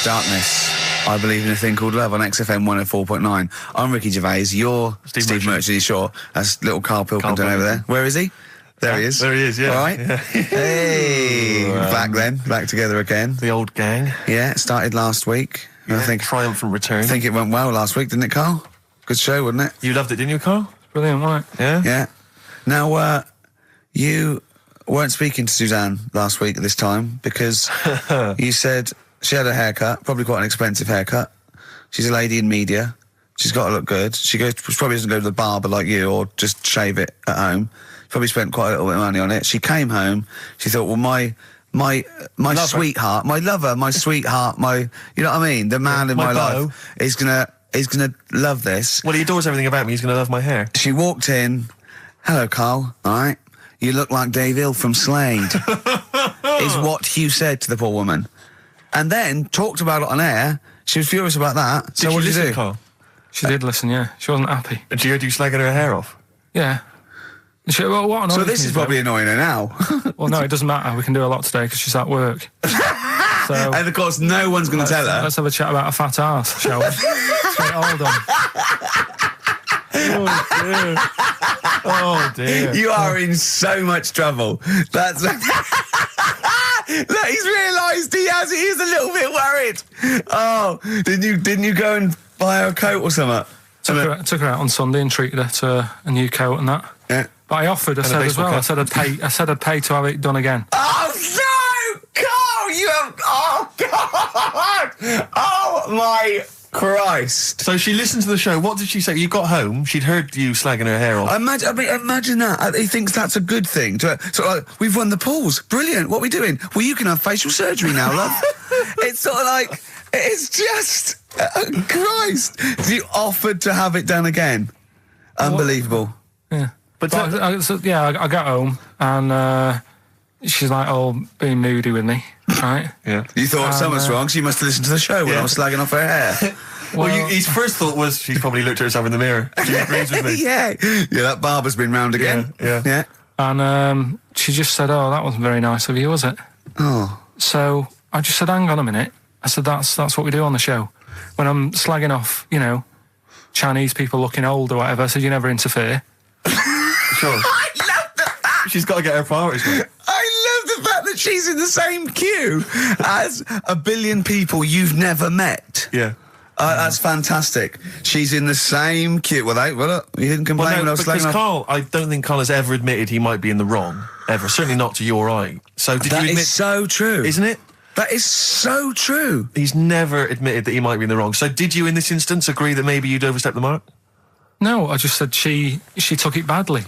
Darkness. I believe in a thing called love on XFM 104.9. I'm Ricky Gervais. You're Steve Merchant. Sure. That's little Karl Pilkington over there. Where is he? There he is. There he is, yeah. All right. Yeah. Hey. Back together again. The old gang. Yeah, it started last week. Yeah, I think triumphant return. I think it went well last week, didn't it, Karl? Good show, wasn't it? You loved it, didn't you, Karl? Brilliant, right? Yeah? Yeah. Now, you weren't speaking to Suzanne last week at this time because you said she had a haircut, probably quite an expensive haircut. She's a lady in media. She's got to look good. She probably doesn't go to the barber like you or just shave it at home. She probably spent quite a little bit of money on it. She came home. She thought, well, my sweetheart, my lover, my sweetheart, you know what I mean? The man in my life is gonna love this. Well, he adores everything about me. He's gonna love my hair. She walked in. Hello, Karl. All right. You look like Dave Hill from Slade. Is what Hugh said to the poor woman. And then talked about it on air. She was furious about that. So what did you do? Karl? She did listen, yeah. She wasn't happy. And she heard you slagging her hair off? Yeah. Well, what so this is probably annoying her now. Well, no, it doesn't matter. We can do a lot today because she's at work. So, and of course, no one's going to tell her. Let's have a chat about a fat arse, shall we? Hold on. Oh dear. You are in so much trouble. That's look, he's realised he is a little bit worried. Oh, didn't you go and buy her a coat or something? Took her out on Sunday and treated her to a new coat and that. Yeah. But I offered, I said as well, I said I'd pay to have it done again. Oh no! Karl, you have, oh God! Oh my Christ! So she listened to the show. What did she say? You got home. She'd heard you slagging her hair off. Imagine that. He thinks that's a good thing. So like, we've won the polls. Brilliant. What are we doing? Well, you can have facial surgery now, love. It's sort of like, it's just, Christ. You offered to have it done again. Unbelievable. Yeah. But I got home and she's like, being moody with me, right? Yeah. You thought something's wrong, so you must have listened to the show when I was slagging off her hair. Well, his first thought was she's probably looked at herself in the mirror. She agrees with me. Yeah, that barber's been round again. Yeah. And she just said, that wasn't very nice of you, was it? Oh. So I just said, hang on a minute. I said, that's what we do on the show. When I'm slagging off, Chinese people looking old or whatever, I said, you never interfere. Sure. I love the fact. She's got to get her priorities right. I love the fact that she's in the same queue as a billion people you've never met. Yeah. That's fantastic. She's in the same queue. Well, look, you didn't complain when I was slagging off. Karl, I don't think Karl has ever admitted he might be in the wrong, ever. Certainly not to you or I. So did you admit... That is so true. Isn't it? That is so true. He's never admitted that he might be in the wrong. So did you, in this instance, agree that maybe you'd overstepped the mark? No, I just said she took it badly. Do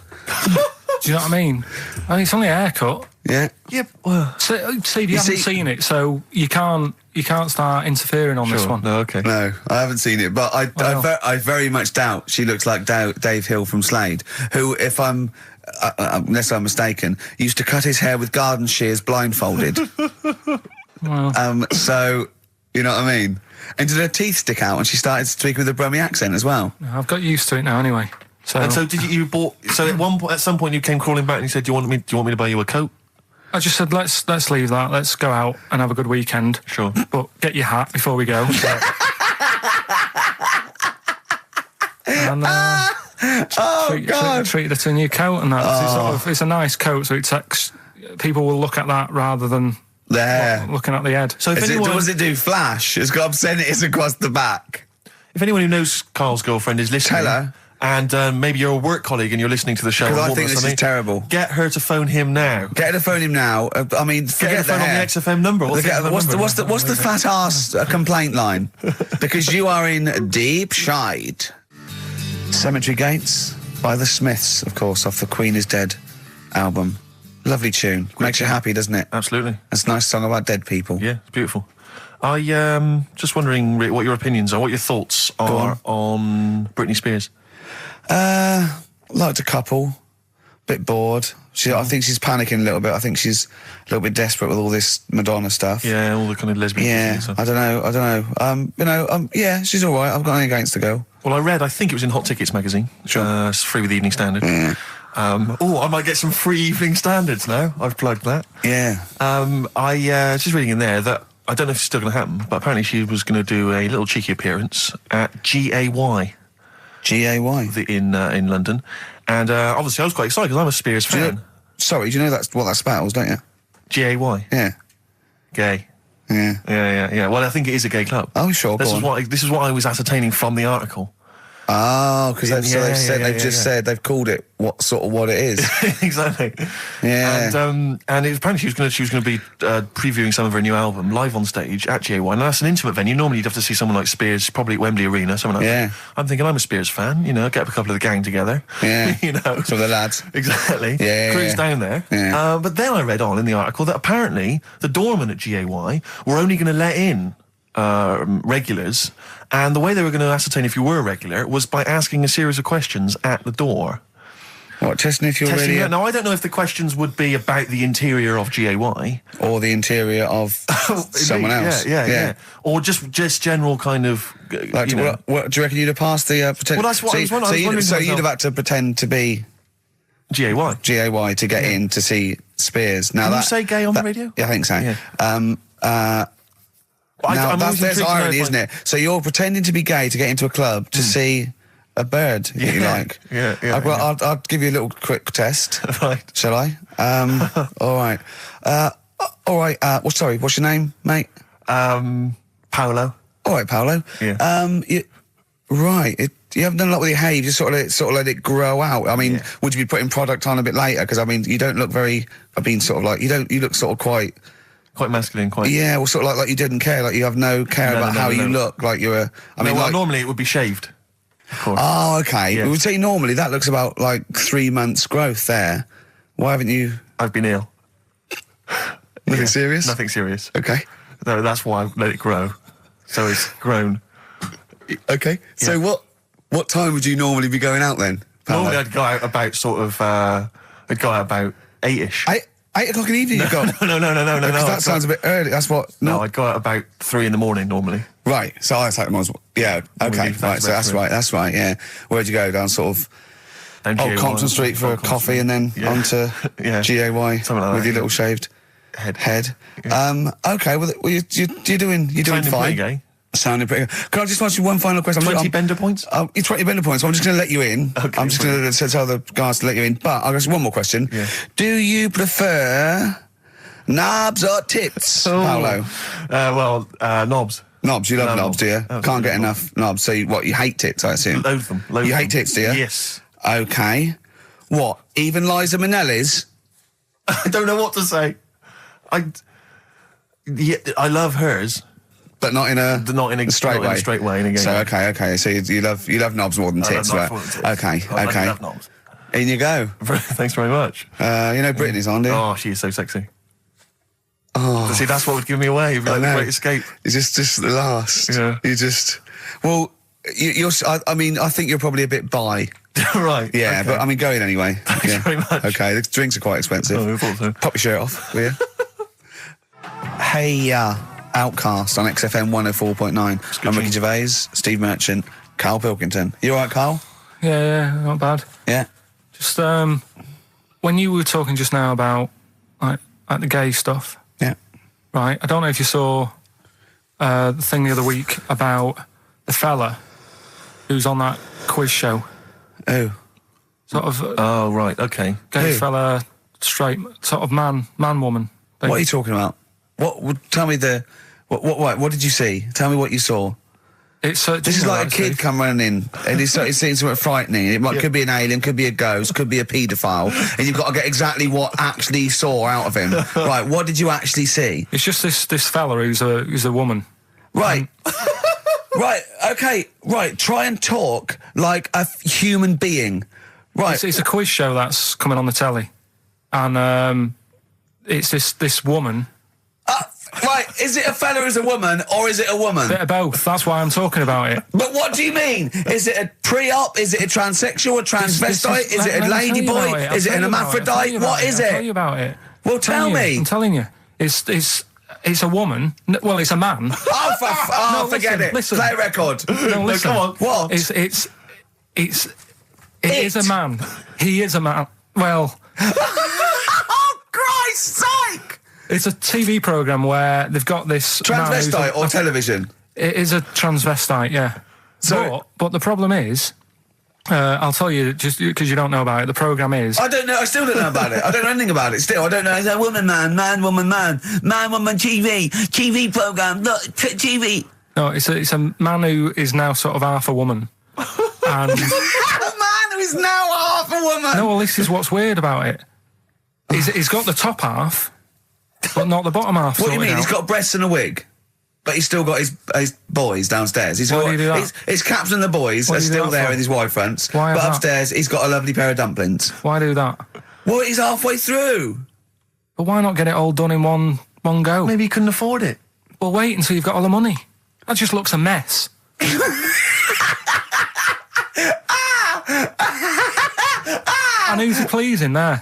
you know what I mean? It's only a haircut. Yeah. Yep. Well, Steve, you haven't seen it, so you can't start interfering on this one. No, okay. No, I haven't seen it, but I very much doubt she looks like Dave Hill from Slade, who, if I'm unless I'm mistaken, used to cut his hair with garden shears blindfolded. Well. So you know what I mean. And did her teeth stick out when she started speaking with a Brummie accent as well? I've got used to it now anyway. So. And so did you bought? So at some point you came crawling back and you said, "Do you want me to buy you a coat?" I just said, "Let's leave that. Let's go out and have a good weekend." Sure. But get your hat before we go. And treated her to a new coat and that. It's a nice coat, so people will look at that rather than looking at the head. So if does it do flash? It's got obscenities across the back. If anyone who knows Karl's girlfriend is listening, tell her. And maybe you're a work colleague and you're listening to the show. Because I think this is terrible. Get her to phone him now. Get her to phone him now. I mean, forget the phone on the XFM number. What's the fat arse complaint line? Because you are in deep shade. Cemetery Gates by the Smiths, of course, off the Queen is Dead album. Lovely tune. Makes you happy, doesn't it? Absolutely. It's a nice song about dead people. Yeah, it's beautiful. I just wondering, Rick, what your opinions are, what your thoughts are on Britney Spears. Liked a couple. Bit bored. I think she's panicking a little bit. I think she's a little bit desperate with all this Madonna stuff. Yeah, all the kind of lesbian Yeah, stuff. I don't know. Yeah, she's all right. I've got nothing against the girl. Well, I think it was in Hot Tickets magazine. Sure. It's free with the Evening Standard. Yeah. I might get some free Evening Standards now. I've plugged that. Yeah. I just reading in there that I don't know if it's still going to happen, but apparently she was going to do a little cheeky appearance at G.A.Y. G.A.Y. in London. And obviously I was quite excited because I'm a Spears fan. Sorry, do you know that's what that spells, don't you? G.A.Y. Yeah. Gay. Yeah. Yeah. Well, I think it is a gay club. Oh, sure, This go is on. this is what I was ascertaining from the article. Oh, because they've Yeah. called it what it is. Exactly. Yeah. And apparently she was going to be previewing some of her new album live on stage at G.A.Y. And that's an intimate venue. Normally you'd have to see someone like Spears, probably at Wembley Arena, someone like that. I'm thinking I'm a Spears fan, you know, get up a couple of the gang together. Yeah. You know. Some of the lads. Exactly. Yeah. Cruise down there. Yeah. But then I read on in the article that apparently the doorman at G.A.Y. were only going to let in regulars, and the way they were going to ascertain if you were a regular was by asking a series of questions at the door. What, testing if you're really... Now, I don't know if the questions would be about the interior of G.A.Y. Or the interior of someone else. Yeah. Or just general kind of... Like, what do you reckon you'd have passed the... Well, that's what I was wondering. So you'd have had to pretend to be... G.A.Y. G.A.Y. to get in to see Spears. Now Can you say gay on the radio? Yeah, I think so. Yeah. Now, there's irony, isn't it? So you're pretending to be gay to get into a club to see a bird that you like. Yeah. I'll give you a little quick test. Right. Shall I? All right. All right. Sorry, what's your name, mate? Paolo. All right, Paolo. Yeah. You haven't done a lot with your hair. You just sort of let it grow out. I mean, would you be putting product on a bit later? Because I mean, you don't look very. You look sort of quite masculine, quite. Yeah, well, sort of like you didn't care. Like you have no care about how you look. Like you're. Normally it would be shaved. Of course. Oh, okay. Yes. We would say normally that looks about like 3 months growth there. Why haven't you? I've been ill. Nothing serious? Nothing serious. Okay. No, that's why I let it grow. So it's grown. Okay. Yeah. So what time would you normally be going out then, Paolo? Normally I'd go out about about 8ish. 8 o'clock in the evening. No. Because that sounds a bit early. That's what. No, I'd go out about 3 in the morning normally. Right. So I take them as well. Yeah. Okay. Right. So that's right. That's right. Yeah. Where'd you go? Down sort of. Compton Street for a coffee and then onto G.A.Y. Something like that, with your little shaved head. Yeah. Okay. Well, you're doing Sounding fine. pretty gay. Sounding pretty good. Can I just ask you one final question? 20 bender points? 20 bender points. I'm just going to let you in. Okay, I'm just going to tell the guys to let you in. But I've got one more question. Yeah. Do you prefer knobs or tits, Paolo? Knobs. Knobs. You love knobs, do you? Absolutely. Can't get enough knobs. So you hate tits, I assume? Loathe them. You hate tits, do you? Yes. Okay. What? Even Liza Minnelli's? I don't know what to say. I love hers. But not in a straight way. In a straight way. In a gay So way. okay. So you love knobs more than tits, right? Okay. I love knobs. In you go. Thanks very much. You know Britney's on, do you? Oh, she is so sexy. Oh. See, that's what would give me away. It'd be like the Great Escape. It's just the last. Yeah. You just. Well, you're. I mean, I think you're probably a bit bi. Right. Yeah, okay. but I mean, go in anyway. Thanks very much. Okay, the drinks are quite expensive. Oh, I thought so. Pop your shirt off, will you? Hey, Outcast on XFM 104.9. I'm Ricky Gervais, Steve Merchant, Karl Pilkington. You all right, Karl? Yeah, not bad. Yeah. Just when you were talking just now about like the gay stuff. Yeah. Right. I don't know if you saw the thing the other week about the fella who's on that quiz show. Oh. Sort of. Oh, right. Okay. Gay Who? fella, straight, sort of man, woman. What are you talking about? Tell me what did you see? Tell me what you saw. This is like a kid come running in and he's seeing something frightening. It could be an alien, could be a ghost, could be a paedophile, and you've got to get exactly what actually you saw out of him. Right, what did you actually see? It's just this fella who's a woman. Right. Right, okay, right, try and talk like a human being. Right. It's a quiz show that's coming on the telly. And it's this woman. Right, is it a fella who's a woman, or is it a woman? Bit of both, that's why I'm talking about it. But what do you mean? Is it a pre-op? Is it a transsexual, a transvestite? Is it a lady boy? Is it an hermaphrodite? What is I'll tell it? you about it. Well, tell me. I'm telling you. It's a woman. Well, it's a man. Oh, forget it. Listen. Play a record. No, listen. Come on. What? It is a man. He is a man. Well. Oh, Christ's sake! It's a TV program where they've got this Transvestite or television? It is a transvestite, yeah. So, but the problem is, I'll tell you just because you don't know about it. The program is. I don't know. I still don't know about it. I don't know anything about it. Still, I don't know. It's a woman, man, woman, man, woman, TV program. Look, TV. No, it's a man who is now sort of half a woman. And a man who is now half a woman. No, well, this is what's weird about it. He's got the top half, but not the bottom half. What do you mean? He's got breasts and a wig, but he's still got his boys downstairs. He's got his caps and the boys are still there with his Y fronts. But upstairs, he's got a lovely pair of dumplings. Why do that? Well, he's halfway through. But why not get it all done in one go? Maybe he couldn't afford it. Well, wait until you've got all the money. That just looks a mess. And who's he pleasing there?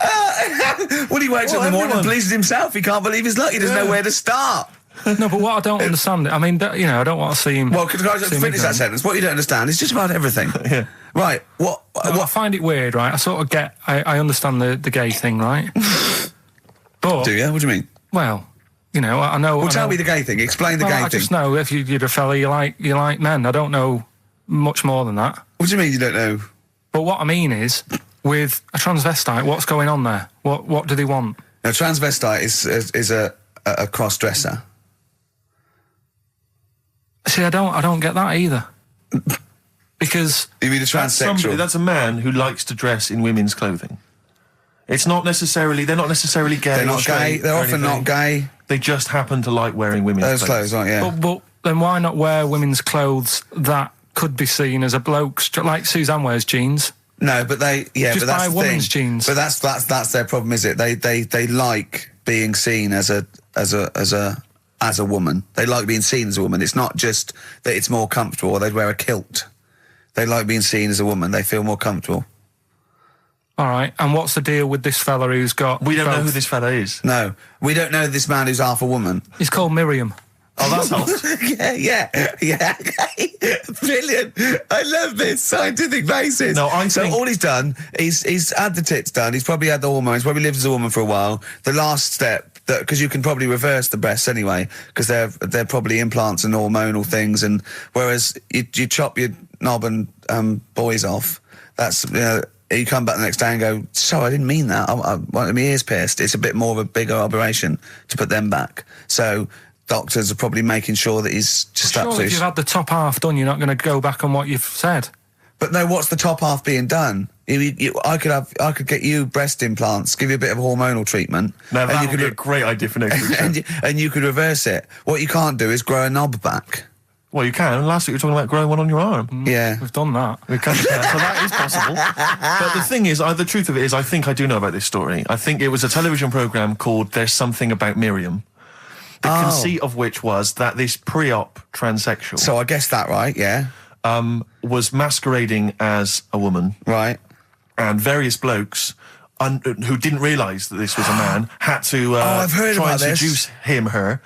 Well, he wakes up in the morning and pleases himself. He can't believe his luck. He doesn't know where to start. No, but what I don't understand, I mean, you know, I don't want to see him. Well, can I just finish that sentence? What you don't understand is just about everything. Yeah. Right. What? I find it weird, right? I sort of get, I understand the gay thing, right? But do you? What do you mean? Well, you know, I know. Well, tell me the gay thing. Explain the gay thing. I just know if you're a fella, you like men. I don't know much more than that. What do you mean you don't know? But what I mean is, with a transvestite, what's going on there? What do they want? A transvestite is a cross dresser. See, I don't get that either. Because you mean a transsexual? That's a man who likes to dress in women's clothing. It's not necessarily. They're not necessarily gay. They're not gay. They're often not gay. They just happen to like wearing women's clothes, aren't yeah. But then why not wear women's clothes that could be seen as a bloke's, like Suzanne wears jeans? No, but but that's buy the women's thing. jeans. But that's their problem, is it? They like being seen as a woman. They like being seen as a woman. It's not just that it's more comfortable, or they'd wear a kilt. They like being seen as a woman. They feel more comfortable. All right, and what's the deal with this fella who's got... We don't know who this fella is. No, we don't know this man who's half a woman. He's called Miriam. Oh, that's helps. yeah. Brilliant. I love this scientific basis. No, so all he's done, he's had the tits done. He's probably had the hormones. Probably lived as a woman for a while. The last step, because you can probably reverse the breasts anyway, because they're probably implants and hormonal things. And whereas you chop your knob and boys off, that's you come back the next day and go, sorry, I didn't mean that. I wanted my ears pierced. It's a bit more of a bigger operation to put them back. So doctors are probably making sure that he's just Surely if you've had the top half done, you're not going to go back on what you've said. But no, what's the top half being done? I could get you breast implants, give you a bit of hormonal treatment. Now that would be a great idea for next week. and you could reverse it. What you can't do is grow a knob back. Well, you can. Last week you were talking about growing one on your arm. Yeah. We've done that. So that is possible. But the thing is, the truth of it is, I think I do know about this story. I think it was a television programme called There's Something About Miriam. The conceit of which was that this pre-op transsexual... So I guessed that right, yeah. Was masquerading as a woman. Right. And various blokes who didn't realise that this was a man had to I've heard try about and this. seduce her.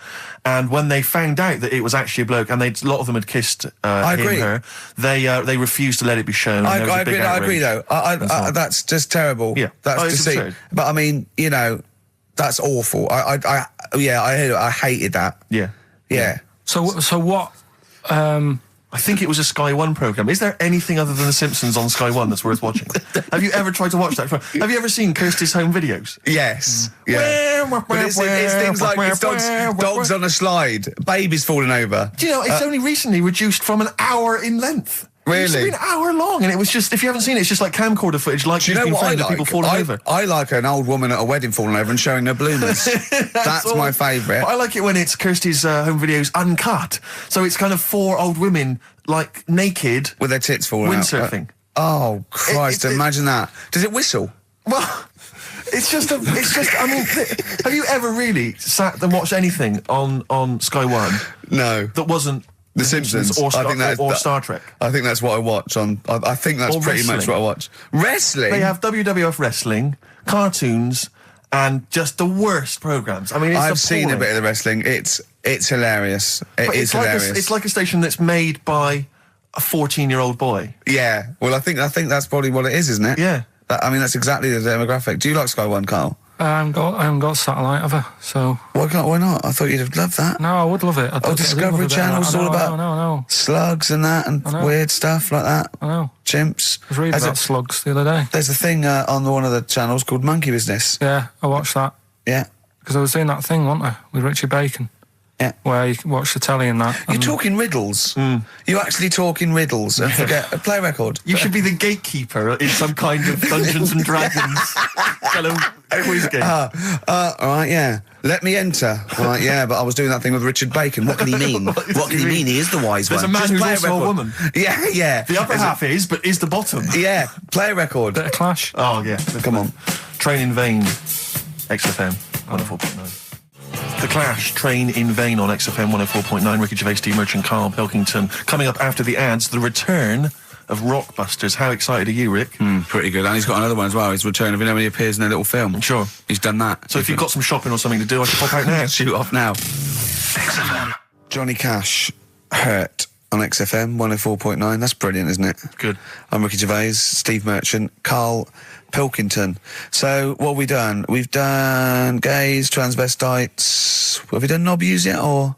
And when they found out that it was actually a bloke, and a lot of them had kissed her, they refused to let it be shown. I agree, though. That's just terrible. Yeah. That's deceit. Absurd. But I mean, that's awful. I hated that. Yeah. Yeah. So what... I think it was a Sky One programme. Is there anything other than The Simpsons on Sky One that's worth watching? Have you ever tried to watch that? Have you ever seen Kirsty's home videos? Yes. Yeah. But it's things like it's dogs on a slide, babies falling over. Do you know, it's only recently reduced from an hour in length. Really? It's been an hour long, and it was just, if you haven't seen it, it's just like camcorder footage, like Do you know what I like? people falling over. I like an old woman at a wedding falling over and showing her bloomers. That's my favourite. I like it when it's Kirsty's home videos uncut. So it's kind of 4 old women, like, naked. With their tits falling out. Windsurfing. Oh, Christ, imagine that. Does it whistle? Well... It's just, I mean, have you ever really sat and watched anything on Sky One? No. That wasn't The Simpsons or Star Trek? I think that's what I watch on. I think that's pretty much what I watch. Wrestling. They have WWF wrestling, cartoons, and just the worst programs. I mean, I've seen a bit of the wrestling. It's hilarious. It's hilarious. It's like a station that's made by a 14-year-old boy. Yeah. Well, I think that's probably what it is, isn't it? Yeah. I mean, that's exactly the demographic. Do you like Sky One, Carl? I haven't got satellite, have I? So Why not? I thought you'd have loved that. no, I would love it. Discovery Channel's all about I know. slugs and that and weird stuff like that. I know. Chimps. I was reading about slugs the other day. There's a thing on one of the channels called Monkey Business. Yeah, I watched that. Yeah. Because I was doing that thing, wasn't I, with Richard Bacon? Yeah. Where you can watch the telly and that. You're talking riddles. You actually talk in riddles and forget a play record. You should be the gatekeeper in some kind of Dungeons and Dragons kind of quiz game. All right, yeah. Let me enter. Right, yeah, but I was doing that thing with Richard Bacon. What can he mean? What can he mean? He is the wise There's one. a man Just who's play also a record. woman. Yeah. The upper half is, but is the bottom. Yeah, play a record. Bit of Clash. Oh, yeah. Come on. Train in Vain, XFM 104.9. The Clash, Train in Vain on XFM 104.9. Ricky Gervais, Steve Merchant, Karl Pilkington. Coming up after the ads, the return of Rockbusters. How excited are you, Rick? Pretty good. And he's got another one as well. His return of, when he appears in a little film. Sure. He's done that. So if you've got some shopping or something to do, I should pop out now. Shoot off now. XFM. Johnny Cash, Hurt on XFM 104.9. That's brilliant, isn't it? Good. I'm Ricky Gervais, Steve Merchant, Karl Pilkington. So what have we done? We've done gays, transvestites. Have we done knobbies yet, or?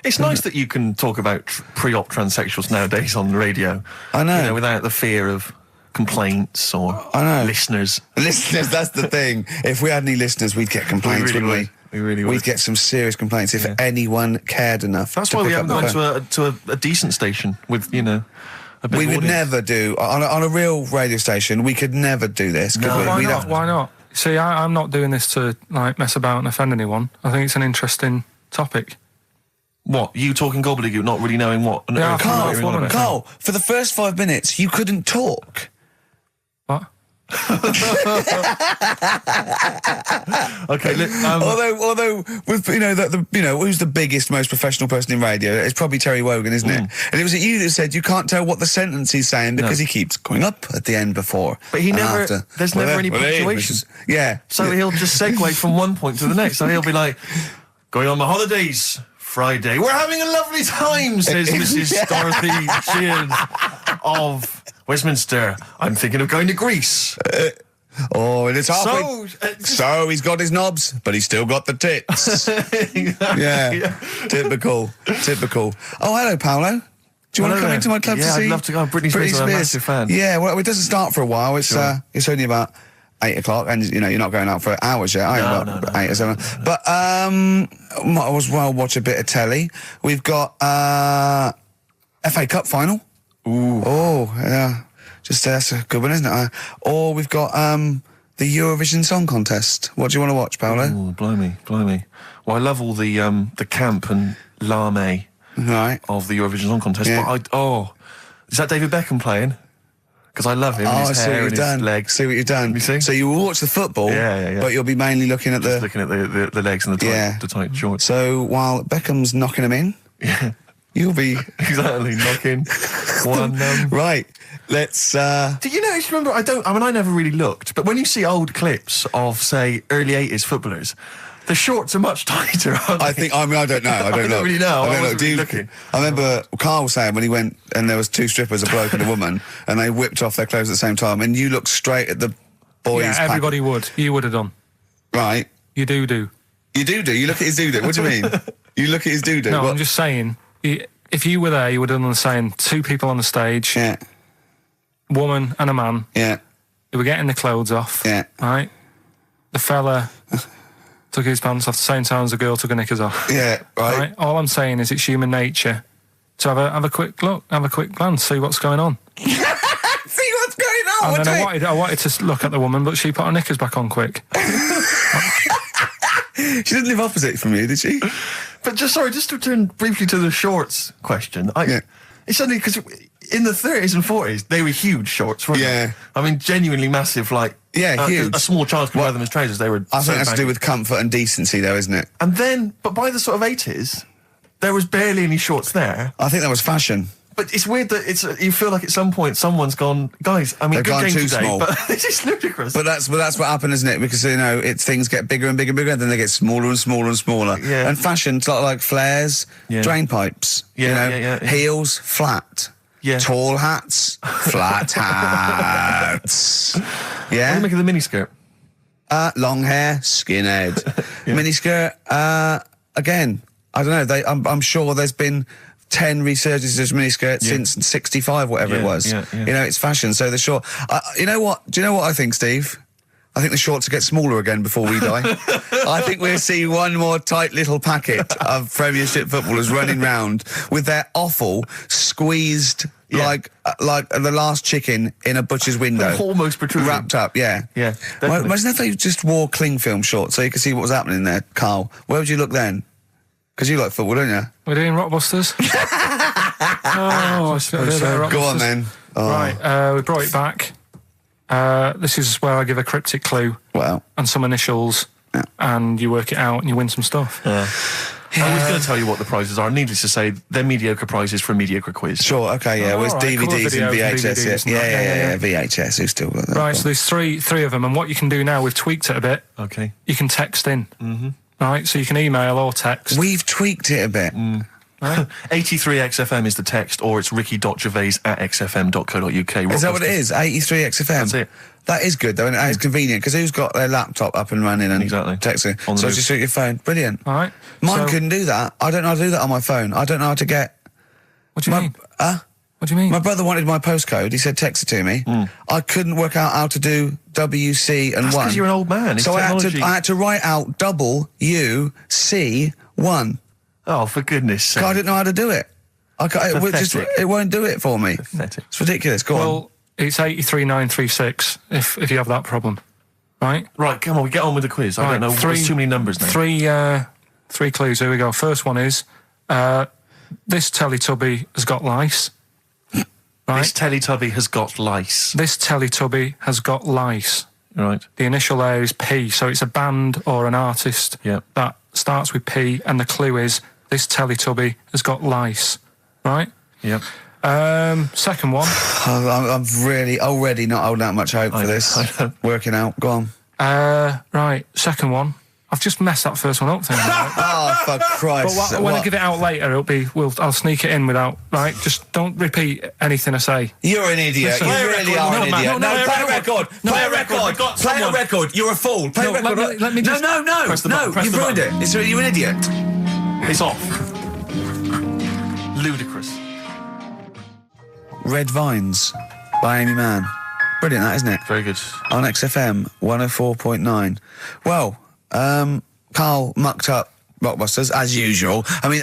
It's nice that you can talk about pre-op transsexuals nowadays on the radio. I know. You know, without the fear of complaints or listeners. Listeners, that's the thing. If we had any listeners, we'd get complaints, We really wouldn't we? We really would. We'd get some serious complaints if anyone cared enough. That's to why we pick haven't up the gone phone. to a decent station with, a bit We of would audience. never do on a real radio station. We could never do this. Could No. we? Why We'd not? have- Why not? See, I'm not doing this to mess about and offend anyone. I think it's an interesting topic. What? You talking gobbledygook, not really knowing what on Yeah, earth Carl, you're on about? Carl, for the first 5 minutes, you couldn't talk. What? Okay, look, Although with who's the biggest, most professional person in radio? It's probably Terry Wogan, isn't it? And it was you that said you can't tell what the sentence he's saying because he keeps going up at the end before. But he and never. after. There's never any punctuation. Yeah. So he'll just segue from one point to the next. So he'll be like, going on my holidays Friday. We're having a lovely time, says Mrs. Dorothy Sheehan of Westminster. I'm thinking of going to Greece. Oh, and it's halfway. So he's got his knobs, but he's still got the tits. Yeah. Typical. Oh, hello, Paolo. Do you want to come into my club to see? Yeah, I'd love to go. Britney Spears, I'm a massive fan. Yeah, well, it doesn't start for a while. It's it's only about 8 o'clock, and you're not going out for hours yet. No. 8 or 7. But might as well watch a bit of telly. We've got FA Cup final. Ooh. Oh, yeah. That's a good one, isn't it? Or we've got the Eurovision Song Contest. What do you want to watch, Paolo? Ooh, blimey. Well, I love all the camp and lame Right. of the Eurovision Song Contest. Yeah. But is that David Beckham playing? Because I love him. Oh, and I his see what hair you've and done. his legs. See what you've done. You see? So you will watch the football, Yeah. but you'll be mainly looking at Just looking at the legs and the tight shorts. So while Beckham's knocking them in, you'll be Exactly, knocking one. right. Let's. Do you know? Remember, I never really looked, but when you see old clips of, say, early '80s footballers, the shorts are much tighter. Aren't they? I think. I don't know. I don't know. really know. I wasn't really Do looking. I remember Carl was saying when he went and there was 2 strippers, a bloke and a woman, and they whipped off their clothes at the same time, and you looked straight at the boys. Yeah, everybody would. You would have done. Right. You do. You do. You look at his doo-doo. What do you mean? You look at his doo-doo. No, What? I'm just saying. If you were there, you would have done the same. 2 people on the stage, Yeah. woman and a man. Yeah. They were getting the clothes off. Yeah. Right. The fella took his pants off the same time as the girl took her knickers off. Yeah. Right. All I'm saying is it's human nature to have a quick look, have a quick glance, see what's going on. See what's going on. And then I wanted to look at the woman, but she put her knickers back on quick. She didn't live opposite from you, did she? But just to return briefly to the shorts question. It's only because in the 30s and 40s they were huge shorts, weren't Yeah. they? I mean, genuinely massive. Huge. A small child could wear them as trousers. They were. I think so that's to do baggy. with comfort and decency, though, isn't it? And then, but by the sort of 80s, there was barely any shorts there. I think that was fashion. But it's weird that you feel like at some point someone's gone, guys. I mean, They've good gone game too today, small. but it's just ludicrous. But that's what happened, isn't it? Because things get bigger and bigger and bigger, then they get smaller and smaller and smaller. Yeah. And fashion's like flares, drain pipes. Yeah. Heels, flat. Yeah. Tall hats, flat hats. What do Yeah. you make of the miniskirt? long hair, skinhead. Miniskirt, again, I don't know. I'm sure there's been 10 resurgences of miniskirts since 65, whatever it was. Yeah. You know, it's fashion. So the short. You know what? Do you know what I think, Steve? I think the shorts will get smaller again before we die. I think we'll see one more tight little packet of Premiership footballers running round with their offal squeezed like the last chicken in a butcher's window. Almost protruding. Wrapped up, yeah. Yeah, Well, imagine if they just wore cling film shorts so you could see what was happening there, Carl. Where would you look then? Because you like football, don't you? We're doing Rockbusters. I suppose so. Go on then. Oh. Right, we brought it back. This is where I give a cryptic clue Well, and some initials, and you work it out and you win some stuff. I was going to tell you what the prizes are. Needless to say, they're mediocre prizes for a mediocre quiz. sure, okay, yeah. Well, it's right, cool, DVDs and videos and VHS. DVDs and Yeah, VHS. Who's still got that? Right, so there's three of them, and what you can do now, we've tweaked it a bit. Okay. You can text in. Mm-hmm. Right, so you can email or text. We've tweaked it a bit. Right? 83XFM is the text, or it's ricky.gervais@xfm.co.uk. Is that what it is? 83XFM? That's it. That is good, though, and it's convenient, because who's got their laptop up and running and Exactly. texting? On the So move. just shoot your phone. Brilliant. All right. Mine So- couldn't do that. I don't know how to do that on my phone. I don't know how to get... What do you mean? What do you mean? My brother wanted my postcode. He said text it to me. I couldn't work out how to do WC and That's 1. 'cause you're an old man. It's So I technology. had to write out WC1. Oh, for goodness sake. I didn't know how to do it. Pathetic. It won't do it for me. Pathetic. It's ridiculous. Go on. Well, it's 83936 if you have that problem, right? Right, come on, we get on with the quiz. I don't know. There's too many numbers now. Three clues. Here we go. First one is this Teletubby has got lice. Right? This Teletubby has got lice. This Teletubby has got lice. Right. The initial there is P, so it's a band or an artist Yep. that starts with P, and the clue is this Teletubby has got lice. Right? Yep. Second one. I'm really already not holding out much hope for this. I know. Working out. Go on. Right. Second one. I've just messed that first one up. Thing, right? Oh, for Christ. But when I give it out later, I'll sneak it in without, right? Just don't repeat anything I say. You're an idiot. Listen. You Play a really record. are No, an man, idiot. no, play a record. record. No, Play a record. record. We've got Play a someone. record. You're a fool. Play a No, record. let me just- No. Press the button, press You've the ruined it. button. You're an idiot. It's off. Ludicrous. Red Vines by Amy Mann. Brilliant, that, isn't it? Very good. On XFM 104.9. Well, Carl mucked up Rockbusters, as usual. I mean,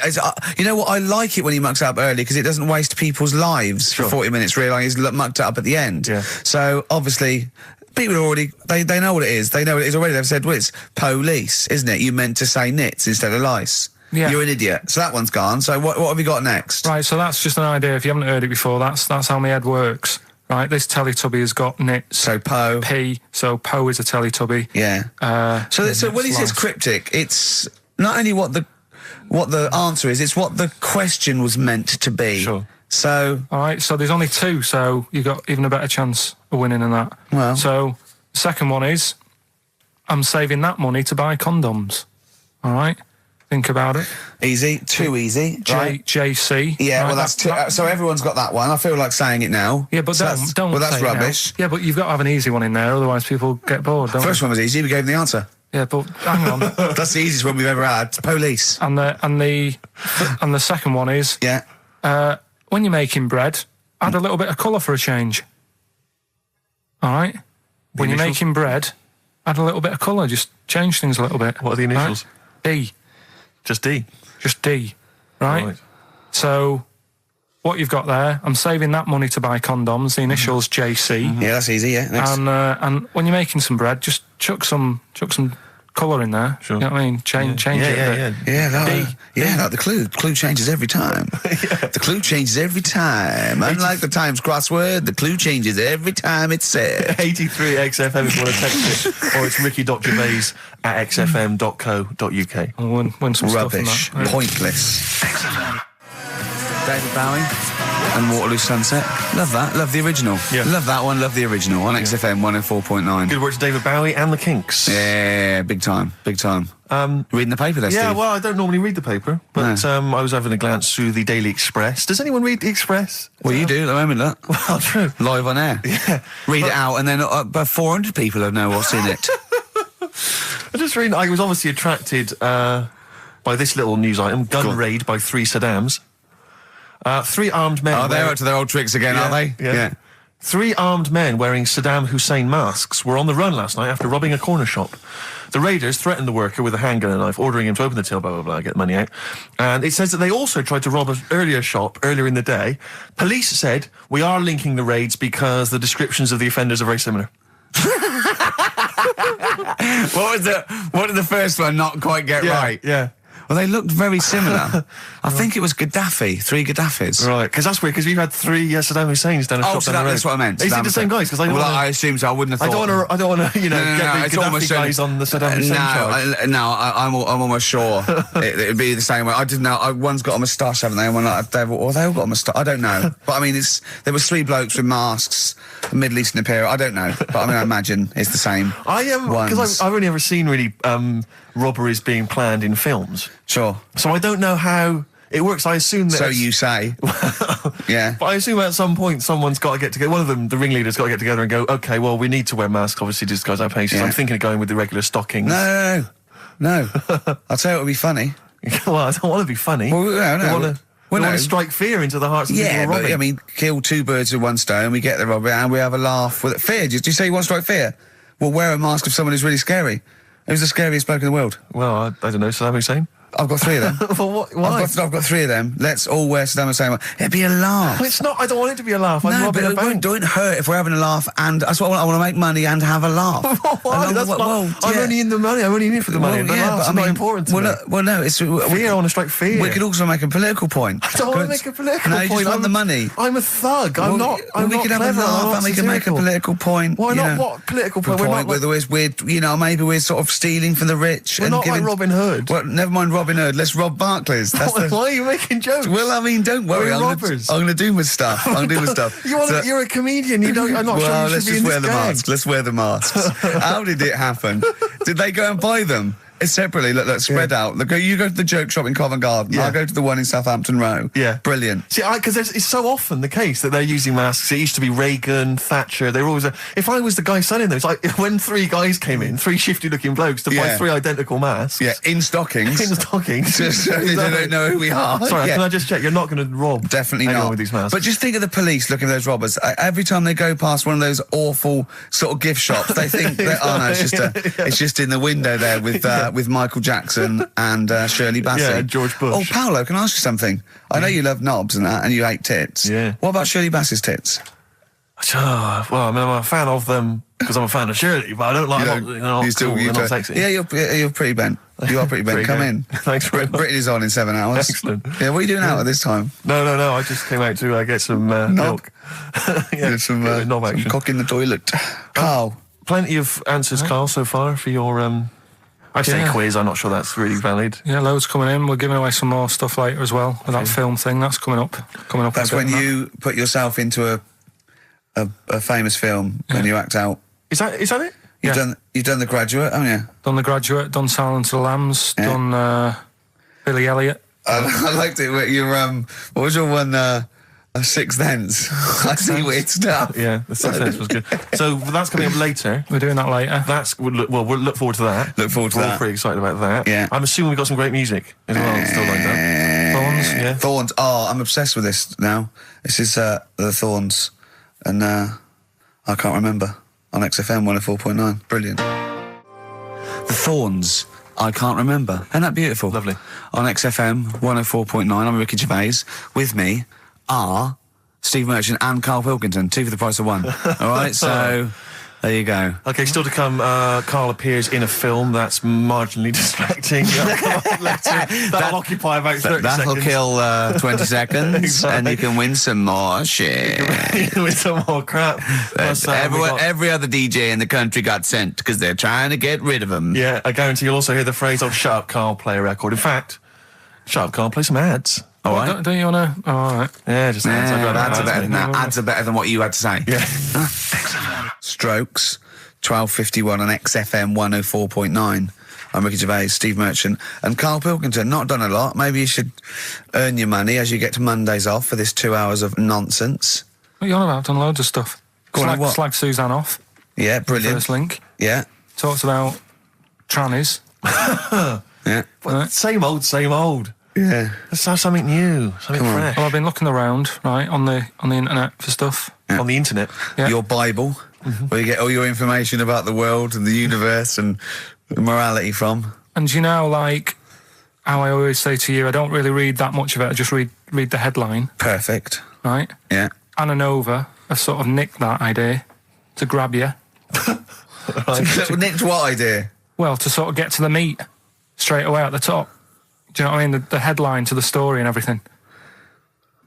you know what? I like it when he mucks it up early because it doesn't waste people's lives for 40 minutes realising he's mucked it up at the end. Yeah. So, obviously, people already, they know what it is. They know what it is already. They've said, well, it's police, isn't it? You meant to say nits instead of lice. Yeah. You're an idiot. So that one's gone. So what have you got next? Right, so that's just an idea. If you haven't heard it before, that's how my head works. Right, this Teletubby has got nits. So Po. P, so Po is a Teletubby. Yeah. So when he says lice. cryptic, it's not only what the answer is, it's what the question was meant to be. Sure. So All right, so there's only two, so you've got even a better chance of winning than that. Well. So, second one is, I'm saving that money to buy condoms. All right? Think about it. easy, too easy. Right? JC. Yeah, right, well, that's too, so everyone's got that one. I feel like saying it now. Yeah, but So don't Well, that's say it now. rubbish. Yeah, but you've got to have an easy one in there, otherwise people get bored, don't First one was easy. We gave them the answer. they? Yeah, but hang on. That's the easiest one we've ever had. Police. and the second one is, Yeah. when you're making bread, add a little bit of colour for a change. All right? When you're initials? making bread, add a little bit of colour, just change things a little bit. What are the initials? Right? D. Just D. Just D. Right? So, what you've got there, I'm saving that money to buy condoms, the initials JC. Yeah, that's easy. Yeah. Next. And when you're making some bread, just chuck some colour in there. Sure. You know what I mean? Change it a bit. The clue changes every time. The clue changes every time. Unlike the Times crossword, the clue changes every time it's said. 83XFM if you want to text it, or it's ricky.gervais@xfm.co.uk. I'll win some Rubbish. stuff on that. Pointless. David Bowie and Waterloo Sunset. Love that. Love the original. Yeah. Love that one. Love the original on XFM 104.9. Good work to David Bowie and the Kinks. Yeah, big time. Big time. Reading the paper there, Yeah, Steve. well, I don't normally read the paper, but I was having a glance through the Daily Express. Does anyone read the Express? Well, you do at the moment, look. Well, true. Live on air. Yeah. Read it out, and then about 400 people know what's in it. I was obviously attracted by this little news item: gun raid by 3 Saddams. 3 armed men. Oh, they're up to their old tricks again, are they? Yeah. 3 armed men wearing Saddam Hussein masks were on the run last night after robbing a corner shop. The raiders threatened the worker with a handgun and knife, ordering him to open the till, blah, blah, blah, get the money out. And it says that they also tried to rob an earlier shop earlier in the day. Police said, we are linking the raids because the descriptions of the offenders are very similar. What did the first one not quite get right? Yeah. Well, they looked very similar. I think it was Gaddafi, 3 Gaddafis. Right, because that's weird, because we've had 3 Saddam Husseins down a shop down the road. That's what I meant. Is it the same guys? Because I assume so. I wouldn't have thought. I don't want to, get the Gaddafi guys on the Saddam Hussein charge. I'm almost sure it'd be the same way. I didn't know. One's got a moustache, haven't they? And one they all got a moustache. I don't know. But I mean, there was 3 blokes with masks, Middle Eastern appearance. I don't know. But I mean, I imagine it's the same. Because I've only ever seen really robberies being planned in films. Sure. So I don't know how it works. I assume that. So you say. Yeah. But I assume at some point someone's got to get together. One of them, the ringleader's got to get together and go, okay, well, we need to wear masks, obviously, to disguise our faces. Yeah. I'm thinking of going with the regular stockings. No. I'll tell you it would be funny. Well, I don't want to be funny. Well, no. We want to strike fear into the hearts of people robbing. But I mean, kill 2 birds with one stone. We get the robbery and we have a laugh with it. Fear? Did you say you want to strike fear? Well, wear a mask of someone who's really scary. Who's the scariest bloke in the world? Well, I don't know. Saddam Hussein? I've got 3 of them. Well, why? I've got 3 of them. Let's all wear Saddam Hussein. It'd be a laugh. Well, it's not. I don't want it to be a laugh. I'm robbing a bank. Don't hurt if we're having a laugh. And that's what I want to make money and have a laugh. I'm only in the money. I'm only in it for the money. But it's not important to me. Well, no, it's fear. I want to strike fear. We could also make a political point. I don't want to make a political point. No, you just want the money. I'm a thug. I'm not. We could have a laugh and we can make a political point. Why not? What political point? Maybe we're sort of stealing from the rich. We're not like Robin Hood. Well, never mind Robin Hood. Let's rob Barclays. Why are you making jokes? Well, I mean, don't worry. I'm going to do my stuff. You're a comedian. I'm not sure you should be in this gang. Let's wear the masks. How did it happen? Did they go and buy them? It's separately. Look, spread out. Look, you go to the joke shop in Covent Garden. Yeah. I'll go to the one in Southampton Row. Yeah. Brilliant. See, because it's so often the case that they're using masks. It used to be Reagan, Thatcher. They were always... If I was the guy selling those, when 3 guys came in, 3 shifty-looking blokes to buy 3 identical masks. Yeah, in stockings. Just so they don't know who we are. Sorry, can I just check? You're not going to rob Definitely anyone not. With these masks. But just think of the police looking at those robbers. Every time they go past one of those awful sort of gift shops, they think that, it's just in the window there with Michael Jackson and Shirley Bassey. Yeah, George Bush. Oh, Paolo, can I ask you something? I know you love knobs and that, and you hate tits. Yeah. What about Shirley Bassey's tits? Well, I mean, I'm a fan of them because I'm a fan of Shirley, but I don't like them. They're not sexy. Yeah, you're pretty bent. You are pretty bent. Come in. Thanks very much. Britney's on in 7 hours. Excellent. Yeah, what are you doing out at this time? No. I just came out to get some milk. Some cock in the toilet. Carl. Plenty of answers, Carl, so far for your... I say quiz, I'm not sure that's really valid. Yeah, loads coming in. We're giving away some more stuff later as well with that film thing. That's coming up. That's when you put yourself into a famous film when you act out. Is that it? You've done The Graduate, haven't you? Done The Graduate, done Silence of the Lambs, done Billy Elliot. I liked it. What was your one? Sixth Sense. I see weird stuff. Yeah, the Sixth Sense was good. So that's coming up later. We're doing that later. We'll look forward to that. We're all pretty excited about that. Yeah. I'm assuming we've got some great music as well. Still like that. Thorns. Yeah. Thorns. Oh, I'm obsessed with this now. This is the Thorns, and I can't remember on XFM 104.9. Brilliant. The Thorns. I can't remember. Isn't that beautiful? Lovely. On XFM 104.9, I'm Ricky Gervais. With me are Steve Merchant and Karl Pilkington, 2 for the price of 1. All right, so there you go. Okay, still to come, Karl appears in a film that's marginally distracting. That'll occupy about 30 That'll seconds. kill 20 seconds, Exactly. and you can win some more shit. With some more crap. Plus, Every other DJ in the country got sent because they're trying to get rid of them. Yeah, I guarantee you'll also hear the phrase, "Oh, shut up, Karl, play a record." In fact, shut up, Karl, play some ads. All right. Don't you want to... Oh, all right. Yeah, just ads. Ads are better than that. Ads are better than what you had to say. Yeah. Strokes, 12:51 on XFM 104.9. I'm Ricky Gervais, Steve Merchant, and Karl Pilkington. Not done a lot. Maybe you should earn your money as you get to Mondays off for this 2 hours of nonsense. What are you on about? I've done loads of stuff. Go on, what? Slag Suzanne off. Yeah, brilliant. First link. Yeah. Talked about trannies. Yeah. But same old, same old. Yeah. Let's have something new, something fresh. Well, I've been looking around, right, on the internet for stuff. On the internet. Yeah. Your Bible, where you get all your information about the world and the universe and morality from. And you know, like, how I always say to you, I don't really read that much of it, I just read the headline. Perfect. Right? Yeah. Anna Nova have sort of nicked that idea to grab you. Nicked what idea? Well, to sort of get to the meat straight away at the top. Do you know what I mean? The headline to the story and everything.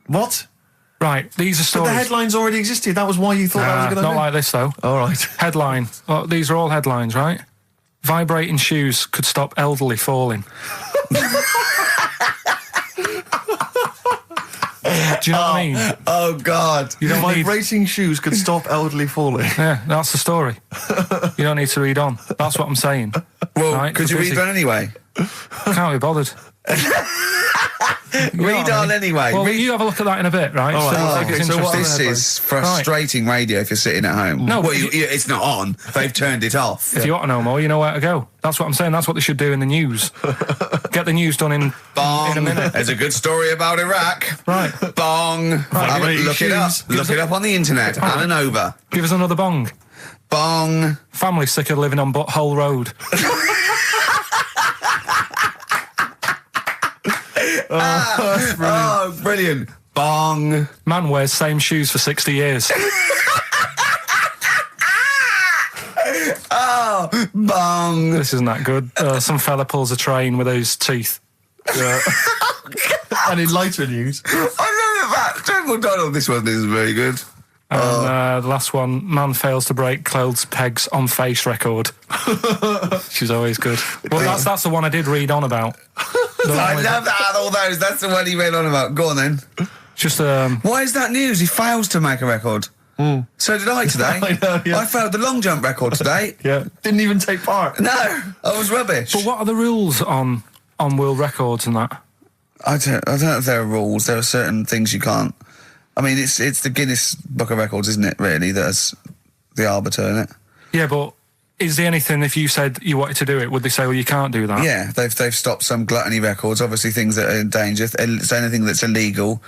What? Right, these are But stories. the headlines already existed. That was why you thought that was a good not idea? like this, though. All right. Headline. Well, these are all headlines, right? Vibrating shoes could stop elderly falling. Do you know what I mean? Oh, God. You don't need... Vibrating shoes could stop elderly falling. Yeah, that's the story. You don't need to read on. That's what I'm saying. Well, Right, could you read on anyway? Can't be bothered. Read on anyway. Well, Read- you have a look at that in a bit, right? So what this is frustrating radio if you're sitting at home. No, well, it's not on. They've turned it off. If you want to know more, you know where to go. That's what I'm saying. That's what they should do in the news. Get the news done in Bong. a minute. There's a good story about Iraq. Right. Bong. Look it up. Look it up on the internet. Anna Nova. Give us another bong. Bong. Family sick of living on Butthole Road. Oh, brilliant. Bong. Man wears same shoes for 60 years. Oh, bong. This isn't that good. Some fella pulls a train with his teeth. And in lighter news. I remember that. General Donald, this one is very good. And the last one, man fails to break clothes pegs on face record. She's always good. Well, that's the one I did read on about. I love that out of all those. That's the one he read on about. Go on then. Just Why is that news? He fails to make a record. So did I today. I know, yeah. I failed the long jump record today. Yeah. Didn't even take part. No, I was rubbish. But what are the rules on world records and that? I don't know if there are rules. There are certain things you can't. I mean, it's the Guinness Book of Records, isn't it? Really, that's the arbiter, isn't it? Yeah, but is there anything, if you said you wanted to do it, would they say, well, you can't do that? Yeah, they've stopped some gluttony records. Obviously, things that are in danger. So anything that's illegal.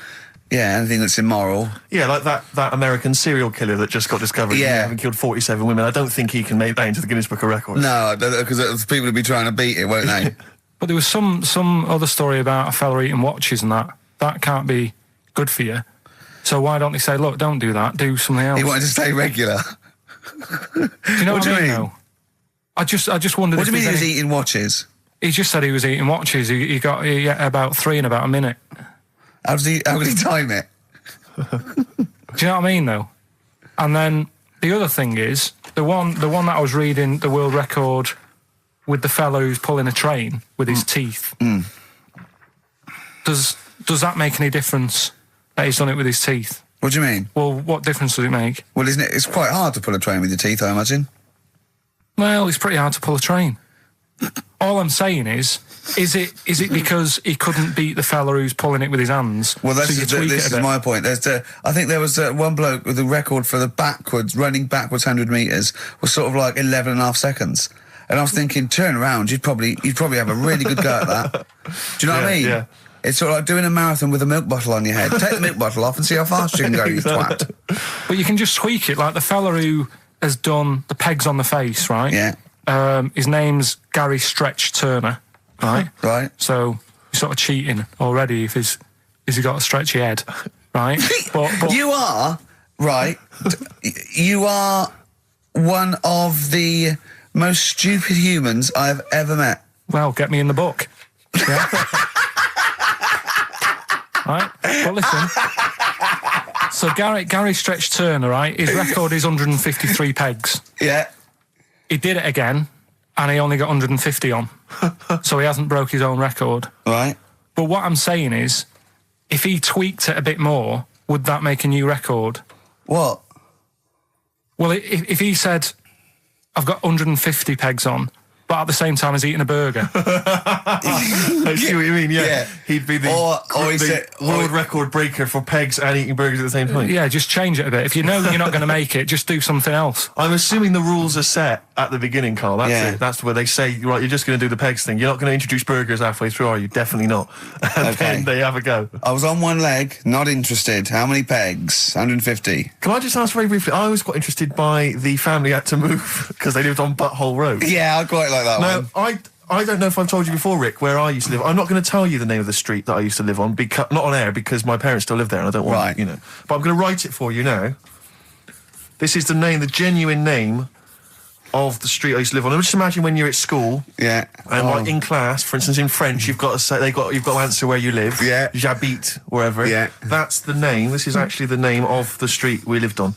Yeah, anything that's immoral. Yeah, like that American serial killer that just got discovered. Yeah. Having killed 47 women. I don't think he can make that into the Guinness Book of Records. No, because people will be trying to beat it, won't they? But there was some other story about a fella eating watches and that. That can't be good for you. So why don't they say, look, don't do that, do something else? He wanted to stay regular. Do you know what I mean? Though? I just wondered. What do you mean he there's was eating watches? He just said he was eating watches. He got about 3 in about a minute. How did he time it? Do you know what I mean, though? And then the other thing is the one that I was reading, the world record with the fellow who's pulling a train with his teeth. Does that make any difference that he's done it with his teeth? What do you mean? Well, what difference does it make? Well, isn't it? It's quite hard to pull a train with your teeth, I imagine. Well, it's pretty hard to pull a train. All I'm saying is it because he couldn't beat the fella who's pulling it with his hands? Well, this is my point. I think there was one bloke with the record for the running backwards 100 metres was sort of like 11 and a half seconds. And I was thinking, turn around, you'd probably have a really good go at that. Do you know what I mean? Yeah. It's sort of like doing a marathon with a milk bottle on your head. Take the milk bottle off and see how fast you can go, you twat. But you can just tweak it, like the fella who has done the pegs on the face, right? Yeah. His name's Gary Stretch Turner, right? Right. So you're sort of cheating already if he's got a stretchy head, right? But You are, right, you are one of the most stupid humans I've ever met. well, get me in the book. Yeah. Right? Well, listen. So Gary Stretch Turner, right? His record is 153 pegs. Yeah. He did it again, and he only got 150 on. So he hasn't broke his own record. Right. But what I'm saying is, if he tweaked it a bit more, would that make a new record? What? Well, if he said, I've got 150 pegs on, but at the same time as eating a burger. I see what you mean, yeah. He'd be the world record breaker for pegs and eating burgers at the same time. Yeah, just change it a bit. If you know you're not going to make it, just do something else. I'm assuming the rules are set at the beginning, Carl. That's it. That's where they say, right, you're just going to do the pegs thing. You're not going to introduce burgers halfway through, are you? Definitely not. And then they have a go. I was on one leg, not interested. How many pegs? 150. Can I just ask very briefly, I was quite interested by the family had to move because they lived on Butthole Road. Yeah, I quite like that one. No, I don't know if I've told you before, Rick, where I used to live. I'm not going to tell you the name of the street that I used to live on, not on air, because my parents still live there and I don't want, you know. But I'm going to write it for you now. This is the genuine name of the street I used to live on. Just imagine when you're at school, and like in class, for instance, in French, you've got to say you've got to answer where you live. Yeah, j'habite wherever. Yeah, that's the name. This is actually the name of the street we lived on.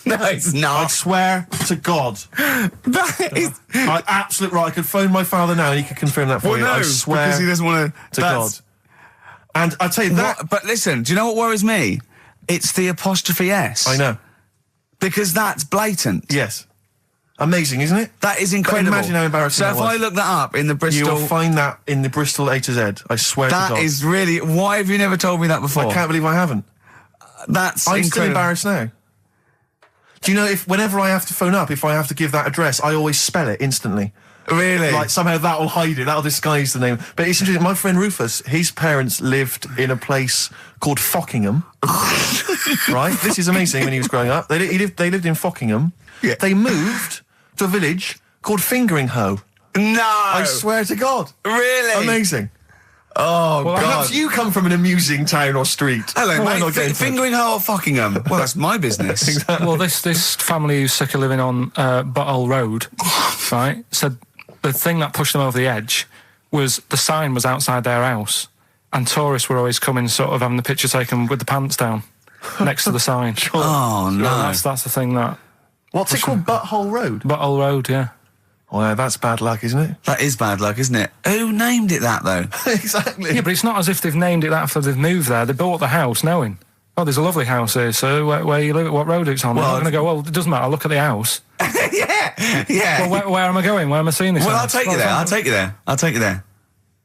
No, it's not. I swear to God. That is... absolute right. I could phone my father now and he could confirm that for you. No, I swear because he doesn't want to God. And I tell you that. But listen, do you know what worries me? It's the apostrophe S. I know. Because that's blatant. Yes. Amazing, isn't it? That is incredible. But imagine how embarrassing that was. So if I look that up in the Bristol... You'll find that in the Bristol A to Z. I swear to God. That is really... Why have you never told me that before? I can't believe I haven't. That's I'm incredible. still embarrassed now. Do you know, whenever I have to phone up, if I have to give that address, I always spell it instantly. Really? Like, somehow that'll hide it, that'll disguise the name. But it's interesting, my friend Rufus, his parents lived in a place called Fockingham. Right? This is amazing when he was growing up. They lived in Fockingham. Yeah. They moved to a village called Fingering-Hoe. No! I swear to God. Really? Amazing. Oh, God. Perhaps you come from an amusing town or street. Hello, mate. Fingering-Hoe or Fockingham? Well, that's my business. Exactly. Well, this family who's sick of living on Butthole Road, right, said the thing that pushed them over the edge was the sign was outside their house and tourists were always coming sort of having the picture taken with the pants down next to the sign. Oh, no. That's the thing that... What's it called? Butthole Road? Butthole Road, yeah. Well, that's bad luck, isn't it? That is bad luck, isn't it? Who named it that, though? Exactly. Yeah, but it's not as if they've named it that after they've moved there. They bought the house knowing, oh, there's a lovely house here, so where you live, what road it's on. Well, I'm not going to go, well, it doesn't matter, I'll look at the house. Yeah. Well, where am I going? Where am I seeing this house? I'll take you there.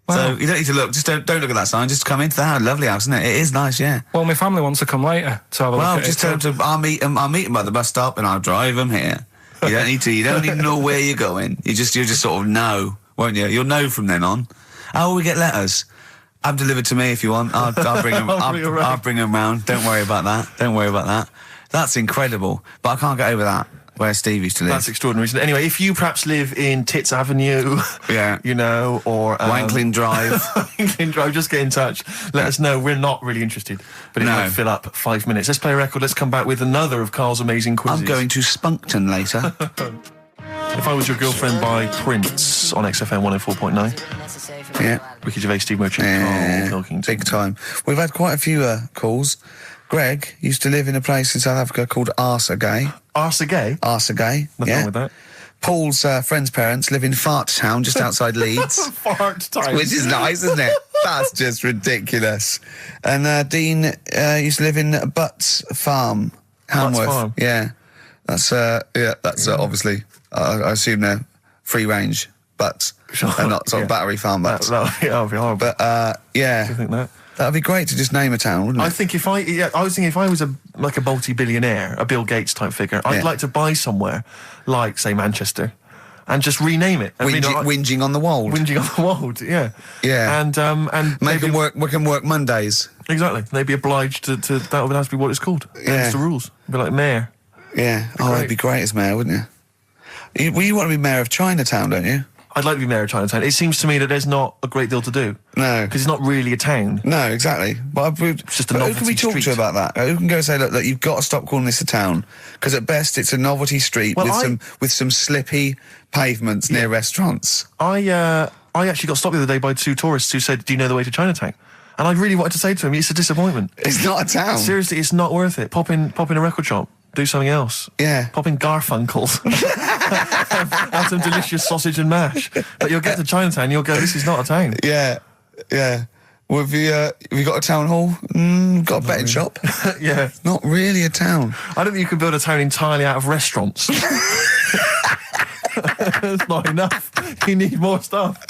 Well, so you don't need to look, just don't look at that sign, just come into the house. Lovely house, isn't it? It is nice, yeah. Well, my family wants to come later to have a look at just tell them I'll meet them by the bus stop and I'll drive them here. You don't need to know where you're going. You just sort of know, won't you? You'll know from then on. How will we get letters? Have them delivered to me if you want. I'll bring them. I'll bring them round. Don't worry about that. That's incredible. But I can't get over that. Where Steve used to live. That's extraordinary. Anyway, if you perhaps live in Tits Avenue, you know, or Wankling Drive, Wankling Drive, just get in touch. Let us know. We're not really interested, but it might fill up 5 minutes. Let's play a record. Let's come back with another of Carl's amazing quizzes. I'm going to Spunkton later. If I Was Your Girlfriend by Prince on XFM 104.9. Yeah. Ricky Gervais, Steve Merchant, Karl Pilkington. Big time. We've had quite a few calls. Greg used to live in a place in South Africa called G.A.Y. G.A.Y? G.A.Y, Nothing wrong with that. Paul's friend's parents live in Fart Town, just outside Leeds. Fart Town. Which is nice, isn't it? That's just ridiculous. And Dean used to live in Butts Farm, Hamworth. Farm. Yeah. That's obviously, I assume they're free range butts. Sure. And not sort of battery farm butts. That would be horrible. But, yeah. Do you think that? That would be great to just name a town, wouldn't it? I think if I was a multi-billionaire, a Bill Gates type figure, I'd like to buy somewhere like, say, Manchester, and just rename it. Whinging on the Wold. Whinging on the Wold, yeah. Yeah. And make them work Mondays. Exactly. They'd be obliged to that would have to be what it's called. Yeah. That's the rules. Be like mayor. Yeah. That'd be great as mayor, wouldn't you? You want to be mayor of Chinatown, don't you? I'd like to be mayor of Chinatown. It seems to me that there's not a great deal to do. No. Because it's not really a town. No, exactly. But it's just a novelty who can we talk street. to about that? Who can go say, look, you've got to stop calling this a town? Because at best it's a novelty street with some slippy pavements near restaurants. I actually got stopped the other day by two tourists who said, do you know the way to Chinatown? And I really wanted to say to him, it's a disappointment. It's not a town. Seriously, it's not worth it. Pop in a record shop. Do something else. Yeah. Pop in Garfunkel's. have some delicious sausage and mash. But you'll get to Chinatown, you'll go, this is not a town. Yeah. Yeah. Well, have you got a town hall? Got a betting shop? Yeah. Not really a town. I don't think you can build a town entirely out of restaurants. That's not enough. You need more stuff.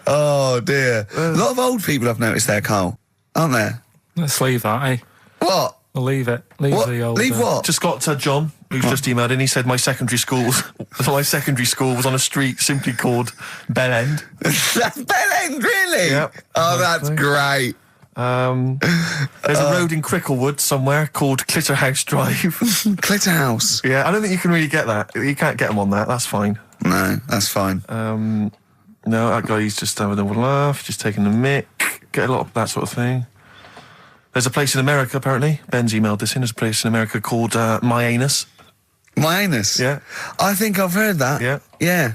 Oh, dear. A lot of old people I've noticed there, Carl. Aren't there? Let's leave that, eh? What? We'll leave it. Leave what? the old... Leave what? Just got John. who's just emailed in. He said my secondary school was on a street simply called Bell End. That's Bell End, really? Yep. Oh, that's great. There's a road in Cricklewood somewhere called Clitterhouse Drive. Clitterhouse. Yeah, I don't think you can really get that. You can't get them on that. That's fine. No, that's fine. No, that guy's just having a little laugh, just taking the mick. Get a lot of that sort of thing. There's a place in America, apparently. Ben's emailed this in. There's a place in America called My Anus. My Anus? Yeah. I think I've heard that. Yeah. Yeah.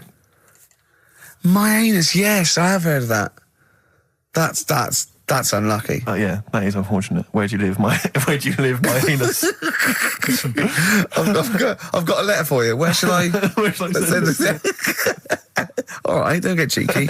My Anus, yes, I have heard of that. That's unlucky. Yeah, that is unfortunate. Where do you live, my anus? I've got a letter for you. Where shall I send this? All right, don't get cheeky.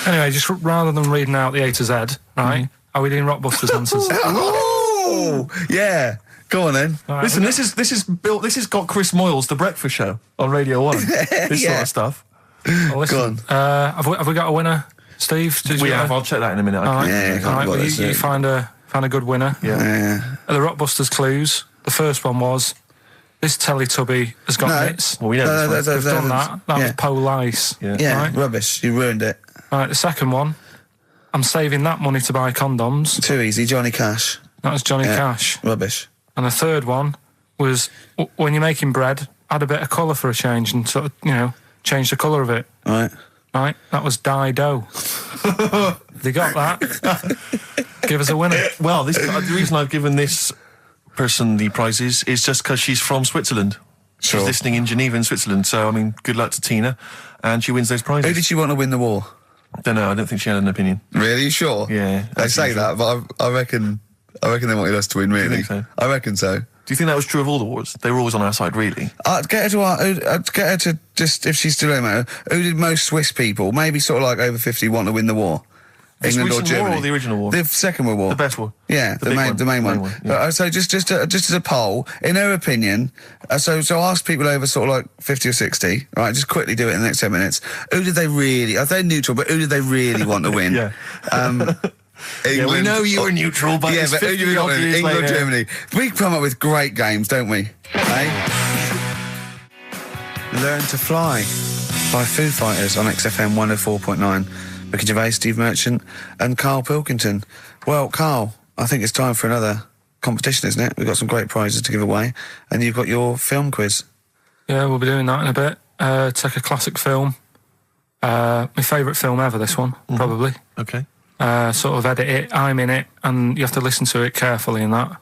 Anyway, just rather than reading out the A to Z, right? Are we doing Rockbusters answers? Oh, yeah. Go on then. Right, Listen, this has got Chris Moyles, The Breakfast Show on Radio 1. This sort of stuff. Well, listen, Go on. have we got a winner, Steve? We have. I'll check that in a minute. All right. Yeah, All right, well, you find a good winner. Yeah. The Rockbusters clues. The first one was this Teletubby has got mitts. Well, we know this one. We've done that. That was Police. Yeah, Right? rubbish. You ruined it. Right, the second one. I'm saving that money to buy condoms. Too easy. Johnny Cash. That was Johnny Cash. Rubbish. And the third one was when you're making bread, add a bit of colour for a change and sort of, change the colour of it. Right. Right? That was Dido. They got that. Give us a winner. Well, the reason I've given this person the prizes is just because she's from Switzerland. Sure. She's listening in Geneva in Switzerland. So, I mean, good luck to Tina. And she wins those prizes. Who did she want to win the war? Don't know. I don't think she had an opinion. Really? You sure? Yeah. They say that, but I reckon they wanted us to win, really. Do you think so? I reckon so. Do you think that was true of all the wars? They were always on our side, really. I'd get her to just, if she's still in, who did most Swiss people, maybe sort of like over 50, want to win the war? England or recent Germany? war or the original war? The Second World War. The best war. Yeah, the main one. Yeah. So just as a poll, in her opinion, so ask people over sort of like 50 or 60, right? Just quickly do it in the next 10 minutes. Who did they really? Are they neutral? But who did they really want to win? Yeah. England. Yeah, we know you were neutral, but yeah, but who do we got? England or Germany? We come up with great games, don't we? Learn to Fly by Foo Fighters on XFM 104.9. Ricky Gervais, Steve Merchant, and Karl Pilkington. Well, Karl, I think it's time for another competition, isn't it? We've got some great prizes to give away, and you've got your film quiz. Yeah, we'll be doing that in a bit. Take a classic film. My favourite film ever, this one, probably. Okay. Sort of edit it, I'm in it, and you have to listen to it carefully in that,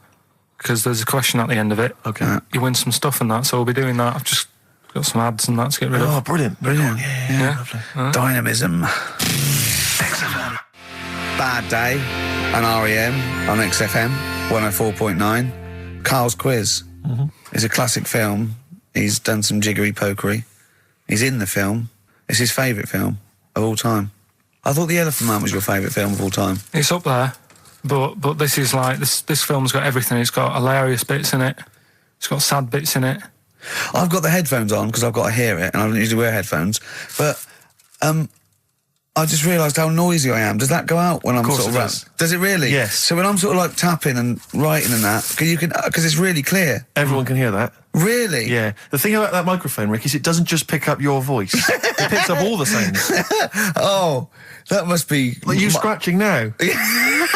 because there's a question at the end of it. Okay. You win some stuff and that, so we'll be doing that. I've just got some ads and that to get rid of. Oh, brilliant. Brilliant. Yeah. Lovely. Dynamism. XFM. Bad Day and REM on XFM 104.9. Karl's quiz. It's a classic film. He's done some jiggery pokery. He's in the film. It's his favourite film of all time. I thought The Elephant Man was your favourite film of all time. It's up there, but this is like this film's got everything. It's got hilarious bits in it. It's got sad bits in it. I've got the headphones on because I've got to hear it, and I don't usually wear headphones. But I just realised how noisy I am. Does that go out when I'm sort of does. Does it really? Yes. So when I'm sort of like tapping and writing and that, because it's really clear. Everyone can hear that. Really? Yeah. The thing about that microphone, Rick, is it doesn't just pick up your voice. It picks up all the sounds. Oh, that must be... Like you scratching now. For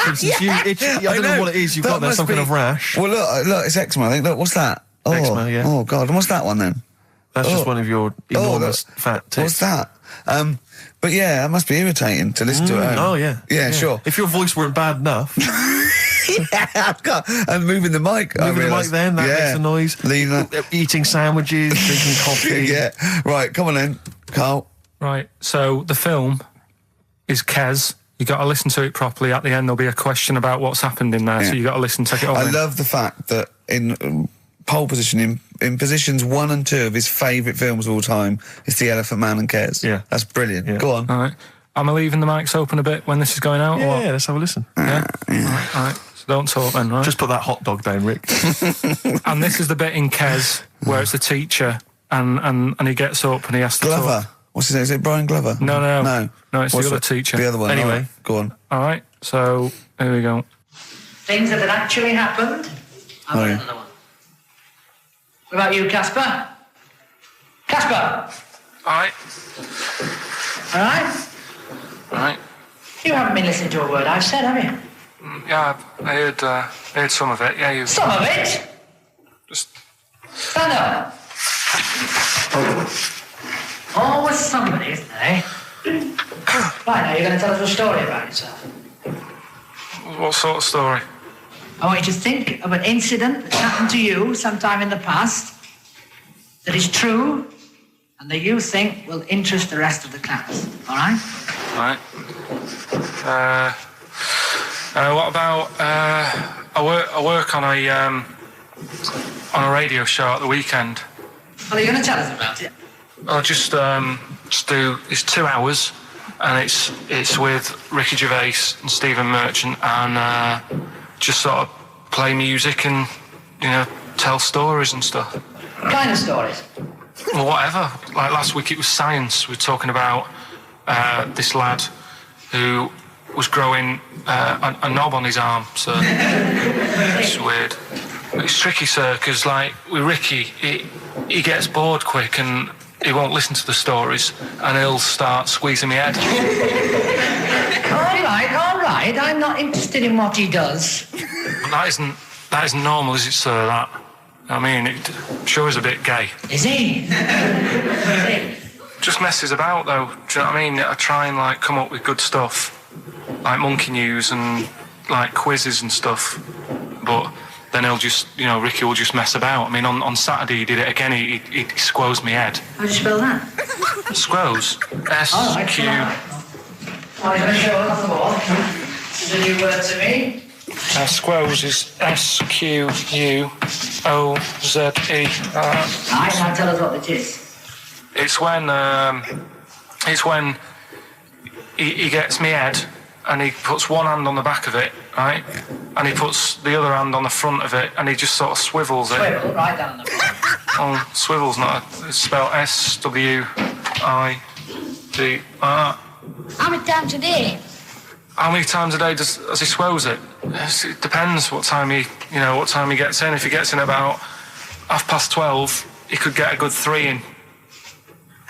instance, I don't know what it is you've got there, some kind of rash. Well, look, it's eczema, I think. Look, what's that? Oh, Eczema, yeah. Oh, God. And what's that one, then? That's just one of your enormous fat tits. What's that? But yeah, that must be irritating to listen to it. Oh, yeah. Yeah, sure. If your voice weren't bad enough... And moving the mic. Moving the mic then, that makes a noise. Leave that. Eating sandwiches, drinking coffee. Yeah. Right, come on then, Karl. Right, so the film is Kes. You got to listen to it properly. At the end, there'll be a question about what's happened in there, so you got to listen, take it all in. I love the fact that in pole position, in positions 1 and 2 of his favourite films of all time, is The Elephant Man and Kes. Yeah. That's brilliant. Yeah. Go on. All right. Am I leaving the mics open a bit when this is going out? Yeah, let's have a listen. Yeah? All right. So don't talk then, right? Just put that hot dog down, Rick. And this is the bit in Kes where it's the teacher and he gets up and he has to Glover. talk. What's his name? Is it Brian Glover? No, What's it's the other teacher. The other one. Anyway. All right, go on. All right, so here we go. Things that had actually happened. I've got another one. about you, Casper? Casper! All right. All right? All right. You haven't been listening to a word I've said, have you? Yeah, I heard some of it. Yeah, you Some of it? just... Stand up. Always somebody, isn't there, eh? Right, now you're going to tell us a story about yourself. What sort of story? I want you to think of an incident that's happened to you sometime in the past that is true and that you think will interest the rest of the class. All right? Right. What about I work on a radio show at the weekend. Well, are you going to tell us about it? I'll just do. It's 2 hours, and it's with Ricky Gervais and Stephen Merchant, and just sort of play music and tell stories and stuff. What kind of stories? Well, whatever. Like last week, it was science. We were talking about this lad who was growing a knob on his arm. So it's weird. It's tricky, sir, because like with Ricky, he gets bored quick and he won't listen to the stories, and he'll start squeezing my head. All right. I'm not interested in what he does. That isn't normal, is it, sir? That. I mean, it sure is a bit gay. Is he? Just messes about, though. Do you know what I mean? I try and like come up with good stuff, like monkey news and like quizzes and stuff. But then he'll just, Ricky will just mess about. I mean, on Saturday he did it again. He squoze me head. How do you spell that? Squoze. S-Q. Oh, he's going to show us off the wall. It's a new word to me. Squoze is S-Q-U-O-Z-E. Right, now tell us what it is. It's when he gets me head and he puts one hand on the back of it, right? And he puts the other hand on the front of it and he just sort of swivels it. Swivel, right down the front. Oh, swivel's not it's spelled S-W-I-V. How many times a day? How many times a day does he swells it? It depends what time he gets in. If he gets in about 12:30, he could get a good 3 in.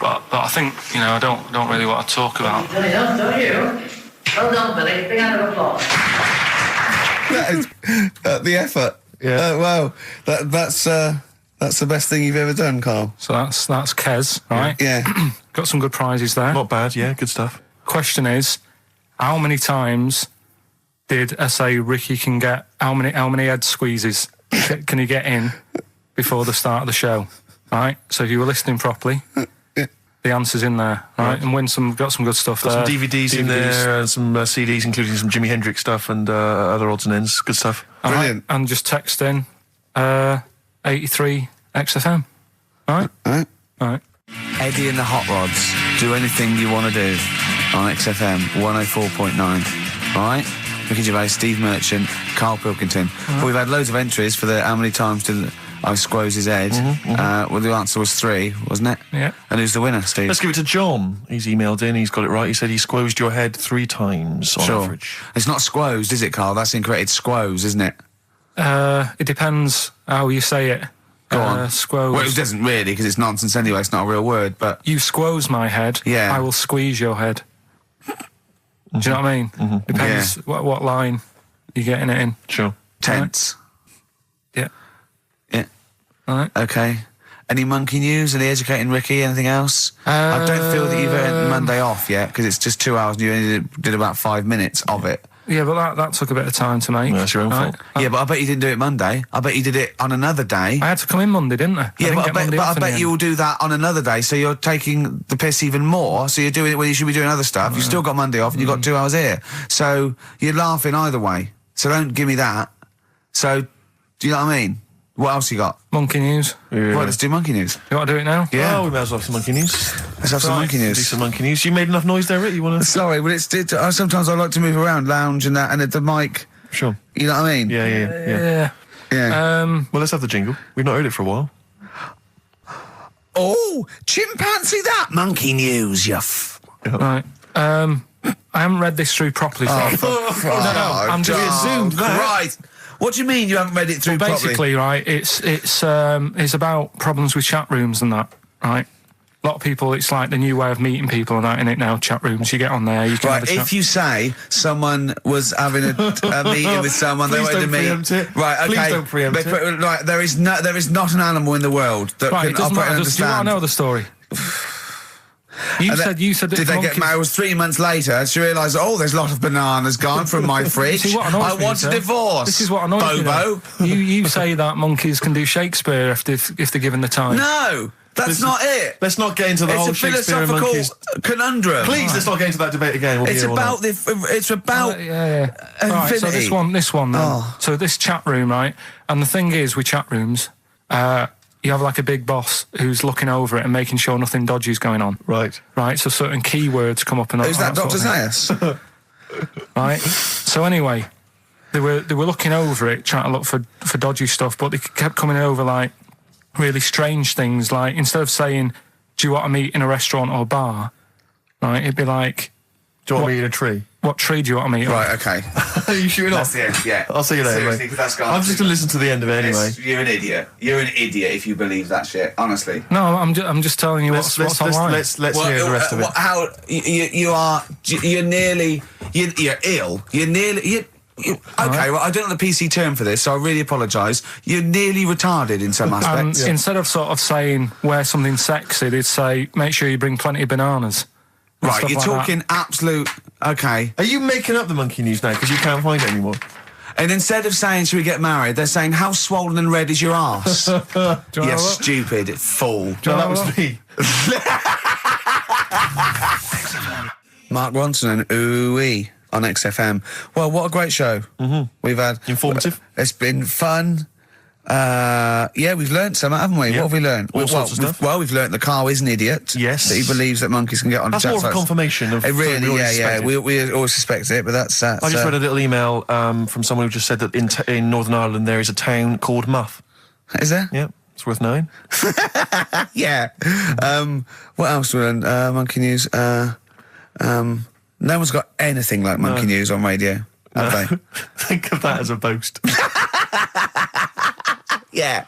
But I think, I don't really want to talk about. You've done enough, don't you? Well done, Billy. Big round of applause. That is the effort. Yeah. Wow. That's the best thing you've ever done, Carl. So that's Kez, right? Yeah. Got some good prizes there. Not bad, yeah, good stuff. Question is, how many times did I say Ricky can get? How many head squeezes can he get in before the start of the show? Right. So if you were listening properly, the answer's in there, right? And got some good stuff there. Got some DVDs in there, and some CDs, including some Jimi Hendrix stuff and other odds and ends. Good stuff. Brilliant. And just text in 83 XFM. All right. Eddie and the Hot Rods. Do anything you want to do on XFM 104.9. All right? Ricky Gervais, Steve Merchant, Karl Pilkington. Well, we've had loads of entries for the how many times did I squoze his head. Well, the answer was 3, wasn't it? Yeah. And who's the winner, Steve? Let's give it to John. He's emailed in, he's got it right. He said he squozed your head 3 times on average. It's not squozed, is it, Carl? That's incorrect. It's squoze, isn't it? It depends how you say it. Go on. Squoze. Well, it doesn't really, because it's nonsense anyway. It's not a real word, but... You squoze my head, Yeah. I will squeeze your head. Do you know what I mean? Depends what line you're getting it in. Sure. Tense. Yeah. Yeah. All right. Okay. Any monkey news? Any educating Ricky? Anything else? I don't feel that you've earned Monday off yet, because it's just 2 hours and you only did about 5 minutes of it. Yeah, but that took a bit of time to make. Well, that's your own fault. Yeah, but I bet you didn't do it Monday. I bet you did it on another day. I had to come in Monday, didn't I? Yeah, I bet you will do that on another day, so you're taking the piss even more, so you're doing it when you should be doing other stuff. You've still got Monday off and you've got 2 hours here. So you're laughing either way. So don't give me that. So, do you know what I mean? What else you got? Monkey news. Yeah. Right, let's do monkey news. You want to do it now? Yeah. Oh, we might as well have some monkey news. Let's have some monkey Do news. some monkey news. You made enough noise there, Rick? You want to... Sorry, but sometimes I like to move around, lounge and that, and at the mic. Sure. You know what I mean? Yeah. Yeah. Well, let's have the jingle. We've not heard it for a while. Oh, chimpanzee that monkey news, Right. I haven't read this through properly. Oh, I'm doing oh, Zoom. Christ. What do you mean you haven't read it through properly? Basically, right, it's about problems with chat rooms and that, right? A lot of people, it's like the new way of meeting people and that, in it now, chat rooms. You get on there, you can have a chat. If you say someone was having a meeting with someone they wanted to meet... Preempt it. Right, okay. Please don't preempt it. Right, there is not an animal in the world that Right, can it doesn't operate and matter. Do you want understand. to know the story? You said Did they get married? It was 3 months later. She realised, there's a lot of bananas gone from my fridge. See, what annoys I me, want a divorce. This is what annoys Bobo. me. You say that monkeys can do Shakespeare if they're given the time. No, that's not it. Let's not get into the whole It's a Shakespeare and philosophical monkeys. conundrum. Please, let's not get into that debate again. We'll be It's here all about night. it's about Right, so this one then. Oh. So this chat room, right? And the thing is, with chat rooms, you have like a big boss who's looking over it and making sure nothing dodgy's going on. Right. Right, so certain keywords come up and Who's that, Dr. sort of Zayas? thing. Right. So anyway, they were looking over it, trying to look for dodgy stuff, but they kept coming over like really strange things. Like instead of saying, "Do you want to meet in a restaurant or bar?" Right, it'd be like, Do you want me in a tree? "What tree do you want to meet?" Right, okay. Are you shooting off? That's the end, yeah. I'll see you later, Seriously, mate. 'cause that's gone. I'm just going to listen to the end of it anyway. You're an idiot. You're an idiot if you believe that shit, honestly. No, I'm just telling you what's online. Let's hear the rest of it. How you're nearly you're ill. You're nearly okay. Well, I don't know the PC term for this, so I really apologise. You're nearly retarded in some aspects. Instead of sort of saying wear something sexy, they'd say make sure you bring plenty of bananas. and Right, stuff you're like that. talking absolute. Okay. Are you making up the monkey news now because you can't find it anymore? And instead of saying, should we get married, they're saying, how swollen and red is your arse? Do you wanna You have a look? stupid fool. No, that was me. Mark Ronson and Ooh-wee on XFM. Well, what a great show. We've had... Informative. It's been fun. We've learnt some, haven't we? Yeah. What have we learnt? All sorts of stuff. We've learnt that Carl is an idiot. Yes. That he believes that monkeys can get on That's more of a confirmation of It really, something we always suspected. We always suspect it, but that's... I just read a little email from someone who just said that in Northern Ireland there is a town called Muff. Is there? Yeah, it's worth knowing. Yeah. What else do we learn? Monkey news. No one's got anything like monkey news on radio, have they? Think of that as a boast. Yeah.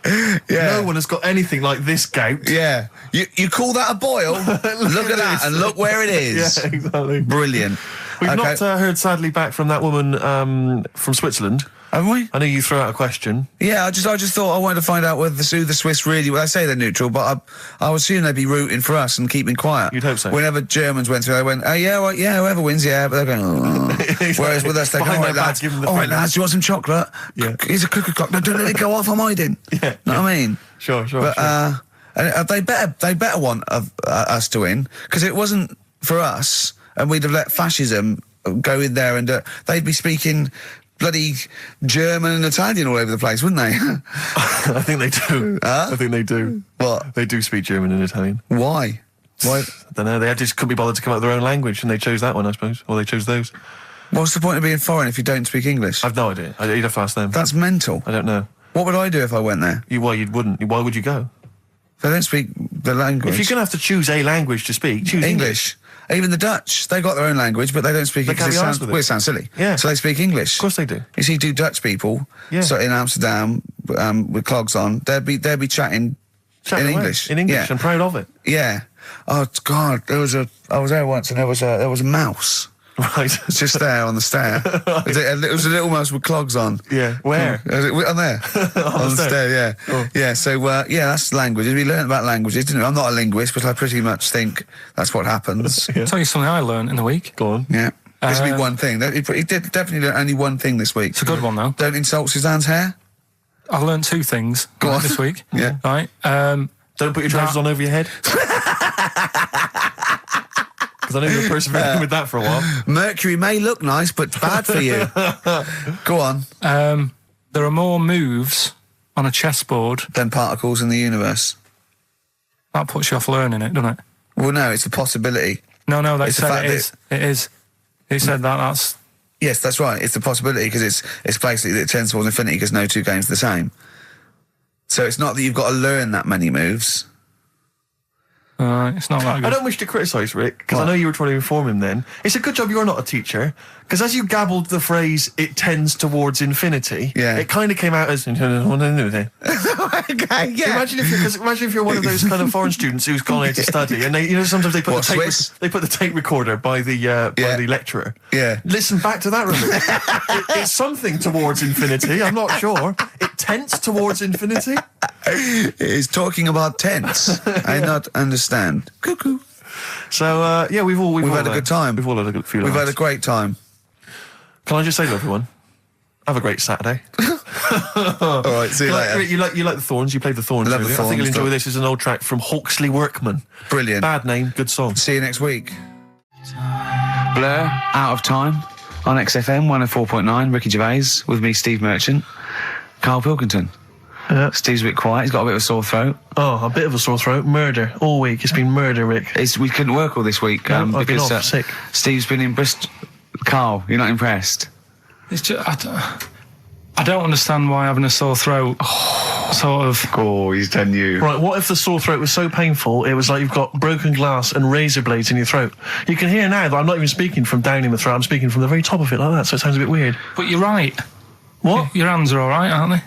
No one has got anything like this gout. Yeah. You call that a boil? Look at that and look where it is. Yeah, exactly. Brilliant. We've Okay. not heard sadly back from that woman from Switzerland. Haven't we? I know you threw out a question. Yeah, I just thought I wanted to find out whether the Swiss really... Well, I say they're neutral, but I was assuming they'd be rooting for us and keeping quiet. You'd hope so. Whenever Germans went through, they went, whoever wins, yeah, but they're going, oh. Whereas with us, they go, Behind all their right, back, lads, give them the all right, finger. lads, do you want some chocolate? Yeah. Here's a cookie clock. No, don't let it go off, I'm hiding. Yeah, Know what I mean? Sure. But they better want us to win, because it wasn't for us, and we'd have let fascism go in there, and they'd be speaking bloody German and Italian all over the place, wouldn't they? I think they do. Huh? I think they do. What? They do speak German and Italian. Why? I don't know. They just couldn't be bothered to come up with their own language, and they chose that one, I suppose. Or they chose those. What's the point of being foreign if you don't speak English? I've no idea. You'd have to ask them. That's mental. I don't know. What would I do if I went there? You wouldn't. Why would you go? They don't speak the language. If you're going to have to choose a language to speak, choose English. Even the Dutch, they got their own language, but they don't speak They it can't because be arsed with it. it sounds silly. Yeah. So they speak English. Of course they do. You see, Dutch people, Yeah. so in Amsterdam with clogs on, they'd be chatting Chat in away. English. In English, Yeah. I'm proud of it. Yeah. Oh God, I was there once, and there was a mouse Right. just there on the stair. It was a little mouse with clogs on. Yeah. Where? On there. on the stair, yeah. Oh. Yeah, so, that's languages. We learned about languages, didn't we? I'm not a linguist, but I pretty much think that's what happens. Yeah. I'll tell you something I learned in the week. Go on. Yeah. This will be one thing. He did definitely learn only one thing this week. It's a good one though. Don't insult Suzanne's hair. I learned two things Go on. this week. Yeah. Right. Don't put your trousers on over your head. Because I know you were persevering with that for a while. Mercury may look nice, but bad for you. Go on. There are more moves on a chessboard. Then particles in the universe. That puts you off learning it, doesn't it? Well, no, it's a possibility. No, they It's the said fact it is. It is. He said that's... Yes, that's right. It's a possibility because it's basically that it tends towards infinity because no two games are the same. So it's not that you've got to learn that many moves. It's not that good. I don't wish to criticise Rick, because I know you were trying to inform him then. It's a good job you're not a teacher, because as you gabbled the phrase, it tends towards infinity, it kind of came out as... Okay, yeah. Imagine if you're one of those kind of foreign students who's gone out to study, and they, sometimes they put the tape recorder by the lecturer. Yeah. Listen back to that remote. It's something towards infinity. I'm not sure. It tends towards infinity. It's talking about tense. I not understand. Cuckoo. So we've all had a good time. We've all had a good few. We've had a great time. Can I just say to everyone, have a great Saturday. All right, see you later. You like the Thorns. You played the Thorns. Love the I think you'll Thorns, enjoy this. Is an old track from Hawksley Workman. Brilliant. Bad name, good song. See you next week. Blur, Out of Time on XFM 104.9. Ricky Gervais with me, Steve Merchant. Karl Pilkington. Yeah. Steve's a bit quiet. He's got a bit of a sore throat. Oh, a bit of a sore throat. Murder all week. It's been murder, Rick. We couldn't work all this week I've been because off sick. Steve's been in Bristol. Karl, you're not impressed? It's just, I don't understand why having a sore throat sort of... Oh, he's done you. Right, what if the sore throat was so painful it was like you've got broken glass and razor blades in your throat? You can hear now that I'm not even speaking from down in the throat, I'm speaking from the very top of it like that, so it sounds a bit weird. But you're right. What? Your hands are all right, aren't they?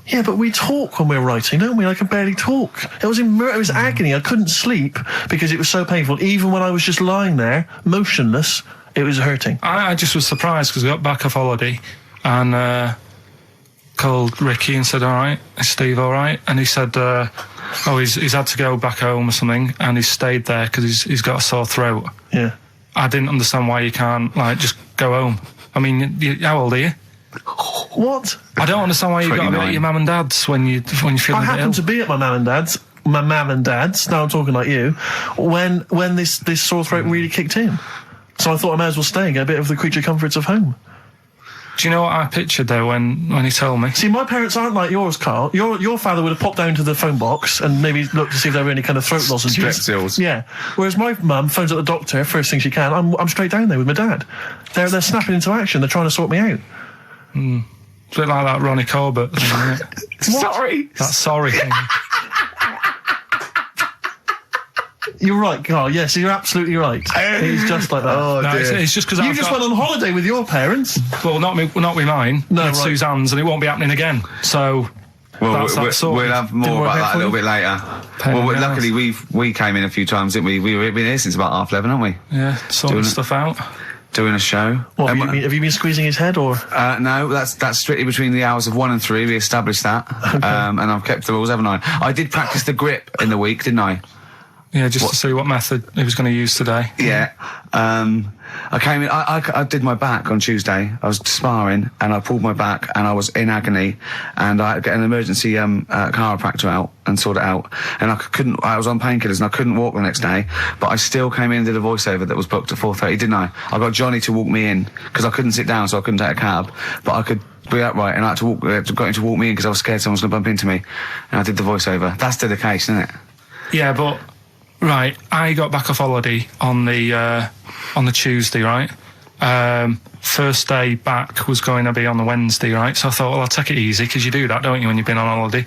Yeah, but we talk when we're writing, don't we? I can barely talk. It was agony. I couldn't sleep because it was so painful. Even when I was just lying there, motionless, it was hurting. I just was surprised because I got back off holiday and called Ricky and said, all right, is Steve all right? And he said, he's had to go back home or something, and he's stayed there because he's got a sore throat. Yeah. I didn't understand why you can't, just go home. I mean, how old are you? What? I don't understand why you got to be at your mum and dad's when you feel a bit ill. I happened to be at my mum and dad's. My mum and dad's. Now I'm talking like you. When this sore throat really kicked in, so I thought I may as well stay and get a bit of the creature comforts of home. Do you know what I pictured though when he told me? See, my parents aren't like yours, Karl. Your father would have popped down to the phone box and maybe looked to see if there were any kind of throat lozenges. Strepsils. Yeah. Whereas my mum phones up the doctor first thing she can. I'm straight down there with my dad. They're snapping into action. They're trying to sort me out. It's a bit like that Ronnie Corbett thing, isn't it? Sorry. That sorry thing. You're right, Karl. Yes, you're absolutely right. He's just like that. Oh, No, dear. it's just because You just went on holiday with your parents. Well, not with mine. No, with right. Suzanne's, and it won't be happening again. So Well, that's sorted. we'll have more Didn't work about out that a for little you? bit later. Pain in the Luckily we came in a few times, didn't we? We've been here since about 11:30, haven't we? Yeah, sorting Doing it. stuff out. Doing a show. What, have you been squeezing his head, or? No, that's strictly between the hours of 1 and 3. We established that, and I've kept the rules, haven't I? I did practice the grip in the week, didn't I? Yeah, just to see what method he was going to use today. Yeah. I came in. I did my back on Tuesday. I was sparring, and I pulled my back, and I was in agony, and I had to get an emergency chiropractor out and sort it out. And I was on painkillers, and I couldn't walk the next day. But I still came in and did a voiceover that was booked at 4:30, didn't I? I got Johnny to walk me in because I couldn't sit down, so I couldn't take a cab. But I could be upright, and I had to got him to walk me in because I was scared someone was going to bump into me. And I did the voiceover. That's dedication, isn't it? Yeah, but right, I got back off holiday on the Tuesday, right? First day back was going to be on the Wednesday, right? So I thought, well, I'll take it easy, because you do that, don't you, when you've been on holiday?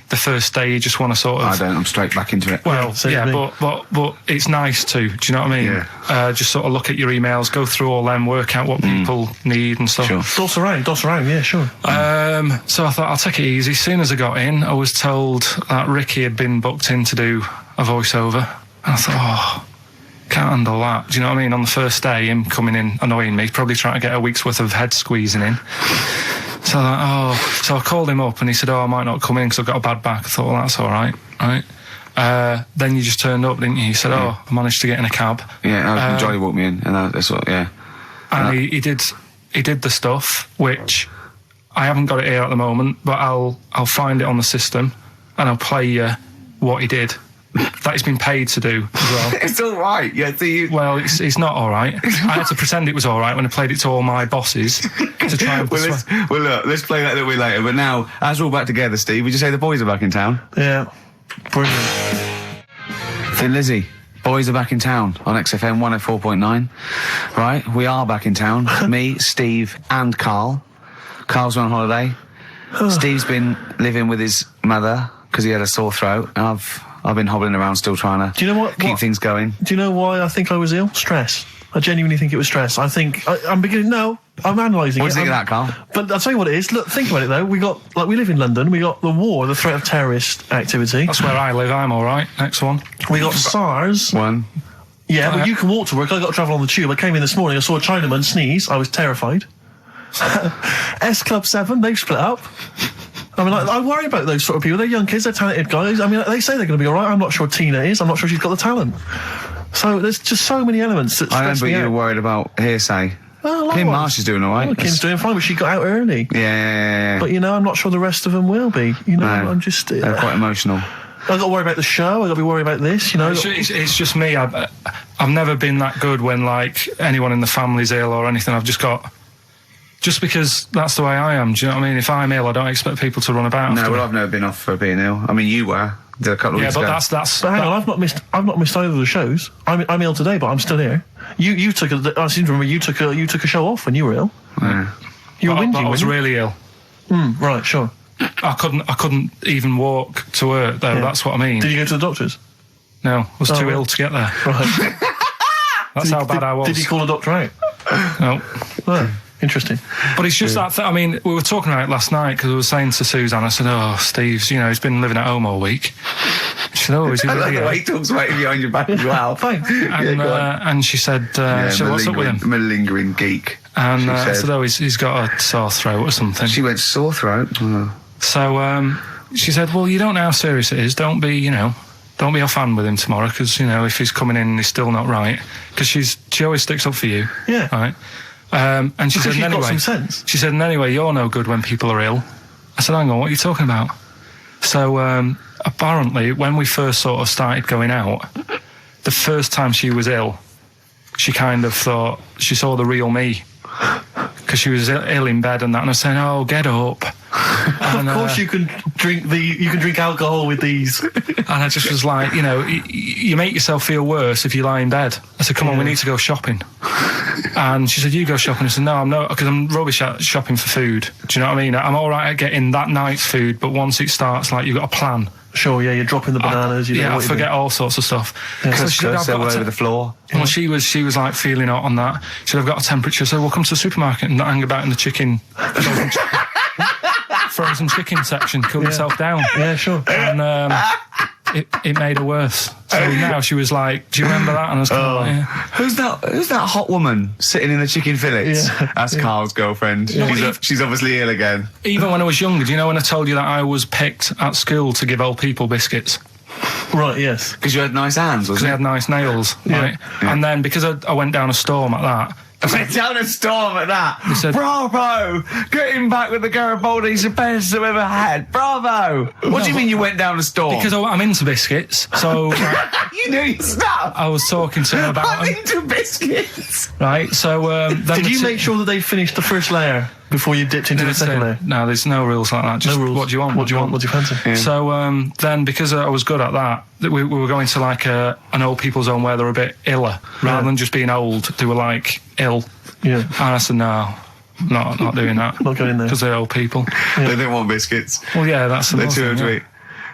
The first day you just want to sort of... I don't. I'm straight back into it. Well, yeah, but it's nice to, do you know what I mean? Yeah. Just sort of look at your emails, go through all them, work out what people need and stuff. Sure. Doss around, yeah, sure. So I thought, I'll take it easy. As soon as I got in, I was told that Ricky had been booked in to do a voiceover. And I thought, can't handle that. Do you know what I mean? On the first day, him coming in annoying me, probably trying to get a week's worth of head squeezing in. So I called him up and he said, I might not come in because I've got a bad back. I thought, well, that's all right, right? Then you just turned up, didn't you? He said, I managed to get in a cab. Yeah, Johnny walked me in, and that's what, yeah. And he did the stuff, which I haven't got it here at the moment, but I'll find it on the system and I'll play you what he did. That he's been paid to do as well. It's all right. Yeah, so you... Well, it's not all right. I had to pretend it was all right when I played it to all my bosses to try and well, look, let's play that a little bit later. But now, as we're all back together, Steve, would you say the boys are back in town? Yeah. Brilliant. Thin Lizzy, boys are back in town on XFM 104.9. Right, we are back in town. Me, Steve, and Karl. Karl's on holiday. Steve's been living with his mother because he had a sore throat, and I've been hobbling around still trying to Do you know what? keep things going. Do you know why I think I was ill? Stress. I genuinely think it was stress. I think I'm beginning. No, I'm analysing it. What do you think of that, Carl? But I'll tell you what it is. Look, think about it though. We live in London. We got the war, the threat of terrorist activity. That's where I live. I'm all right. Next one. We got SARS. One. Yeah, but you can walk to work. I got to travel on the tube. I came in this morning. I saw a Chinaman sneeze. I was terrified. S Club 7. They've split up. I mean, I worry about those sort of people. They're young kids. They're talented guys. I mean, they say they're going to be all right. I'm not sure Tina is. I'm not sure she's got the talent. So there's just so many elements that stress I remember me you out. were worried about hearsay. Oh, Kim Marsh is doing all right. Oh, Kim's doing fine, but she got out early. Yeah. But, I'm not sure the rest of them will be. No, I'm just... they're quite emotional. I've got to worry about the show. I've got to be worried about this, It's just me. I've never been that good when, like, anyone in the family's ill or anything. I've just got... Just because that's the way I am, do you know what I mean? If I'm ill, I don't expect people to run about. No, well, I've never been off for being ill. I mean, you were. Did a couple of weeks ago. Yeah, but that's... But hang on, I've not missed either of the shows. I'm ill today, but I'm still here. You took I seem to remember you took a show off when you were ill. Yeah. You were whinging. I was really ill. Right, sure. I couldn't even walk to work though. Yeah. That's what I mean. Did you go to the doctors? No, I was too right. ill to get there. Right. That's how bad I was. Did you call a doctor out? No. Oh, interesting. But it's just that. I mean, we were talking about it last night because I was saying to Suzanne, I said, "Oh, Steve's, he's been living at home all week." She said, "Oh, is he?" I love the way he talks about it behind your back as well. Thanks. And she said, "What's up with him?" Malingering geek. And I said, "Oh, he's got a sore throat or something." She went sore throat. Oh. So she said, "Well, you don't know how serious it is. Don't be offhand with him tomorrow because if he's coming in and he's still not right, because she always sticks up for you." Yeah. Right. And she said, you've anyway, got some sense. She said, and anyway, you're no good when people are ill. I said, hang on, what are you talking about? So apparently, when we first sort of started going out, the first time she was ill, she kind of thought she saw the real me because she was ill in bed and that. And I was saying, "Oh, get up." And, of course, you can drink alcohol with these. And I just was like, you make yourself feel worse if you lie in bed. I said, come on, we need to go shopping. And she said, you go shopping. I said, no, I'm not, because I'm rubbish at shopping for food. Do you know what I mean? I'm all right at getting that night's food, but once it starts, like, you've got a plan. Sure, yeah, you're dropping the bananas. I forget all sorts of stuff. Yeah. So she said, all over the floor. Well, she was like feeling hot on that. She said, I've got a temperature, so we'll come to the supermarket and not hang about in the chicken. Frozen chicken section, cool yourself down. Yeah, sure. And it made her worse. So now she was like, "Do you remember that?" And I was kind of like, "Yeah." Who's that hot woman sitting in the chicken fillets? Yeah. That's Carl's girlfriend. Yeah. She's obviously ill again. Even when I was younger, do you know when I told you that I was picked at school to give old people biscuits? Right, yes. Because you had nice hands, Because wasn't they it? had nice nails, right? Yeah. And then because I went down a storm at that. I went down a storm at that. They said, bravo! Getting back with the Garibaldi's the best I've ever had. Bravo! What do you mean you went down a storm? Because I'm into biscuits, so you knew your stuff. I was talking to them about I'm them, into biscuits. right? So then Did you make sure that they finished the first layer before you dipped into the second layer? No, there's no rules like that. Just No rules. what do you want? What do you want? What do you fancy? Yeah. So then, because I was good at that, we were going to like an old people's home where they were a bit iller, rather than just being old. They were like ill. Yeah. And I said, no, not doing that. Not going there. Because they're old people. They didn't want biscuits. Well, yeah, that's the They're too thing, sweet.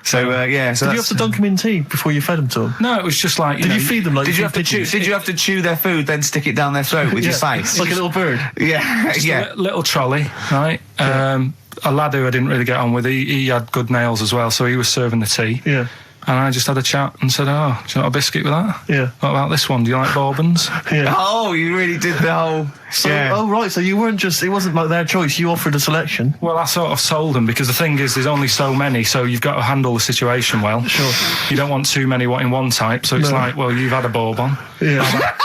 So So did Did you have to dunk them in tea before you fed them to them? No, it was just like Did you feed them like? Did you have to chew? pigeons? Did you have to chew their food, then stick it down their throat with your face? like a little bird? Yeah, yeah. little trolley, right? A lad who I didn't really get on with, he had good nails as well, so he was serving the tea. Yeah. And I just had a chat and said, "Oh, do you want a biscuit with that? Yeah. What about this one? Do you like bourbons?" Yeah. Oh, you really did the whole. So, yeah. Oh, right. So you weren't just. It wasn't like their choice. You offered a selection. Well, I sort of sold them because the thing is, there's only so many, so you've got to handle the situation well. Sure. You don't want too many in one type, so it's No. like, well, you've had a bourbon. Yeah.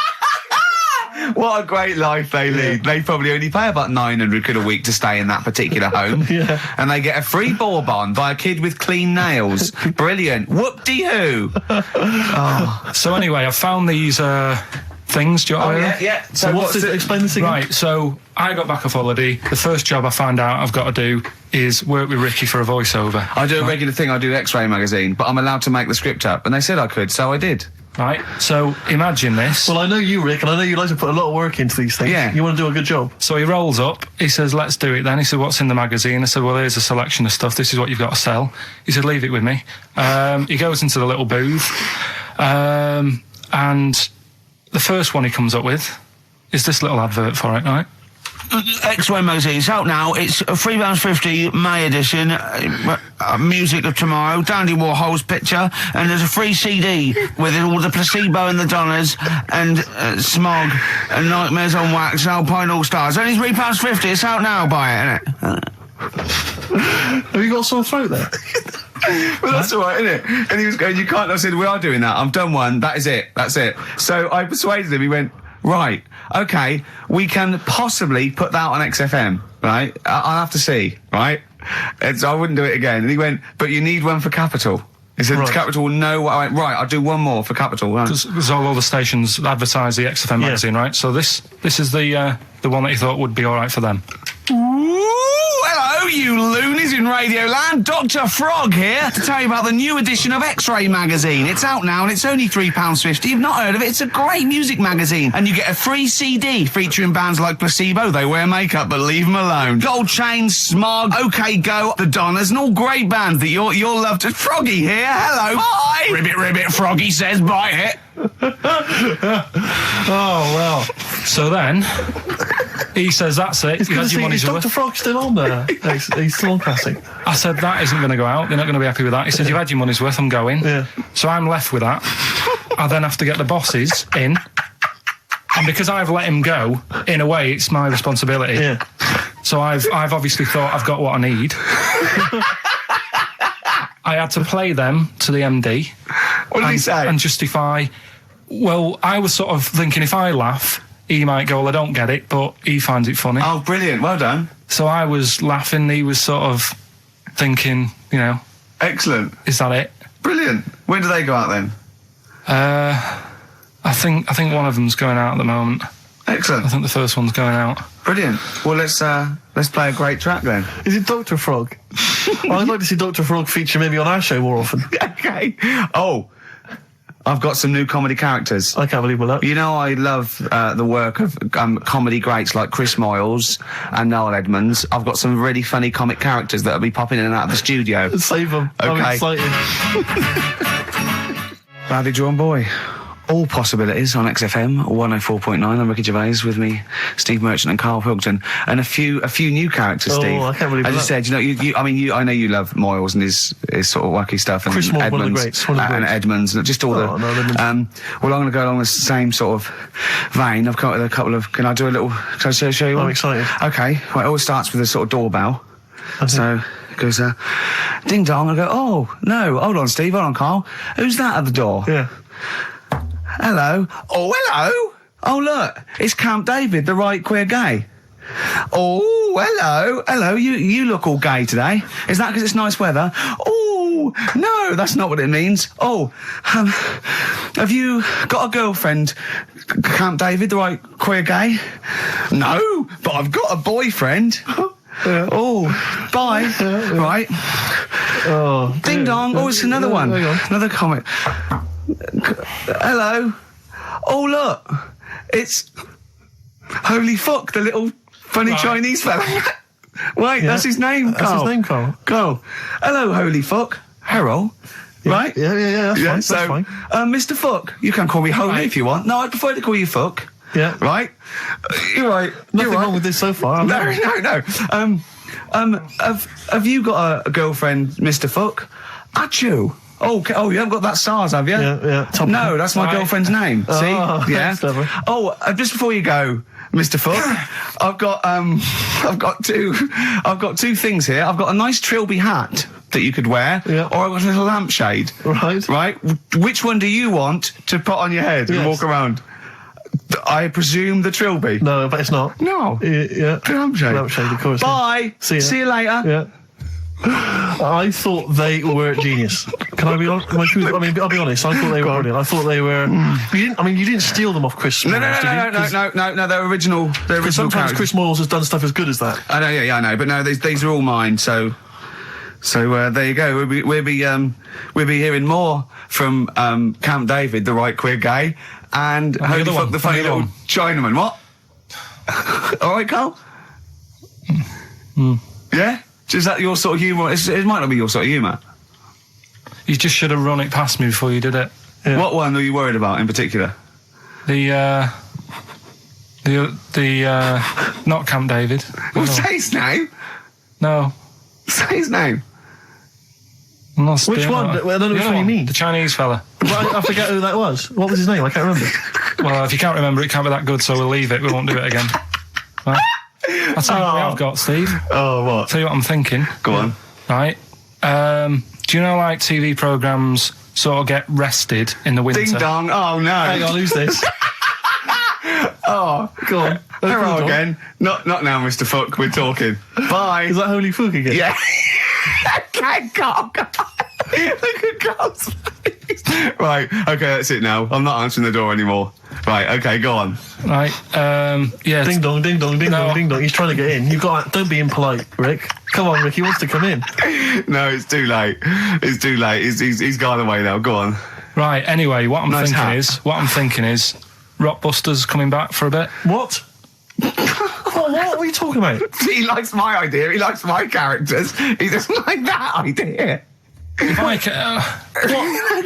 What a great life they lead. They probably only pay about 900 quid a week to stay in that particular home. Yeah. And they get a free bourbon by a kid with clean nails. Brilliant. Whoop-de-hoo. So anyway, I found these things. Do you want to hear? yeah. So what's it? Explain this again. Right, so I got back off holiday. The first job I found out I've got to do is work with Ricky for a voiceover. I do a regular thing. I do X-Ray magazine, but I'm allowed to make the script up. And they said I could, so I did. Right? So imagine this. Well, I know you, Rick, and I know you like to put a lot of work into these things. Yeah. You want to do a good job. So he rolls up, he says, let's do it then. He said, what's in the magazine? I said, well, here's a selection of stuff. This is what you've got to sell. He said, leave it with me. He goes into the little booth, and the first one he comes up with is this little advert for it, right? X-Y magazine. It's out now. It's £3.50 May edition. Music of Tomorrow. Dandy Warhol's picture, and there's a free CD with all the Placebo and the Donners and Smog and Nightmares on Wax, Alpine All Stars. Only £3.50. It's out now. Buy it, innit? Have you got a sore throat there? Well, that's all right, isn't it? And he was going, you can't. I said, we are doing that. I've done one. That is it. That's it. So I persuaded him. He went, right, okay, we can possibly put that on XFM, right? I'll have to see, right? And so I wouldn't do it again. And he went, but you need one for Capital. He said, Right. Capital will know what I went, right, I'll do one more for Capital. Right. Because all the stations advertise the XFM magazine, right? So this is the one that he thought would be all right for them. Ooh, hello, you loonies in Radioland. Dr. Frog here to tell you about the new edition of X-Ray magazine. It's out now and it's only £3.50. You've not heard of it? It's a great music magazine. And you get a free CD featuring bands like Placebo, They Wear Makeup But Leave 'Em Alone, Gold Chain, Smog, OK Go, The Donners, and all great bands that you'll love to... Froggy here, hello. Bye. Ribbit, ribbit, Froggy says bye it. Oh, well. So then, he says, that's it. It's You've good had to your see, money's is worth. Dr. Frog still on there? He's still on classic. I said, that isn't going to go out. They're not going to be happy with that. He said, you've had your money's worth. I'm going. Yeah. So I'm left with that. I then have to get the bosses in. And because I've let him go, in a way, it's my responsibility. Yeah. So I've obviously thought I've got what I need. I had to play them to the MD. What did he say? And justify... Well, I was sort of thinking if I laugh, he might go, well, I don't get it, but he finds it funny. Oh, brilliant. Well done. So I was laughing, he was sort of thinking, you know, Excellent. is that it? Brilliant. When do they go out then? I think one of them's going out at the moment. Excellent. I think the first one's going out. Brilliant. Well, let's play a great track then. Is it Dr. Frog? I'd like to see Dr. Frog feature maybe on our show more often. Okay. Oh, I've got some new comedy characters. I can't believe that. You know, I love the work of comedy greats like Chris Moyles and Noel Edmonds. I've got some really funny comic characters that'll be popping in and out of the studio. Save them. Okay. I'm excited. Badly Drawn Boy. All possibilities on XFM 104.9. I'm Ricky Gervais, with me, Steve Merchant and Karl Pilkington, and a few new characters. Oh, Steve. I can't believe As you that. said, you know, I know you love Moyles and his sort of wacky stuff, and Chris Moyles, Edmonds, one of the greats, one of the and greats. Edmonds, and just all Oh, no, Edmonds. well, I'm going to go along the same sort of vein. I've come up with a couple of. Can I do a little? Can I show you one? I'm excited. Okay. Well, it always starts with a sort of doorbell. So it goes, ding dong. I go, oh no, hold on, Steve, hold on, Karl. Who's that at the door? Yeah. Hello. Oh, hello. Oh, look, it's Camp David, the right queer gay. Oh, hello. Hello, you look all gay today. Is that because it's nice weather? Oh, no, that's not what it means. Oh, have you got a girlfriend, Camp David, the right queer gay? No, but I've got a boyfriend. Yeah. Oh, bye. Right. Oh. Ding dong. Oh, it's another one. Hang on. Another comic. Hello. Oh, look. It's Holy Fuck, the little funny Right. Chinese fella. Wait, Yeah. that's his name, That's Karl. his name, Karl. Karl. Hello, Holy Fuck. Harold. Right? Yeah, that's fine. So, That's fine. Mr. Fuck, you can call me Holy Right. if you want. No, I'd prefer to call you Fuck. Yeah. Right? You're right. Nothing You're right. wrong with this so far. No. Have you got a girlfriend, Mr. Fuck? Achoo. Oh, you haven't got that SARS, have you? Yeah. Top No, that's my Right. girlfriend's name. See? Oh, Yeah. that's clever. Oh, just before you go, Mr. Fuck, I've got two things here. I've got a nice Trilby hat that you could wear, Yeah. or I've got a little lampshade. Right. Right? Which one do you want to put on your head and Yes. walk around? I presume the Trilby. No, but it's not. No. Yeah. The lampshade. Lampshade, of course. Bye. See ya. See you later. Yeah. I thought they were genius. Can I be honest? I'll be honest. I thought they were brilliant. I thought they were. You didn't steal them off Chris. No, Moyles, did you? 'Cause no. They're original. They're original sometimes characters. Chris Moyles has done stuff as good as that. I know, yeah, I know. But no, these are all mine. So So there you go. We'll be hearing more from Camp David, the right queer gay, and Holy Fuck the funny little Chinaman. What? All right, Carl. Yeah. Is that your sort of humour? It might not be your sort of humour. You just should have run it past me before you did it. Yeah. What one are you worried about in particular? The not Camp David. Well, say his name. No. Say his name. Which one? I don't know which one you mean. The Chinese fella. Well, I forget who that was. What was his name? I can't remember. Well, if you can't remember, it can't be that good, so we'll leave it. We won't do it again. Right? I'll tell you what I've got, Steve. Oh, what? I'll tell you what I'm thinking. Go on. Right. Do you know, like, TV programmes sort of get rested in the winter? Ding dong. Oh, no. Hang on, who's this? Oh, go on. Hello again. Not now, Mr. Fuck. We're talking. Bye. Is that Holy Fuck again? Yeah. Okay, Carl. Look at Carl's face. Right. Okay, that's it now. I'm not answering the door anymore. Right. Okay, go on. Right. Yeah. Ding dong, ding dong, ding dong, ding dong. He's trying to get in. You've got. Don't be impolite, Rick. Come on, Rick. He wants to come in. No, it's too late. It's too late. He's gone away now. Go on. Right. Anyway, what I'm thinking is, Rockbusters coming back for a bit. What? What are you talking about? He likes my idea. He likes my characters. He doesn't like that idea. If I what?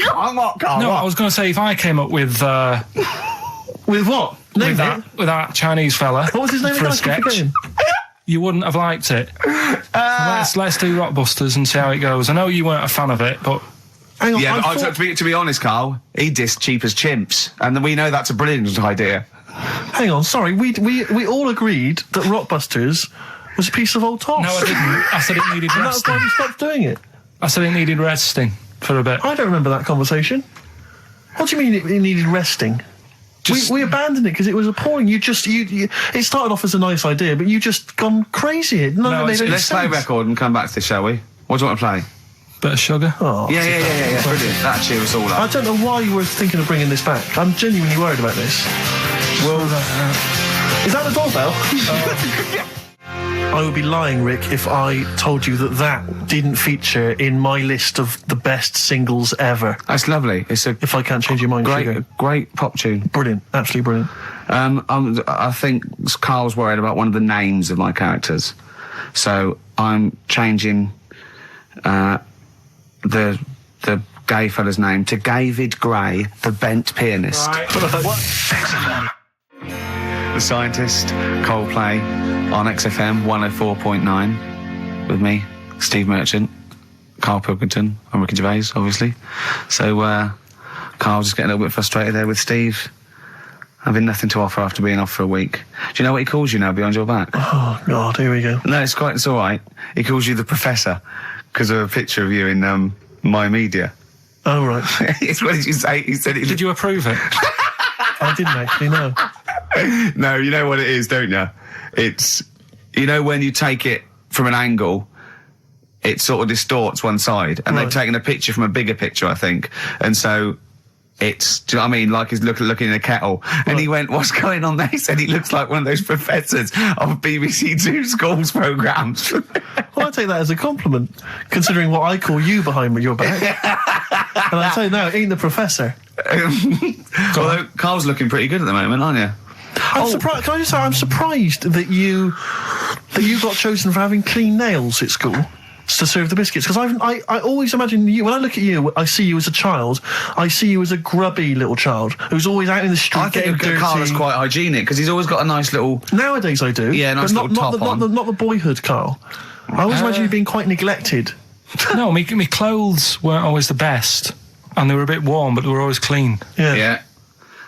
Go on, what, Carl? No, what? I was going to say if I came up with with what? With that Chinese fella. What was his name for again? a sketch? You wouldn't have liked it. Let's do Rockbusters and see how it goes. I know you weren't a fan of it, but. Hang on, yeah, but to be honest, Carl, he dissed Cheap as Chimps, and we know that's a brilliant idea. Hang on, sorry, we all agreed that Rockbusters was a piece of old toss. No, I didn't. I said it needed resting. And that's why we stopped doing it. I said it needed resting for a bit. I don't remember that conversation. What do you mean it needed resting? We abandoned it because it was appalling. You it started off as a nice idea, but you just gone crazy. Let's play a record and come back to this, shall we? What do you want to play? Bit of sugar. Oh, yeah. Brilliant. That'll cheer us all up. I don't know why you were thinking of bringing this back. I'm genuinely worried about this. Well, is that the doorbell? I would be lying, Rick, if I told you that didn't feature in my list of the best singles ever. That's lovely. If I can't change your mind, great pop tune. Brilliant, absolutely brilliant. I think Carl's worried about one of the names of my characters, so I'm changing the gay fella's name to David Gray, the bent pianist. Right. The Scientist, Coldplay, on XFM 104.9, with me, Steve Merchant, Karl Pilkington, and Ricky Gervais, obviously. So, Carl's just getting a little bit frustrated there with Steve, having nothing to offer after being off for a week. Do you know what he calls you now behind your back? Oh, God, here we go. No, it's all right. He calls you the Professor, because of a picture of you in My Media. Oh, right. What did you say? He said Did you approve it? I didn't actually, no. No, you know what it is, don't you? It's, you know, when you take it from an angle, it sort of distorts one side, and they've taken a picture from a bigger picture, I think, and so it's, do you know what I mean, like he's looking in a kettle, and he went, what's going on there? He said he looks like one of those professors of BBC Two schools programmes. Well, I take that as a compliment, considering what I call you behind your back. And I tell you now, it ain't the Professor. Although Carl's looking pretty good at the moment, aren't you? I'm surprised. Can I just say, I'm surprised that you got chosen for having clean nails at school to serve the biscuits, because I always imagine you, when I look at you, I see you as a child, I see you as a grubby little child who's always out in the street getting dirty. I think Carl is quite hygienic, because he's always got a nice little... Nowadays I do. Yeah, nice little top on. Not the boyhood Carl. I always imagine you being quite neglected. No, my clothes weren't always the best, and they were a bit warm, but they were always clean. Yeah.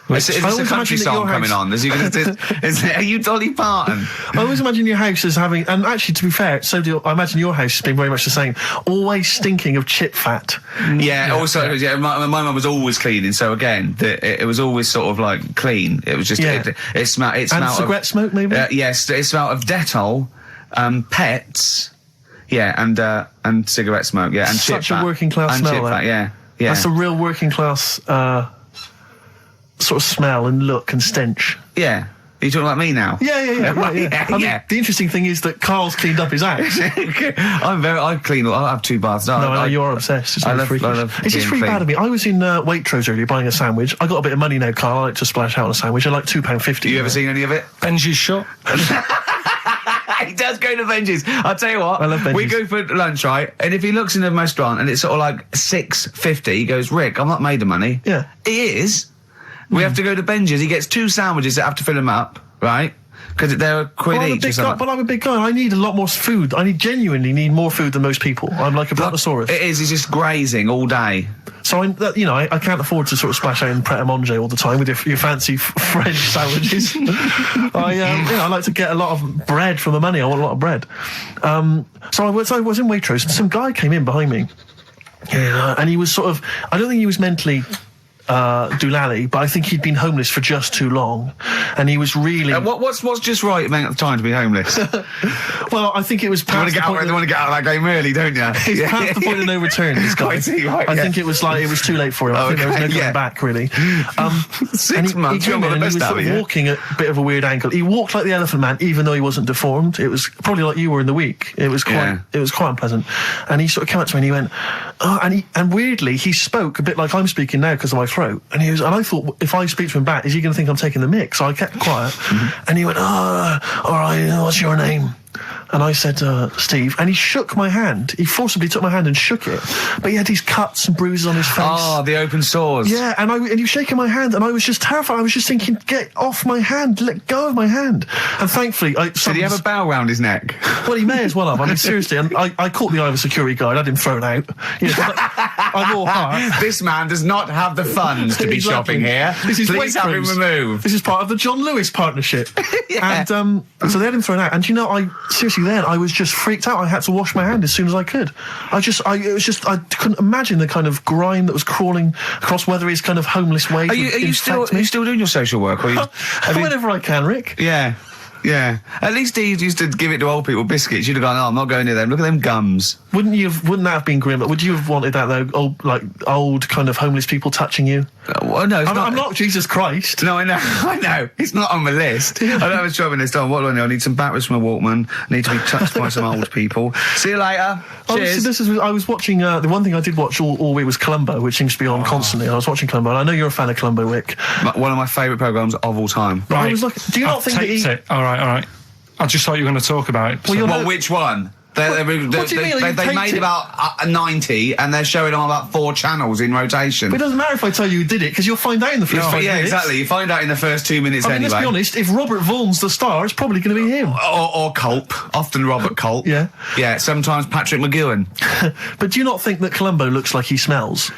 Is a country song coming on? Are you Dolly Parton? I always imagine your house as having, and actually, to be fair, I imagine your house has been very much the same. Always stinking of chip fat. Yeah. Also, my mum was always cleaning. So again, it was always sort of like clean. It was just it smelled. It smelled and cigarette smoke, maybe. Yes, it smelled of Dettol, pets. Yeah, and cigarette smoke. Yeah, and such chip a working class and smell. Chip fat, yeah. That's a real working class. Sort of smell and look and stench. Yeah. Are you talking about me now? Yeah. I mean, the interesting thing is that Carl's cleaned up his act. I clean. I have 2 baths. No, you are obsessed. It's It's just really bad of me. I was in Waitrose earlier buying a sandwich. I got a bit of money now, Carl. I like to splash out on a sandwich. I like £2.50. You ever seen any of it? Benji's shop. He does go to Benji's. I'll tell you what. I love Benji's. We go for lunch, right? And if he looks in the restaurant and it's sort of like $6.50, he goes, Rick, I'm not made of money. Yeah. He is. We have to go to Benji's. He gets 2 sandwiches that have to fill him up, right? Because they're a quid each or something. But I'm a big guy. I need a lot more food. I genuinely need more food than most people. I'm like a brontosaurus. It is. He's just grazing all day. So I can't afford to sort of splash out in Pret a Manger all the time with your fancy French sandwiches. I like to get a lot of bread for my money. I want a lot of bread. So I was in Waitrose, and some guy came in behind me, and he was sort of. I don't think he was mentally doolally, but I think he'd been homeless for just too long, and he was really. What's just right, man, at the time to be homeless? Well, I think it was. They want to get out of that game early, don't you? He's past the point of no return. This guy. I think it was like it was too late for him. I think there was no going back, really. 6 months. He came in and he was sort of walking at a bit of a weird angle. He walked like the Elephant Man, even though he wasn't deformed. It was probably like you were in the week. It was quite unpleasant. And he sort of came up to me and he went, and weirdly he spoke a bit like I'm speaking now because of my throat. And I thought, if I speak to him back, is he going to think I'm taking the mick? So I kept quiet. And he went, all right, what's your name? And I said, Steve. And he shook my hand. He forcibly took my hand and shook it. But he had these cuts and bruises on his face. Oh, the open sores. Yeah, and he was shaking my hand, and I was just terrified. I was just thinking, get off my hand, let go of my hand. And thankfully, did he have a bow round his neck? Well, he may as well have. I mean, seriously, and I caught the eye of a security guard. I had him thrown out. I'm all heart. This man does not have the funds to be shopping here. Please have him removed. This is part of the John Lewis partnership. And so they had him thrown out. And seriously, then I was just freaked out. I had to wash my hand as soon as I could. I couldn't imagine the kind of grime that was crawling across whether his kind of homeless ways. Are you still doing your social work? Or whenever I can, Rick. Yeah. At least he used to give it to old people biscuits. You'd have gone, I'm not going near them. Look at them gums. Wouldn't that have been grim? Would you have wanted that though? Old kind of homeless people touching you? Well, no, I'm not Jesus Christ. No, I know. It's not on my list. I don't have a shopping list on. What do I know? I need some batteries from a Walkman. I need to be touched by some old people. See you later. Cheers. I was watching, the one thing I did watch all week was Columbo, which seems to be on constantly. I was watching Columbo, and I know you're a fan of Columbo, Rick. One of my favourite programmes of all time. Right. I was like, do you not think that All right. I just thought you were going to talk about it. Well, which one? What do you mean? They made about 90, and they're showing on about 4 channels in rotation. But it doesn't matter if I tell you who did it, because you'll find out in the first 5 minutes. Yeah, exactly. You find out in the first 2 minutes anyway. Let's be honest, if Robert Vaughan's the star, it's probably going to be him. Or Culp. Often Robert Culp. Yeah. Yeah, sometimes Patrick McGowan. But do you not think that Columbo looks like he smells?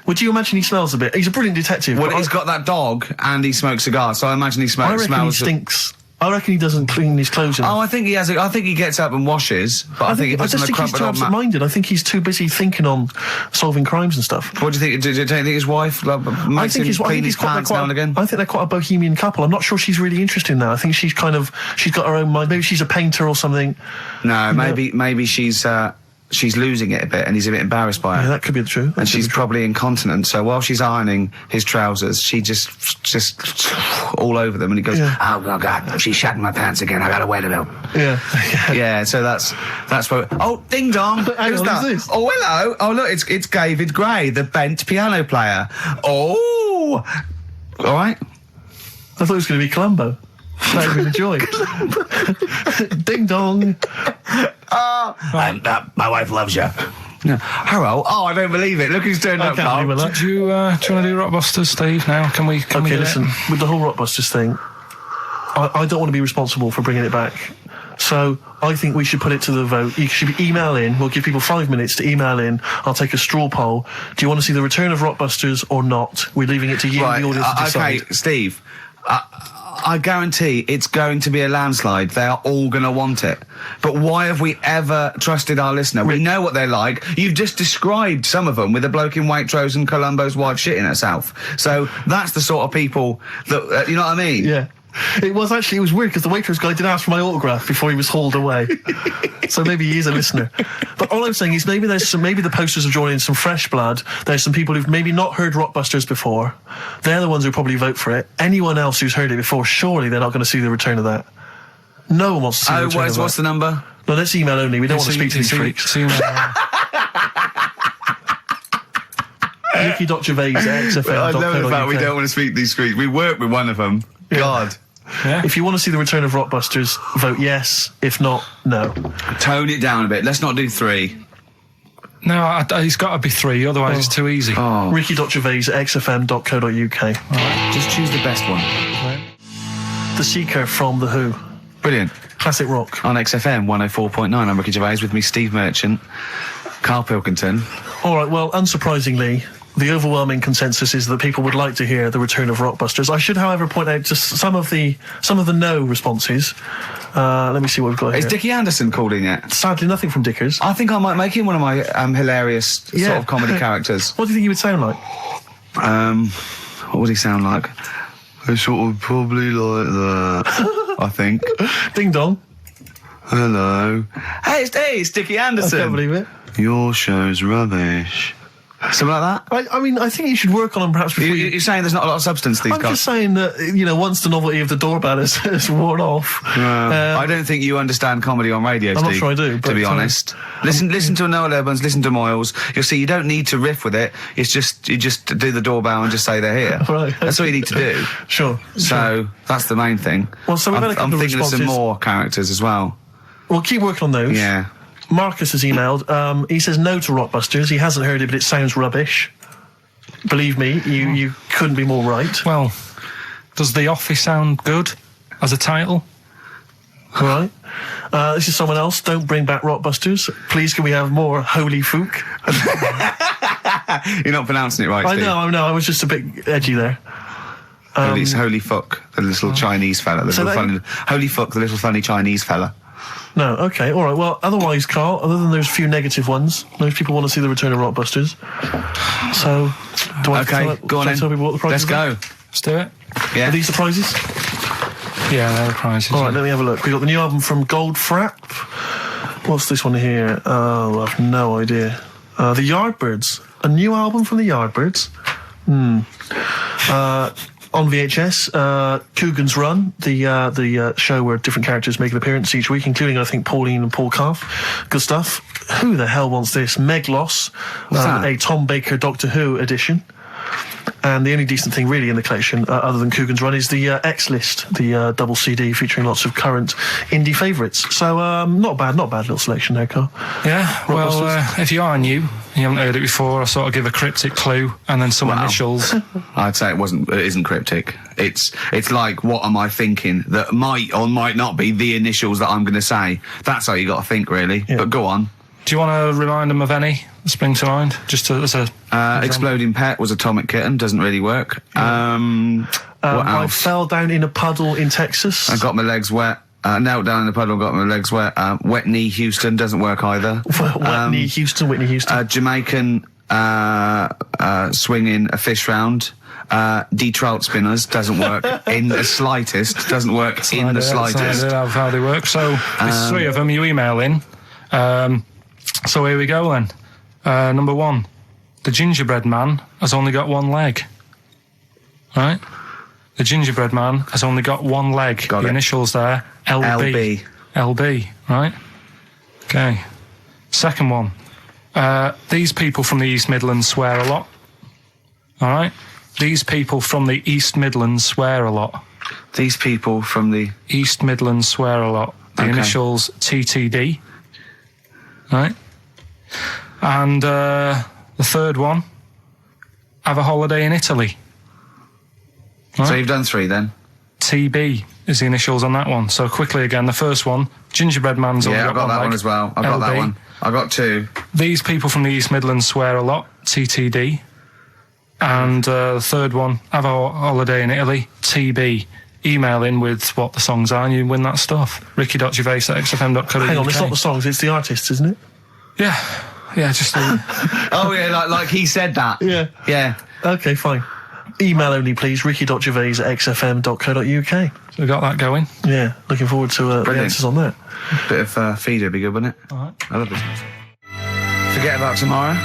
Would you imagine he smells a bit? He's a brilliant detective. Well, he's got that dog, and he smokes cigars, so I imagine he smells... I reckon he stinks. I reckon he doesn't clean his clothes enough. Oh, I think he has. I think he gets up and washes, but I think he puts on a crumpled old he's too absent-minded. I think he's too busy thinking on solving crimes and stuff. What do you think? Do you think his wife makes him clean his pants now and again? I think they're quite a bohemian couple. I'm not sure she's really interested in that. I think she's got her own mind. Maybe she's a painter or something. No, maybe she's losing it a bit, and he's a bit embarrassed by it. Yeah, that could be the truth. And she's probably incontinent, so while she's ironing his trousers, she just all over them, and he goes, oh God, she's shatting my pants again, I gotta wet it up. Yeah, so that's what... Oh, ding dong! Who's that? This? Oh, hello! Oh, look, it's David Gray, the bent piano player. Oh! All right. I thought it was going to be Columbo. That would be the joy. Ding dong. My wife loves you. No. Hello. Oh, I don't believe it. Look who's turned up, Carl. Do you want to do Rockbusters, Steve, now? Can we listen, with the whole Rockbusters thing, I don't want to be responsible for bringing it back. So I think we should put it to the vote. You should email in. We'll give people 5 minutes to email in. I'll take a straw poll. Do you want to see the return of Rockbusters or not? We're leaving it to you, the audience, to decide. Okay, Steve. I guarantee it's going to be a landslide. They are all going to want it. But why have we ever trusted our listener? We know what they're like. You've just described some of them with a bloke in Waitrose and Columbo's wife shitting herself. So that's the sort of people that, you know what I mean? Yeah. It was weird because the waitress guy did ask for my autograph before he was hauled away. So maybe he is a listener. But all I'm saying is maybe the posters have drawn in some fresh blood. There's some people who've maybe not heard Rockbusters before. They're the ones who probably vote for it. Anyone else who's heard it before, surely they're not going to see the return of that. No one wants to see the return of that. What's the number? No, that's email only. We don't want to speak to these freaks. Ricky.gervais@xfm.co.uk. I love the fact we don't want to speak to these freaks. We work with one of them. Yeah. God. Yeah. If you want to see the return of Rockbusters, vote yes. If not, no. Tone it down a bit. Let's not do 3. No, it's got to be 3, otherwise it's too easy. Oh. Ricky.gervais@xfm.co.uk. Right, just choose the best one. The Seeker from The Who. Brilliant. Classic rock. On XFM 104.9, I'm Ricky Gervais, with me Steve Merchant, Karl Pilkington. All right, well, unsurprisingly, the overwhelming consensus is that people would like to hear the return of Rockbusters. I should, however, point out just some of the no responses. Let me see what we've got here. Is Dickie Anderson called in yet? Sadly, nothing from Dickers. I think I might make him one of my hilarious sort of comedy characters. What do you think he would sound like? What would he sound like? Sort of probably like that, I think. Ding dong. Hello. Hey, it's Dickie Anderson. I can't believe it. Your show's rubbish. Something like that? I mean, I think you should work on them perhaps before You're saying there's not a lot of substance to these I'm guys? just saying that, once the novelty of the doorbell has worn off. I don't think you understand comedy on radio, I'm Steve. not sure I do, to be honest. Listen to Noel Evans, listen to Moyles. You'll see you don't need to riff with it. It's just, you just do the doorbell and just say they're here. Right. That's all you need to do. Sure. So, that's the main thing. Well, so we've had a couple I'm of thinking of some responses. more characters as well. Well, keep working on those. Yeah. Marcus has emailed. He says no to Rockbusters. He hasn't heard it, but it sounds rubbish. Believe me, you couldn't be more right. Well, does The Office sound good as a title? Right. This is someone else. Don't bring back Rockbusters. Please, can we have more Holy Fook? You're not pronouncing it right, Steve. I know. I was just a bit edgy there. It's Holy Fuck, the little Chinese fella. Holy Fuck, the little funny Chinese fella. No, okay, all right. Well, otherwise, Carl, other than those few negative ones, most people want to see the return of Rockbusters. So, do I go on then. tell people what the prizes Let's go. Let's do it. Yeah. Are these the prizes? Yeah, they're the prizes. All right, let me have a look. We've got the new album from Goldfrapp. What's this one here? Oh, I've no idea. The Yardbirds. A new album from the Yardbirds. On VHS, Coogan's Run, the show where different characters make an appearance each week, including, I think, Pauline and Paul Calf. Good stuff. Who the hell wants this? Meglos, a Tom Baker Doctor Who edition. And the only decent thing really in the collection, other than Coogan's Run, is the X-List, the double CD featuring lots of current indie favourites. So, not bad little selection there, Carl. Yeah, well, if you are new, you haven't heard it before, I sort of give a cryptic clue and then some initials. I'd say it isn't cryptic. It's like, what am I thinking that might or might not be the initials that I'm going to say. That's how you got to think, really. Yeah. But go on. Do you want to remind them of any that spring to mind? Just as a Exploding Pet was Atomic Kitten, doesn't really work. What else? I fell down in a puddle in Texas. I got my legs wet. Knelt down in the puddle, got my legs wet. Wet Knee Houston doesn't work either. Whitney Houston. Jamaican swinging a fish round. D-trout spinners doesn't work in the slightest. Doesn't work in the slightest. That's how they work. So there's 3 of them. You email in. So here we go then. Number 1, the gingerbread man has only got 1 leg. Right? The gingerbread man has only got 1 leg. Got the it. Initials there, LB. LB, right? Okay. Second one, these people from the East Midlands swear a lot. All right? These people from the East Midlands swear a lot. These people from the East Midlands swear a lot. The initials TTD. Right? And the third one, have a holiday in Italy. Right? So you've done 3 then? TB is the initials on that one. So quickly again, the first one, gingerbread man's only got 1 leg. Yeah, I've got that one as well. I've got that one. I've got 2. These people from the East Midlands swear a lot, TTD. And the third one, have a holiday in Italy, TB. Email in with what the songs are and you win that stuff. Ricky.gervais@xfm.co.uk. Hang on, it's not the songs, it's the artists, isn't it? Yeah, just... Oh, yeah, like he said that. Yeah. Yeah. Okay, fine. Email only, please, ricky.gervais@xfm.co.uk. So we got that going. Yeah, looking forward to the answers on that. Bit of feeder would be good, wouldn't it? All right. I love this music. Forget About Tomorrow.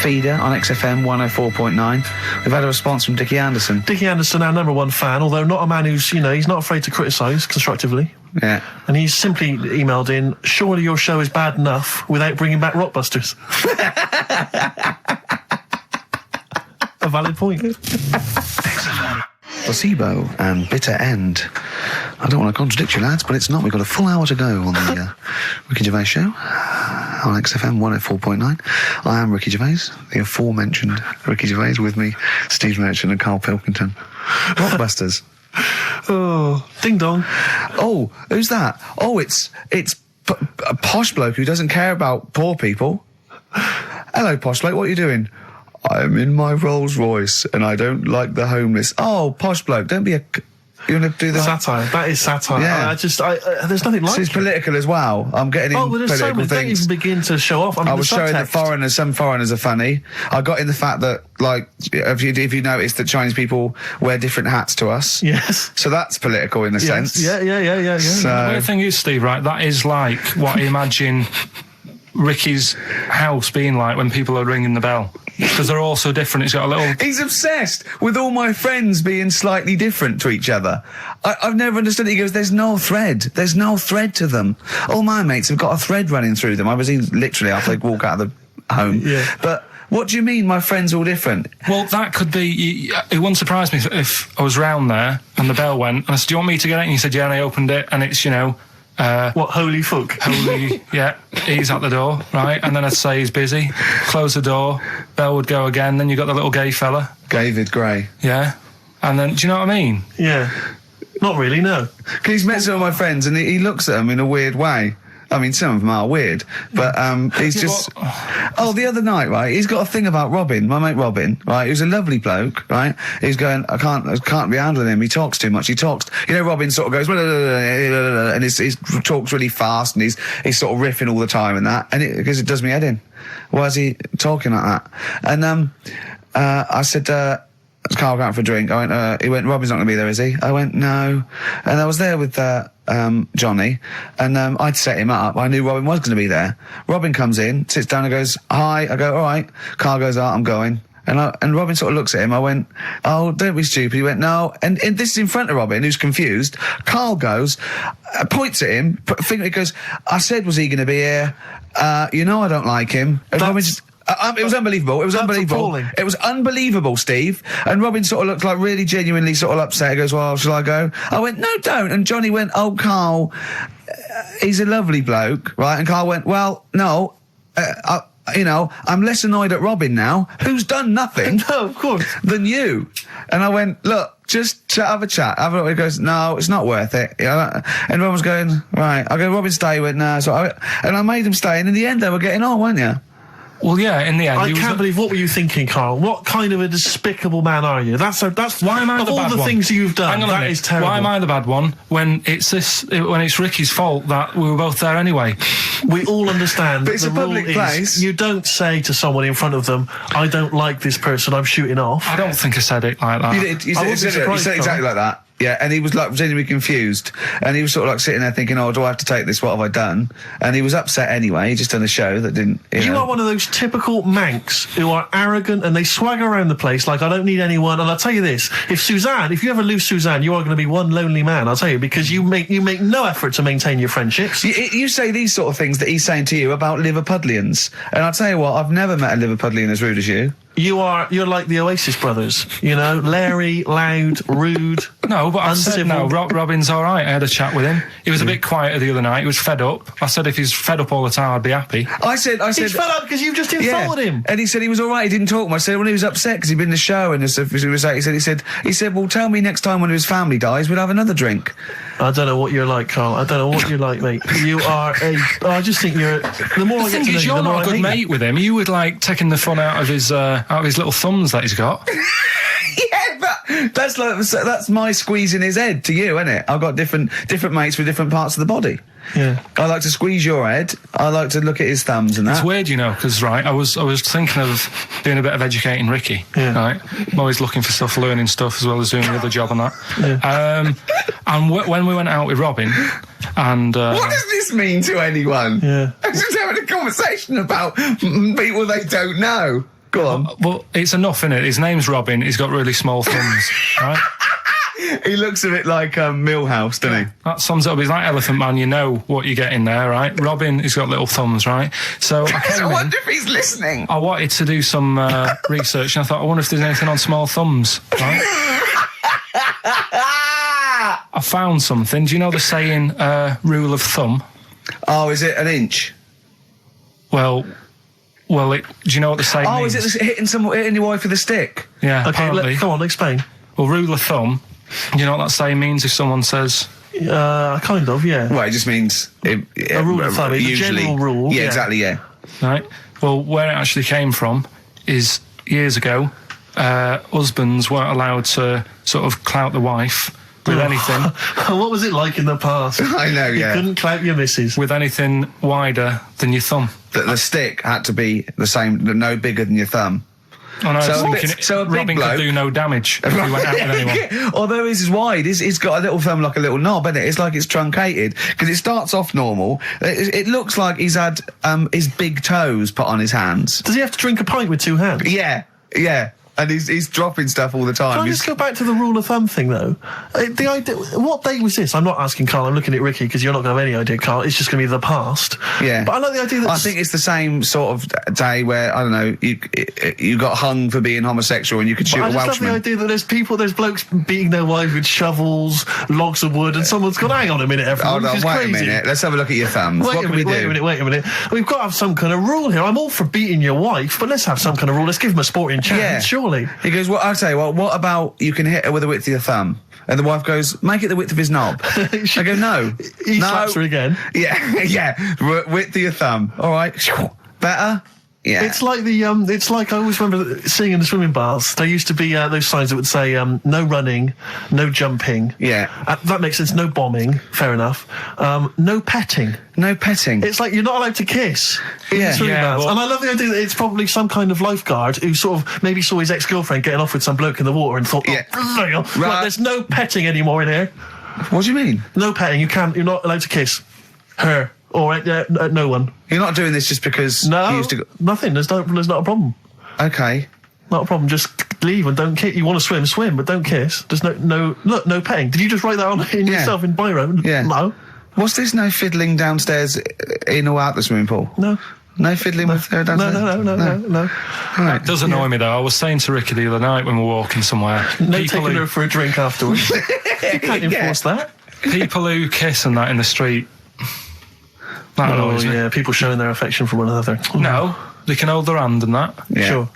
Feeder on XFM 104.9. We've had a response from Dickie Anderson. Dickie Anderson, our #1 fan, although not a man who's, he's not afraid to criticise constructively. Yeah. And he's simply emailed in, surely your show is bad enough without bringing back Rockbusters. A valid point. Placebo and Bitter End. I don't want to contradict you, lads, but it's not. We've got a full hour to go on the Ricky Gervais show on XFM 104.9. I am Ricky Gervais, the aforementioned Ricky Gervais, with me, Steve Merchant and Karl Pilkington. Rockbusters. Oh, ding dong. Oh, who's that? Oh, it's a posh bloke who doesn't care about poor people. Hello, posh bloke, what are you doing? I'm in my Rolls Royce and I don't like the homeless. Oh, posh bloke, don't be a... You want to do that? Satire. That is satire. Yeah. There's nothing like it's it. political as well. I'm getting in but there's so political many. Don't things. even begin to show off. I was showing that some foreigners are funny. I got in the fact that, like, if you notice that Chinese people wear different hats to us. Yes. So that's political in a sense. Yeah. So, The weird thing is, Steve, right, that is like what I imagine Ricky's house being like when people are ringing the bell. Because they're all so different. It's got a little... he's obsessed with all my friends being slightly different to each other. I've never understood it. He goes, there's no thread. There's no thread to them. All my mates have got a thread running through them. I was literally after they walk out of the home. Yeah. But what do you mean my friends all different? Well, that could be... It wouldn't surprise me if I was round there and the bell went and I said, do you want me to get it? And he said, yeah, and I opened it and it's, what, holy fuck? Holy, yeah, he's at the door, right? And then I'd say he's busy, close the door, bell would go again, then you got the little gay fella. David Gray. Yeah. And then, do you know what I mean? Yeah. Not really, no. He's met some of my friends and he looks at them in a weird way. I mean, some of them are weird, but he's just... Oh, the other night, right, he's got a thing about Robin, my mate Robin, right, who's a lovely bloke, right? He's going, I can't be handling him, he talks too much, Robin sort of goes, and he talks really fast, and he's sort of riffing all the time and that, and because it does me head in. Why is he talking like that? And I said, Carl going for a drink. I went, he went, Robin's not going to be there, is he? I went, no. And I was there with Johnny, and I'd set him up. I knew Robin was going to be there. Robin comes in, sits down and goes, hi. I go, all right. Carl goes, I'm going. And Robin sort of looks at him. I went, oh, don't be stupid. He went, no. And this is in front of Robin, who's confused. Carl goes, points at him, he goes, I said, was he going to be here? I don't like him. And Robin just... it was unbelievable. It was unbelievable. Appalling. It was unbelievable, Steve. And Robin sort of looked like really genuinely sort of upset. He goes, well, shall I go? I went, no, don't. And Johnny went, oh, Carl, he's a lovely bloke, right? And Carl went, well, no, I'm less annoyed at Robin now, who's done nothing No, of course. than you. And I went, look, just have a chat. He goes, no, it's not worth it. And everyone was going, right. I go, Robin, stay. He went, no. And I made him stay. And in the end, they were getting on, weren't you? Well, yeah, in the end... I can't believe, what were you thinking, Carl? What kind of a despicable man are you? That's why am I the bad one? Of all the things you've done, Hang on that is terrible. Why am I the bad one when it's Ricky's fault that we were both there anyway? We all understand But it's the a public rule place. Is you don't say to someone in front of them, I don't like this person, I'm shooting off. I don't think I said it like that. You said surprised, exactly like that. Yeah, and he was like genuinely confused, and he was sort of like sitting there thinking, "Oh, do I have to take this? What have I done?" And he was upset anyway. He just done a show that didn't. You know. Are one of those typical Manx who are arrogant and they swagger around the place like I don't need anyone. And I'll tell you this: if you ever lose Suzanne, you are going to be one lonely man. I'll tell you, because you make no effort to maintain your friendships. You say these sort of things that he's saying to you about Liverpudlians, and I'll tell you what: I've never met a Liverpudlian as rude as you. You're like the Oasis brothers, Larry, loud, rude. No, but I said no. Robin's all right. I had a chat with him. He was a bit quieter the other night. He was fed up. I said if he's fed up all the time, I'd be happy. I said he's fed up because you've just insulted him. And he said he was all right. He didn't talk much. I said when he was upset because he'd been in the show and he said, well, tell me next time when his family dies, we'll have another drink. I don't know what you're like, Carl. I don't know what you're like, mate. You are I just think you're. The more I get to know you, the more I hate you. You're not a good mate with him. You would like taking the fun out of his little thumbs that he's got. Yeah, but that's my squeezing his head to you, isn't it? I've got different mates with different parts of the body. Yeah. I like to squeeze your head. I like to look at his thumbs and that. It's weird, you know, because I was thinking of doing a bit of educating Ricky. Yeah. Right, I'm always looking for stuff, learning stuff, as well as doing the other job and that. Yeah. And when we went out with Robin, and What does this mean to anyone? Yeah. I'm just having a conversation about people they don't know. Go on. well, it's enough, innit? His name's Robin. He's got really small thumbs, right? He looks a bit like Millhouse, doesn't he? That sums it up. He's like Elephant Man. You know what you get in there, right? Robin, he's got little thumbs, right? So I came I in. wonder if he's listening. I wanted to do some research, and I thought, I wonder if there's anything on small thumbs, right? I found something. Do you know the saying, rule of thumb? Oh, is it an inch? Well, do you know what the saying means? Is it hitting your wife with a stick? Yeah, Okay, apparently. come on, explain. Well, rule of thumb, do you know what that saying means if someone says... Kind of, yeah. Well, it just means... a rule of thumb, it's a general rule, Yeah, yeah. exactly, yeah. Right? Well, where it actually came from is years ago, husbands weren't allowed to sort of clout the wife with anything. What was it like in the past? I know, yeah. You couldn't clout your missus. With anything wider than your thumb. The stick had to be the same, no bigger than your thumb. And I was So a thinking bit- so a big Robin bloke- could do no damage if he went out with anyone. Although his is wide, he's got a little thumb like a little knob, isn't it? It's like it's truncated because it starts off normal. It looks like he's had his big toes put on his hands. Does he have to drink a pint with two hands? Yeah, and he's dropping stuff all the time. Can I just go back to the rule of thumb thing, though? The idea, what date was this? I'm not asking Carl, I'm looking at Ricky, because you're not going to have any idea, Carl. It's just going to be the past. Yeah. But I like the idea that... I think it's the same sort of day where, I don't know, you got hung for being homosexual and you could shoot I a just love the Welshman. idea that there's blokes beating their wives with shovels, logs of wood, and someone's gone, hang on a minute, everyone, Hold on, this is wait crazy. a minute. Let's have a look at your thumbs. What can we do? Wait a minute. We've got to have some kind of rule here. I'm all for beating your wife, but let's have some kind of rule. Let's give him a sporting chance, Yeah. surely. He goes, well, I'll tell you what about you can hit her with the width of your thumb? And the wife goes, make it the width of his knob. I go, no. He no. slaps her again. Yeah. Width of your thumb. All right. Better? Yeah. It's like it's like I always remember seeing in the swimming baths. There used to be those signs that would say no running, no jumping. Yeah. That makes sense. No bombing. Fair enough. No petting. No petting. It's like you're not allowed to kiss in Yeah. the swimming Yeah, baths. well- And I love the idea that it's probably some kind of lifeguard who sort of maybe saw his ex-girlfriend getting off with some bloke in the water and thought, Yeah. right, Right. there's no petting anymore in here. What do you mean? No petting. You're not allowed to kiss her or no one. You're not doing this just because you No, used to go... nothing. There's not a problem. Okay. Not a problem. Just leave and don't kiss. You want to swim, but don't kiss. There's no petting. Did you just write that on in Yeah. yourself in biro? Yeah. No. What's this no fiddling downstairs in or out the swimming pool? No. No fiddling with her downstairs? No. All right. It does annoy me, though. I was saying to Ricky the other night when we were walking somewhere, No taking her for a drink afterwards. You can't enforce that. people who kiss and that in the street, that annoys me. Yeah, people showing their affection for one another. No, they can hold their hand and that, Yeah. Sure.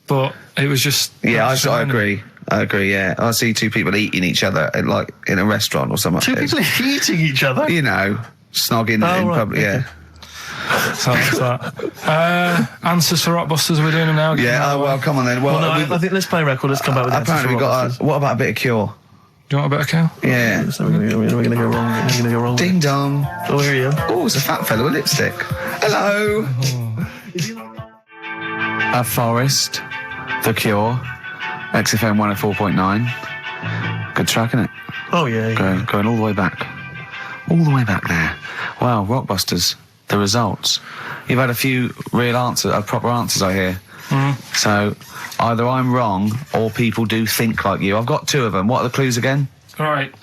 but it was just... Yeah, just I annoying. agree, yeah. I see two people eating each other, like, in a restaurant or something. Two people eating each other? You know, snogging in right, public, okay. yeah. So that's that. Answers for Rockbusters, we're doing them now. Yeah, well, come on then. Well, Well, no, we've- I think let's play a record. Let's come back with answers apparently for we've got Rockbusters. what about a bit of Cure? Do you want a bit of cow? Yeah. So we're going to go wrong. We're going to go wrong. Ding dong. Oh, here you are. Oh, it's a fat fellow with lipstick. Hello. A Forest, The Cure, XFM 104.9. Good track, isn't it? Oh, yeah. Going all the way back. All the way back there. Wow, Rockbusters, the results. You've had a few proper answers, I hear. So either I'm wrong or people do think like you. I've got two of them. What are the clues again? All right.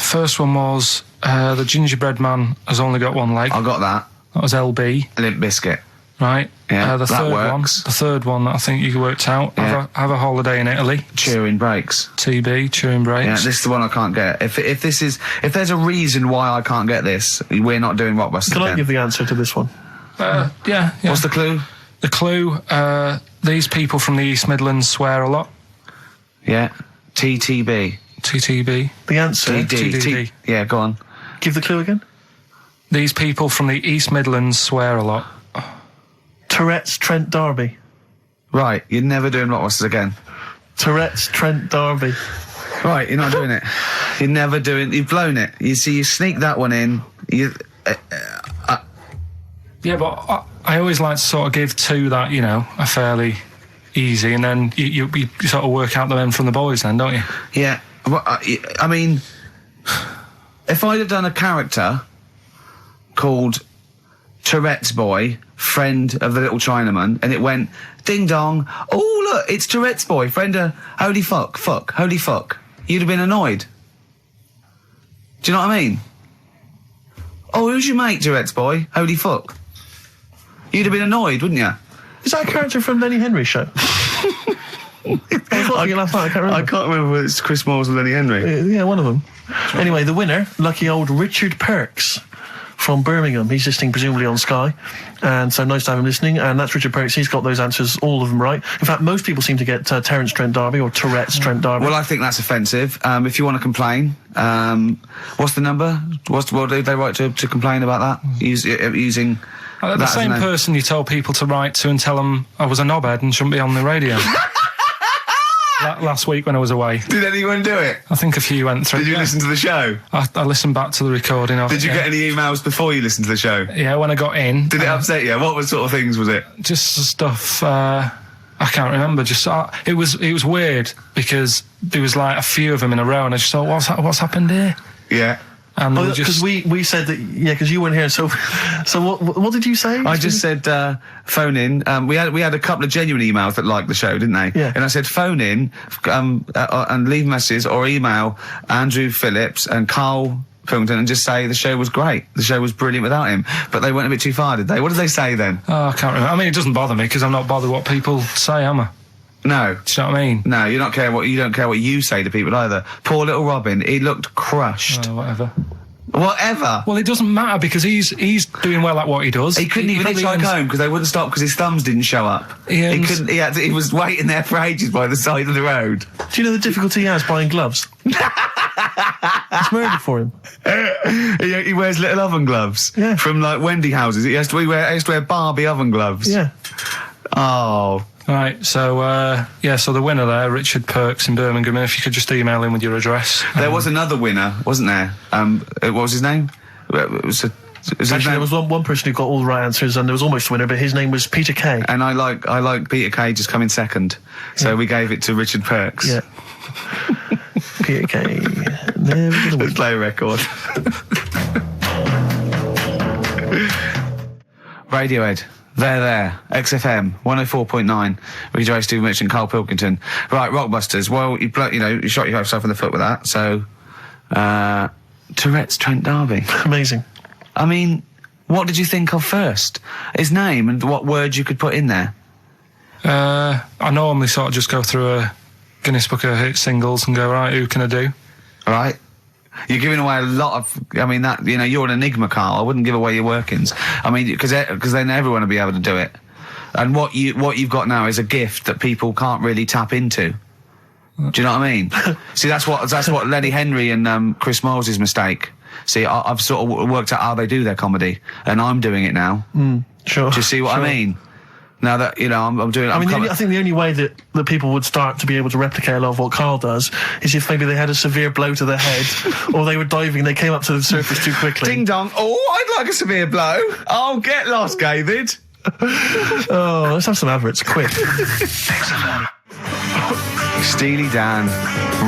First one was the gingerbread man has only got one leg. I got that. That was LB, Limp Bizkit. right? Yeah, the that third works. one. The third one that I think you worked out. Yeah. Have a holiday in Italy. Chewing Breaks. TB, chewing breaks. Yeah, this is the one I can't get. If there's a reason why I can't get this, we're not doing Rockbusters Can I again. give the answer to this one? Yeah. What's the clue? The clue? These people from the East Midlands swear a lot. Yeah. TTB. TTB. The answer. TDD. Yeah, go on. Give the clue again. These people from the East Midlands swear a lot. Tourette's Trent D'Arby. Right, you're never doing Rockbusters again. Tourette's Trent D'Arby. Right, you're not doing it. You've blown it. You see, you sneak that one in. Yeah, but I always like to sort of give two that, you know, are fairly easy, and then you sort of work out the men from the boys then, don't you? Yeah. Well, I mean, if I'd have done a character called Tourette's Boy, friend of the little Chinaman, and it went, ding dong, oh look, it's Tourette's Boy, friend of holy fuck, holy fuck, you'd have been annoyed. Do you know what I mean? Oh, who's your mate, Tourette's Boy? Holy fuck. You'd have been annoyed, wouldn't you? Is that a character from Lenny Henry's show? I was watching it last night, I can't remember. I can't remember whether it's Chris Moores or Lenny Henry. Yeah, one of them. Anyway, the winner, lucky old Richard Perks from Birmingham. He's listening presumably on Sky, and so nice to have him listening. And that's Richard Perks. He's got those answers, all of them right. In fact, most people seem to get Terence Trent D'Arby or Tourette's Trent D'Arby. Well, I think that's offensive. If you want to complain, what's the number? What do they write to complain about that? Using The same person you told people to write to and tell them I was a knobhead and shouldn't be on the radio. Last week when I was away. Did anyone do it? I think a few went through. Did you listen to the show? I listened back to the recording of it. Did you get any emails before you listened to the show? Yeah, when I got in. Did it upset you? What sort of things was it? Just stuff, I can't remember. Just it was weird because there was like a few of them in a row and I just thought, what's happened here? Yeah. And because we said that, yeah, because you weren't here. So what did you say? I just said phone in. We had a couple of genuine emails that liked the show, didn't they? Yeah. And I said phone in and leave messages or email Andrew Phillips and Karl Pilkington and just say the show was great. The show was brilliant without him. But they went a bit too far, did they? What did they say then? Oh, I can't remember. I mean, it doesn't bother me because I'm not bothered what people say, am I? No. Do you know what I mean? No, you don't care what you say to people either. Poor little Robin, he looked crushed. Whatever. Whatever. Well, it doesn't matter because he's doing well at what he does. He couldn't even hitchhike home because they wouldn't stop because his thumbs didn't show up. He couldn't. He was waiting there for ages by the side of the road. Do you know the difficulty he has buying gloves? It's murder for him. He wears little oven gloves. Yeah. From like Wendy houses. He has to wear Barbie oven gloves. Yeah. Oh. Right, so so the winner there, Richard Perks in Birmingham, if you could just email in with your address. There was another winner, wasn't there? What was his name? Actually, there was one person who got all the right answers, and there was almost a winner, but his name was Peter Kay. And I like Peter Kay just coming second, so we gave it to Richard Perks. Yeah. Peter Kay. Never gonna win. Let's play a record. Radiohead. There. XFM 104.9. With Gervais, Stephen Mitchell and Karl Pilkington. Right, Rockbusters. Well, you shot yourself in the foot with that. So, Tourette's Trent D'Arby. Amazing. I mean, what did you think of first? His name and what words you could put in there? I normally sort of just go through a Guinness Book of Hit singles and go, right, who can I do? All right. You're giving away a lot of. I mean, that you're an enigma, Karl. I wouldn't give away your workings. I mean, because then everyone will be able to do it. And what you've got now is a gift that people can't really tap into. Do you know what I mean? See, that's what Lenny Henry and Chris Moores' mistake. See, I've sort of worked out how they do their comedy, and I'm doing it now. Sure. Do you see what I mean? Now that, I'm doing it. I think the only way that people would start to be able to replicate a lot of what Karl does is if maybe they had a severe blow to the head or they were diving and they came up to the surface too quickly. Ding dong. Oh, I'd like a severe blow. Oh, get lost, David. Oh, let's have some adverts, quick. Steely Dan,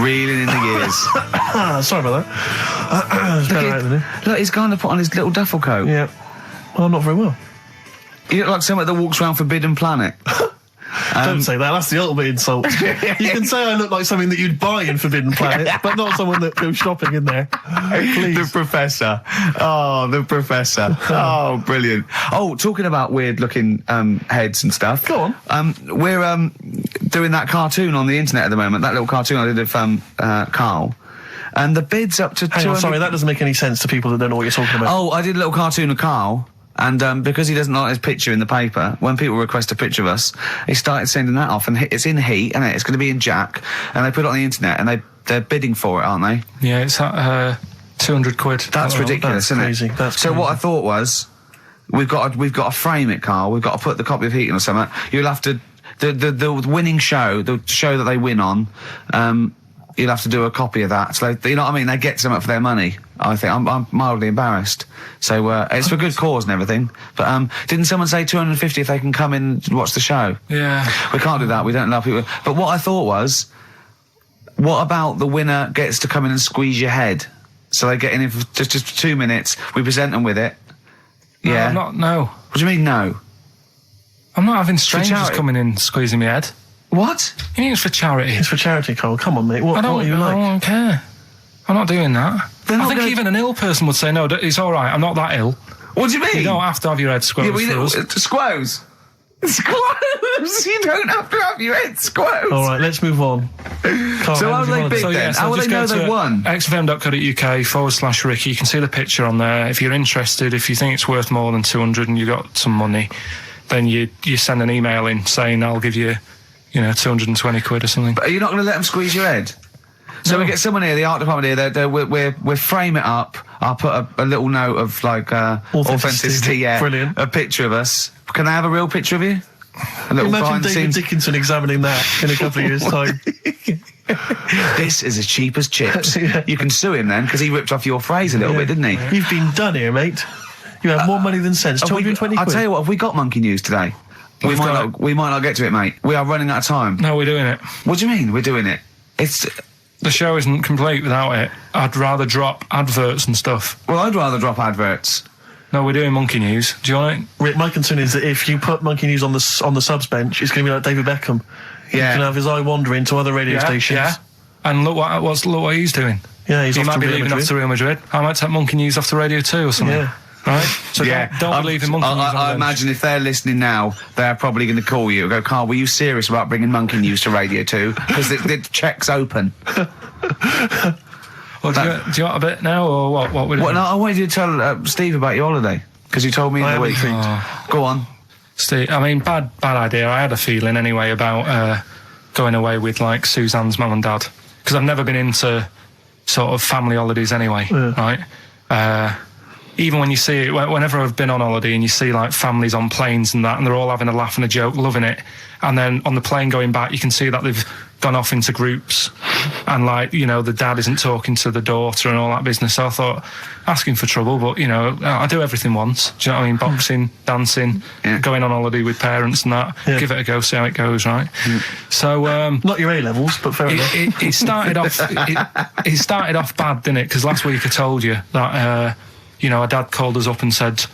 reeling in the gears. Sorry about that. Look, he's going to put on his little duffel coat. Yeah. Well, I'm not very well. You look like someone that walks around Forbidden Planet. Don't say that, that's the ultimate insult. You can say I look like something that you'd buy in Forbidden Planet, but not someone that goes shopping in there. Please. The Professor. Oh, the Professor. Oh, brilliant. Oh, talking about weird-looking heads and stuff. Go on. We're doing that cartoon on the internet at the moment, that little cartoon I did of Karl. And the bid's up to Hang on, sorry, that doesn't make any sense to people that don't know what you're talking about. Oh, I did a little cartoon of Karl. And because he doesn't like his picture in the paper, when people request a picture of us, he started sending that off, and it's in Heat, and it's going to be in Jack, and they put it on the internet, and they're bidding for it, aren't they? Yeah, it's at £200. That's ridiculous, isn't crazy. it? That's so crazy. what I thought was, we've got to frame it, Karl. We've got to put the copy of Heat in or something. You'll have to the winning show, the show that they win on. you'll have to do a copy of that. So, you know what I mean? They get something for their money, I think. I'm mildly embarrassed. So, it's for good cause and everything. But, didn't someone say 250 if they can come in and watch the show? Yeah. We can't do that. We don't allow people. But what I thought was, what about the winner gets to come in and squeeze your head? So they get in for just 2 minutes. We present them with it. Yeah. No. What do you mean, no? I'm not having strangers coming in squeezing my head. What? You mean it's for charity? It's for charity, Carl. Come on, mate. What are you like? I don't care. I'm not doing that. I think even an ill person would say, no, it's all right, I'm not that ill. What do you mean? You don't have to have your head squoze for us. Squoze? Squoze? You don't have to have your head squoze. All right, let's move on. Carl, So how are they big then? How will they know they won? xfm.co.uk/Ricky. You can see the picture on there. If you're interested, if you think it's worth more than 200 and you've got some money, then you send an email in saying I'll give you, 220 quid or something. But are you not going to let them squeeze your head? So we get someone here, the art department here, we'll frame it up. I'll put a little note of, like, authenticity, yeah. Brilliant. A picture of us. Can I have a real picture of you? A little Imagine behind the David scenes. Dickinson examining that in a couple of years' time. This is as cheap as chips. Yeah. You can sue him then, because he ripped off your phrase a little bit, didn't he? You've been done here, mate. You have more money than sense. 220 I'll quid. tell you what, have we got monkey news today? We might not get to it, mate. We are running out of time. No, we're doing it. What do you mean, we're doing it? The show isn't complete without it. I'd rather drop adverts and stuff. Well, I'd rather drop adverts. No, we're doing monkey news. Do you want it? Rick, my concern is that if you put Monkey News on the subs bench, it's going to be like David Beckham. Yeah. He can have his eye wandering to other radio stations. Yeah. And look what he's doing. Yeah, he off might to be Real leaving Madrid. off to Real Madrid. I might take Monkey News off to Radio 2 or something. Yeah. Right? So don't believe in Monkey News. I imagine if they're listening now, they're probably going to call you and go, Carl, were you serious about bringing Monkey News to Radio 2? Because the check's open. Well, do you want a bit now, or what we're doing? Well, no, I wanted you to tell Steve about your holiday, because you told me in the week. Go on. Steve, I mean, bad idea. I had a feeling anyway about going away with, like, Suzanne's mum and dad, because I've never been into sort of family holidays anyway, right? Even when you see it, whenever I've been on holiday and you see, like, families on planes and that, and they're all having a laugh and a joke, loving it, and then on the plane going back, you can see that they've gone off into groups, and, like, the dad isn't talking to the daughter and all that business. So I thought, asking for trouble, but, I do everything once. Do you know what I mean? Boxing, dancing, going on holiday with parents and that. Yeah. Give it a go, see how it goes, right? So not your A-levels, but fair enough. It started off. It started off bad, didn't it? Because last week I told you that our dad called us up and said,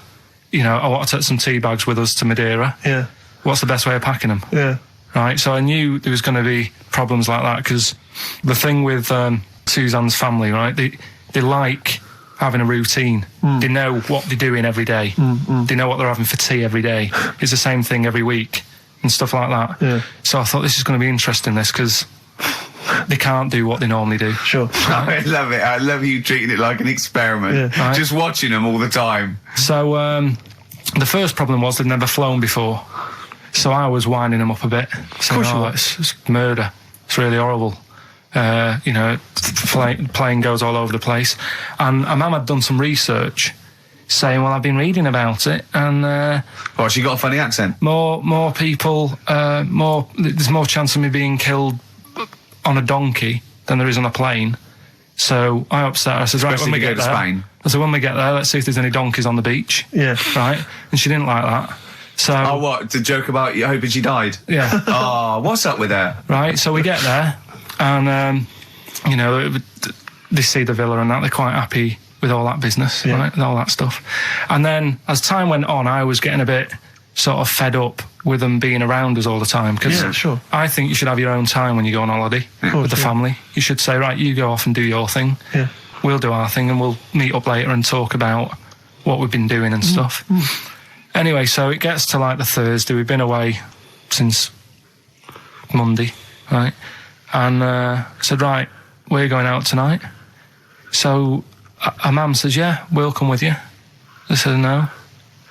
I want to take some tea bags with us to Madeira. Yeah. What's the best way of packing them? Yeah. Right, so I knew there was going to be problems like that, because the thing with Suzanne's family, right, they like having a routine. They know what they're doing every day. They know what they're having for tea every day. It's the same thing every week and stuff like that. Yeah. So I thought this is going to be interesting, because they can't do what they normally do. Sure. Right. I love it. I love you treating it like an experiment. Yeah. Right. Just watching them all the time. So the first problem was they'd never flown before. So I was winding them up a bit. Saying, it's murder. It's really horrible. Plane goes all over the place. And Mum had done some research saying, well, I've been reading about it, and she got a funny accent. More people, there's more chance of me being killed on a donkey than there is on a plane. So I upset her. I said, right, when we get there, Spain. I said, when we get there, let's see if there's any donkeys on the beach. Yeah. Right? And she didn't like that. So, what? To joke about you hoping she died? Yeah. Oh, what's up with her? Right, so we get there, and, they see the villa and that. They're quite happy with all that business, right, with all that stuff. And then, as time went on, I was getting a bit sort of fed up with them being around us all the time, because I think you should have your own time when you go on holiday with the family. You should say, right, you go off and do your thing. Yeah. We'll do our thing, and we'll meet up later and talk about what we've been doing and stuff. Anyway, so it gets to, like, the Thursday. We've been away since Monday, right? And said, right, we're going out tonight. So our mum says, yeah, we'll come with you. I said, no,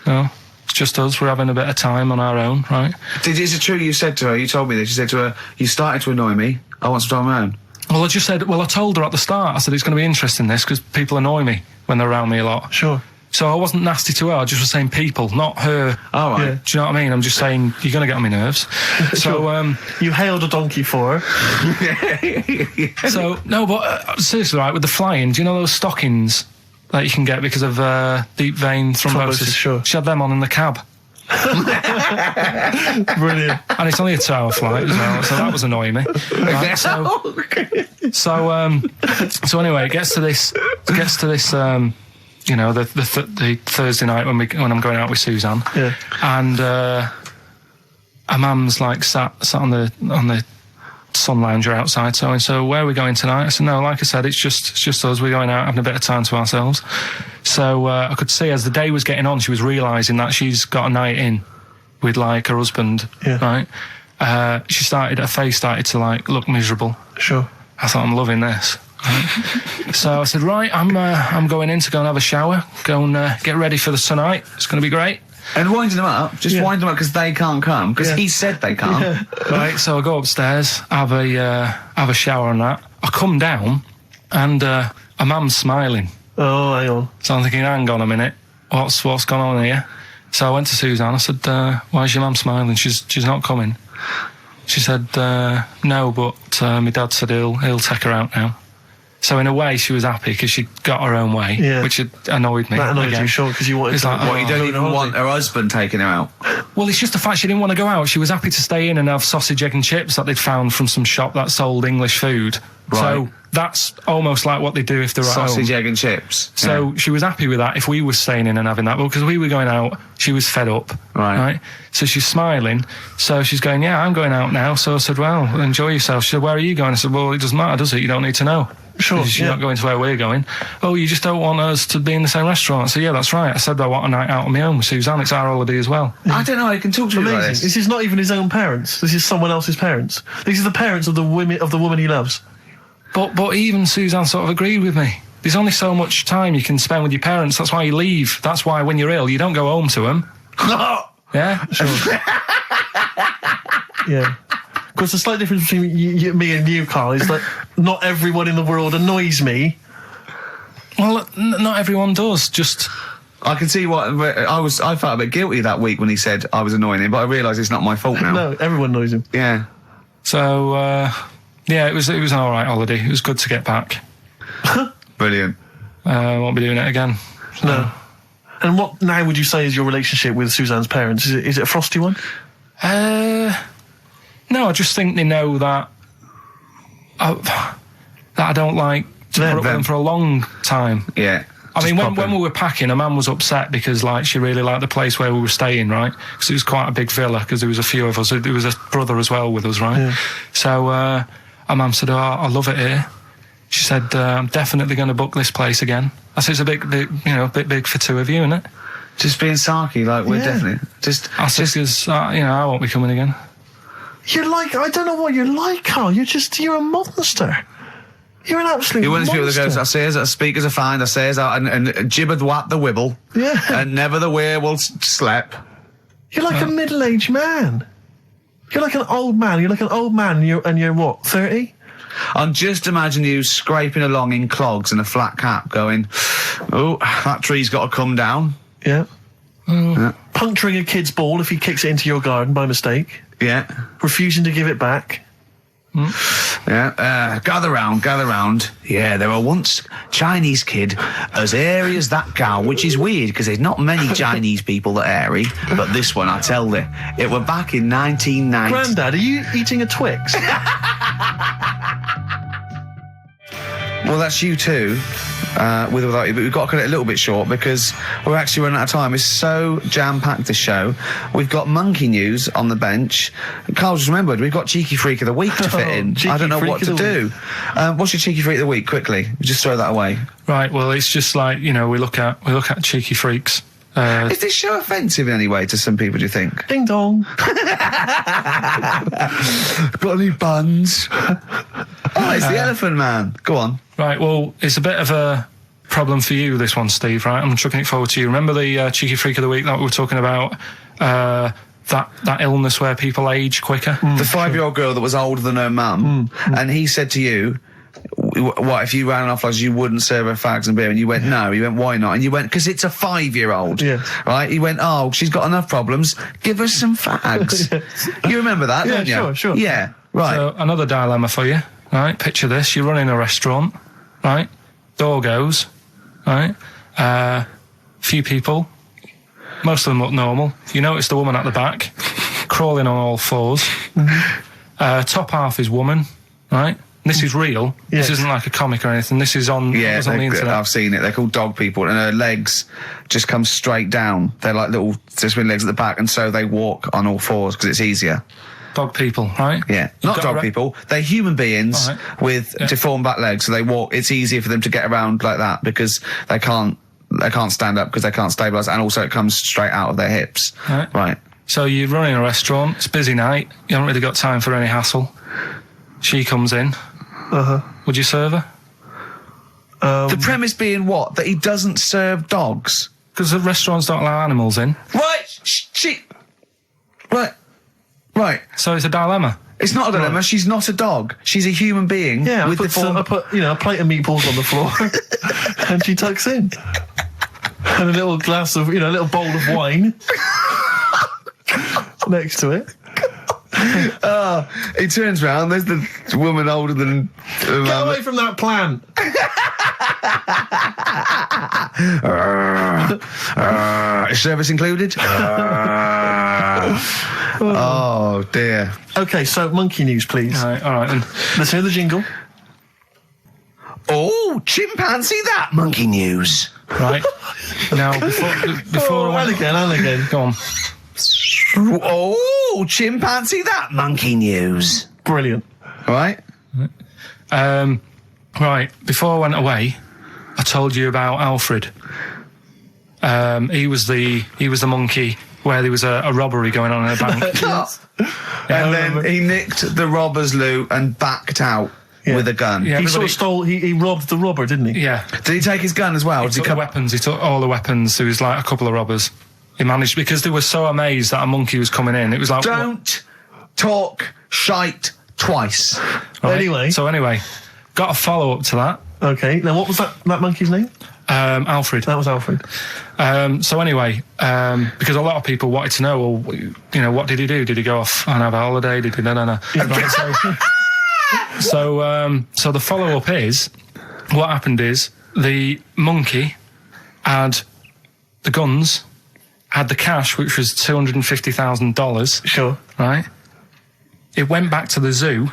it's just us. We're having a bit of time on our own, right? Is it true you said to her, you told me this, you said to her, you started to annoy me, I want some time on my own? Well, I told her at the start, I said, it's going to be interesting, this, because people annoy me when they're around me a lot. Sure. So I wasn't nasty to her, I just was saying people, not her. All right. Yeah. Do you know what I mean? I'm just saying, you're going to get on my nerves. So, You hailed a donkey for her. so no, but seriously, right, with the flying, do you know those stockings that you can get because of deep vein thrombosis? Sure. She had them on in the cab. Brilliant. And it's only a 2-hour flight as well, so that was annoying me. Right, so anyway, it gets to this, you know, the Thursday night when I'm going out with Suzanne, Yeah. and her mum's like sat on the sun lounger outside. So where are we going tonight? I said, no, like I said, it's just us. We're going out having a bit of time to ourselves. So I could see as the day was getting on, she was realising that she's got a night in with like her husband, right? Her face started to like look miserable. Sure. I thought, I'm loving this. Right? So I said, right, I'm going in to go and have a shower, go and get ready for the tonight. It's going to be great. And winding them up, wind them up because they can't come, because he said they can't. Yeah. Right, so I go upstairs, have a shower and that. I come down, and a mum's smiling. Oh, hang on. So I'm thinking, hang on a minute, what's gone on here? So I went to Suzanne, I said, why is your mum smiling? She's not coming. She said, no, but my dad said he'll take her out now. So in a way, she was happy because she got her own way, which had annoyed me. That annoyed you, sure, because you wanted it's to... like, What, you don't even want her husband taking her out? Well, it's just the fact she didn't want to go out. She was happy to stay in and have sausage, egg and chips that they'd found from some shop that sold English food. Right. So that's almost like what they do if they're at home. Sausage, egg and chips. So she was happy with that if we were staying in and having that. But because we were going out, she was fed up. Right. So she's smiling. So she's going, yeah, I'm going out now. So I said, well, enjoy yourself. She said, where are you going? I said, well, it doesn't matter, does it? You don't need to know. Sure. You're not going to where we're going. Oh, you just don't want us to be in the same restaurant. So yeah, that's right. I said I want a night out on my own with Suzanne. It's our holiday as well. I don't know. I can talk to you about Amazing. this. This is not even his own parents. This is someone else's parents. These are the parents of the woman he loves. But even Suzanne sort of agreed with me. There's only so much time you can spend with your parents. That's why you leave. That's why when you're ill, you don't go home to them. Yeah? Sure. Yeah. Because the slight difference between me and you, Carl, is that not everyone in the world annoys me. Well, not everyone does. Just... I can see what I felt a bit guilty that week when he said I was annoying him, but I realise it's not my fault now. No, everyone annoys him. Yeah. So, yeah, it was an all right holiday. It was good to get back. Brilliant. Won't be doing it again. So. No. And what now would you say is your relationship with Suzanne's parents? Is it a frosty one? No, I just think they know that I don't like to put up with them for a long time. Yeah. I mean, when we were packing, a man was upset because, like, she really liked the place where we were staying, right? Because it was quite a big villa, because there was a few of us. There was a brother as well with us, right? Yeah. So, our mum said, I love it here. She said, I'm definitely going to book this place again. I said, it's a bit big for two of you, isn't it? Just being sarky, like, we're definitely... I said, because, I won't be coming again. You're like, I don't know what you're like, Carl. You're a monster. You're an absolute You monster. want people that go, I says, I speak as a find, I says, and gibbered what the wibble. Yeah. And never the way will slap. You're like a middle-aged man. You're like an old man. You're like an old man and you're what, 30? I'm just imagine you scraping along in clogs and a flat cap going, oh, that tree's got to come down. Yeah. Puncturing a kid's ball if he kicks it into your garden by mistake. Yeah. Refusing to give it back. Yeah. Gather round. Yeah, there were once Chinese kid as airy as that cow, which is weird because there's not many Chinese people that airy, but this one, I tell you, it were back in 1990. Grandad, are you eating a Twix? Well, that's you too, with or without you, but we've got to cut it a little bit short because we're actually running out of time. It's so jam-packed, this show. We've got monkey news on the bench. Carl just remembered, we've got Cheeky Freak of the Week to fit in. I don't know what to do. What's your Cheeky Freak of the Week, quickly? Just throw that away. Right, well, it's just like, we look at Cheeky Freaks. Is this show offensive in any way to some people, do you think? Ding dong. Got any buns? Oh, it's the Elephant Man. Go on. Right, well, it's a bit of a problem for you, this one, Steve, right? I'm chucking it forward to you. Remember the Cheeky Freak of the Week that we were talking about? That illness where people age quicker? The 5-year-old girl that was older than her mum, and he said to you, what if you ran off like you wouldn't serve her fags and beer, and you went no, you went why not, and you went because it's a 5-year-old, right? You went, oh, she's got enough problems, give her some fags. You remember that, don't you? Sure. Yeah, right. So another dilemma for you, right? Picture this: you're running a restaurant, right? Door goes, right? Few people, most of them look normal. You notice the woman at the back, crawling on all fours. Top half is woman, right? This is real. Yes. This isn't like a comic or anything. This is on, Yeah, it was on the internet. I've seen it. They're called dog people, and her legs just come straight down. They're like little twin legs at the back, and so they walk on all fours because it's easier. Dog people, right? Yeah, You've not got dog people. They're human beings with deformed back legs, so they walk. It's easier for them to get around like that because they can't stand up because they can't stabilise, and also it comes straight out of their hips. Right. So you're running a restaurant. It's a busy night. You haven't really got time for any hassle. She comes in. Would you serve her? The premise being what? That he doesn't serve dogs. Because the restaurants don't allow animals in. Right. So it's a dilemma. It's not a dilemma. She's not a dog. She's a human being. Yeah, with I put a plate of meatballs on the floor, and she tucks in, and a little glass of, a little bowl of wine next to it. He turns round. There's the woman older than. Get away from that plant. Is service included? Oh dear. Okay, so monkey news, please. All right then. Let's hear the jingle. Oh, chimpanzee that monkey news. Right. Now, before and again. Go on. Oh, chimpanzee that monkey news. Brilliant. Right. Right. Before I went away, I told you about Alfred. He was the monkey where there was a robbery going on in a bank. And then he nicked the robber's loot and backed out with a gun. Yeah, He sort of stole. He robbed the robber, didn't he? Yeah. Did he take his gun as well? He took the weapons. He took all the weapons. There was like a couple of robbers. He managed, because they were so amazed that a monkey was coming in. It was like, don't talk shite twice. Right? Anyway. So anyway, got a follow up to that. Okay. Now, what was that monkey's name? Alfred. That was Alfred. So anyway, because a lot of people wanted to know, well, what did he do? Did he go off and have a holiday? Did he? No. Right, so the follow up is, what happened is the monkey had the guns, had the cash, which was $250,000. Sure. Right. It went back to the zoo.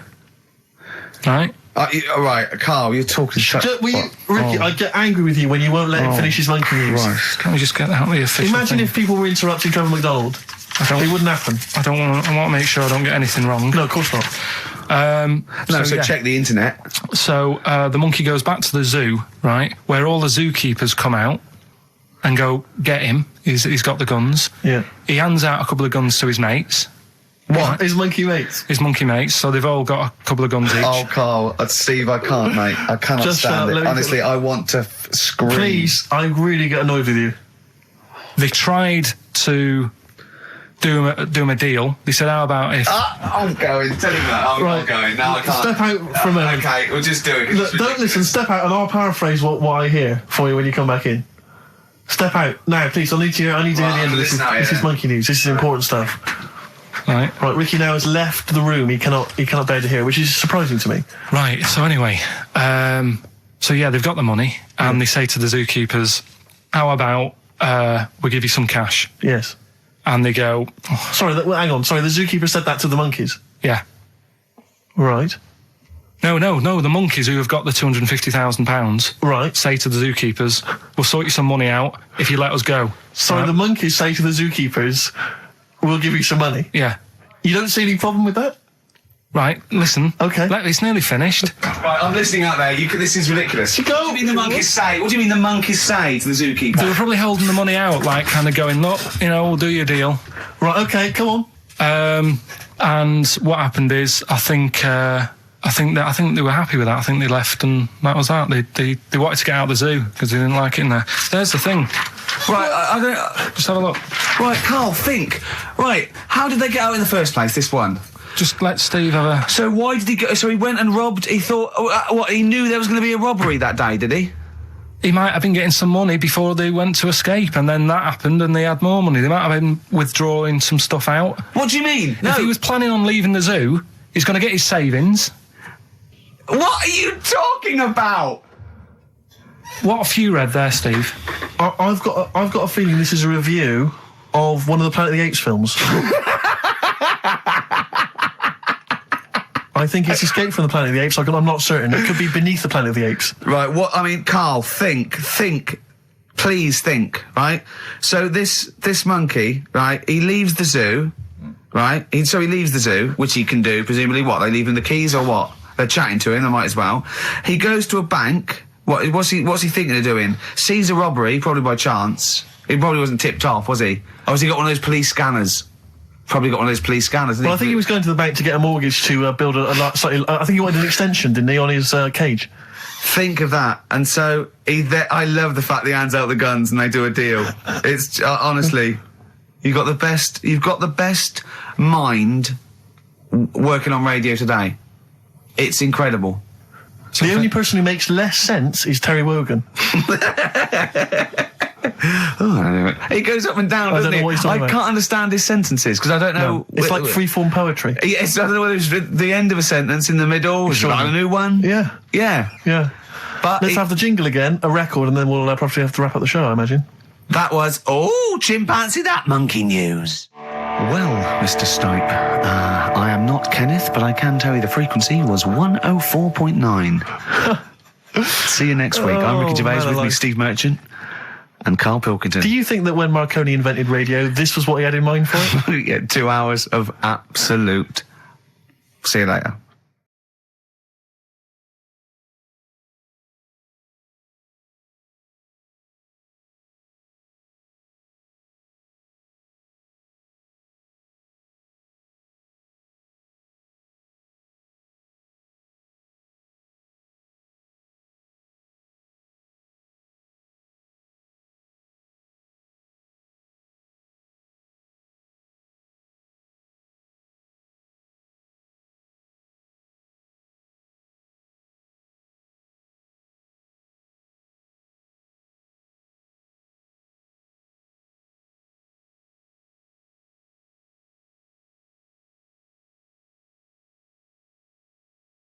Right. Right, Carl, you're talking shit. Ricky, I get angry with you when you won't let him finish his monkey news. Right. Can we just get out of the official Imagine thing? if people were interrupting Trevor McDonald. It wouldn't happen. I want to make sure I don't get anything wrong. No, of course not. So check the internet. So the monkey goes back to the zoo, right, where all the zookeepers come out and go, get him. He's got the guns. Yeah. He hands out a couple of guns to his mates. What? His monkey mates? His monkey mates, so they've all got a couple of guns each. Oh, Carl, Steve, I can't, mate. I cannot Just stand it. let me Honestly, I want to scream. Please, I really get annoyed with you. They tried to do him a deal. They said, how about if... I'm going. Tell him that. I'm not going. No, I can't. Step out for a moment. Okay, we'll just do it. Look, don't listen. Step out, and I'll paraphrase what I hear for you when you come back in. Step out now, please. I need to hear the end of this. This is monkey news. This is important stuff. Right. Ricky now has left the room. He cannot bear to hear, which is surprising to me. Right. So anyway, they've got the money, and they say to the zookeepers, "How about we give you some cash?" Yes. And they go, Sorry, hang on. Sorry, the zookeeper said that to the monkeys. "Yeah." Right. No. The monkeys who have got the £250,000, Right. say to the zookeepers, "We'll sort you some money out if you let us go." Sorry, the monkeys say to the zookeepers, "We'll give you some money." Yeah. You don't see any problem with that? Right. Listen. Okay. It's nearly finished. Right, I'm listening out there. This is ridiculous. Go. What do you mean the monkeys say? What do you mean the monkeys say to the zookeeper? They were probably holding the money out, like kind of going, "Look, we'll do your deal." Right. Okay. Come on. And what happened is, I think they were happy with that. I think they left, and that was that. They wanted to get out of the zoo because they didn't like it in there. There's the thing. Right, I don't... Just have a look. Right, Carl, think. Right, how did they get out in the first place, this one? Just let Steve have a... So why did he go? So he went and robbed. He thought, what? He knew there was going to be a robbery that day, did he? He might have been getting some money before they went to escape, and then that happened, and they had more money. They might have been withdrawing some stuff out. What do you mean? No. If he was planning on leaving the zoo, he's going to get his savings. What are you talking about? What have you read there, Steve? I've got a feeling this is a review of one of the Planet of the Apes films. I think it's Escape from the Planet of the Apes. I'm not certain. It could be Beneath the Planet of the Apes. Right, Carl, think, please think, right? So this monkey, right, he leaves the zoo, right? So he leaves the zoo, which he can do, presumably what? They leave him the keys or what? They're chatting to him, they might as well. He goes to a bank. What's he thinking of doing? Sees a robbery, probably by chance. He probably wasn't tipped off, was he? Or has he got one of those police scanners? Probably got one of those police scanners. Well, I think he was going to the bank to get a mortgage to build I think he wanted an extension, didn't he, on his cage? Think of that. And so I love the fact that he hands out the guns and they do a deal. It's honestly, you've got the best mind working on radio today. It's incredible. The only person who makes less sense is Terry Wogan. Oh, I don't know. He goes up and down, doesn't he? I can't understand his sentences because I don't know. No, it's like freeform poetry. Yes, I don't know whether it's the end of a sentence, in the middle, or a new one. Yeah. But let's have the jingle again, a record, and then we'll probably have to wrap up the show, I imagine. That was chimpanzee that monkey news. Well, Mr. Stipe, I am not Kenneth, but I can tell you the frequency was 104.9. See you next week. I'm Ricky Gervais, with me Steve Merchant and Karl Pilkington. Do you think that when Marconi invented radio, this was what he had in mind for it? Yeah, 2 hours of absolute... See you later.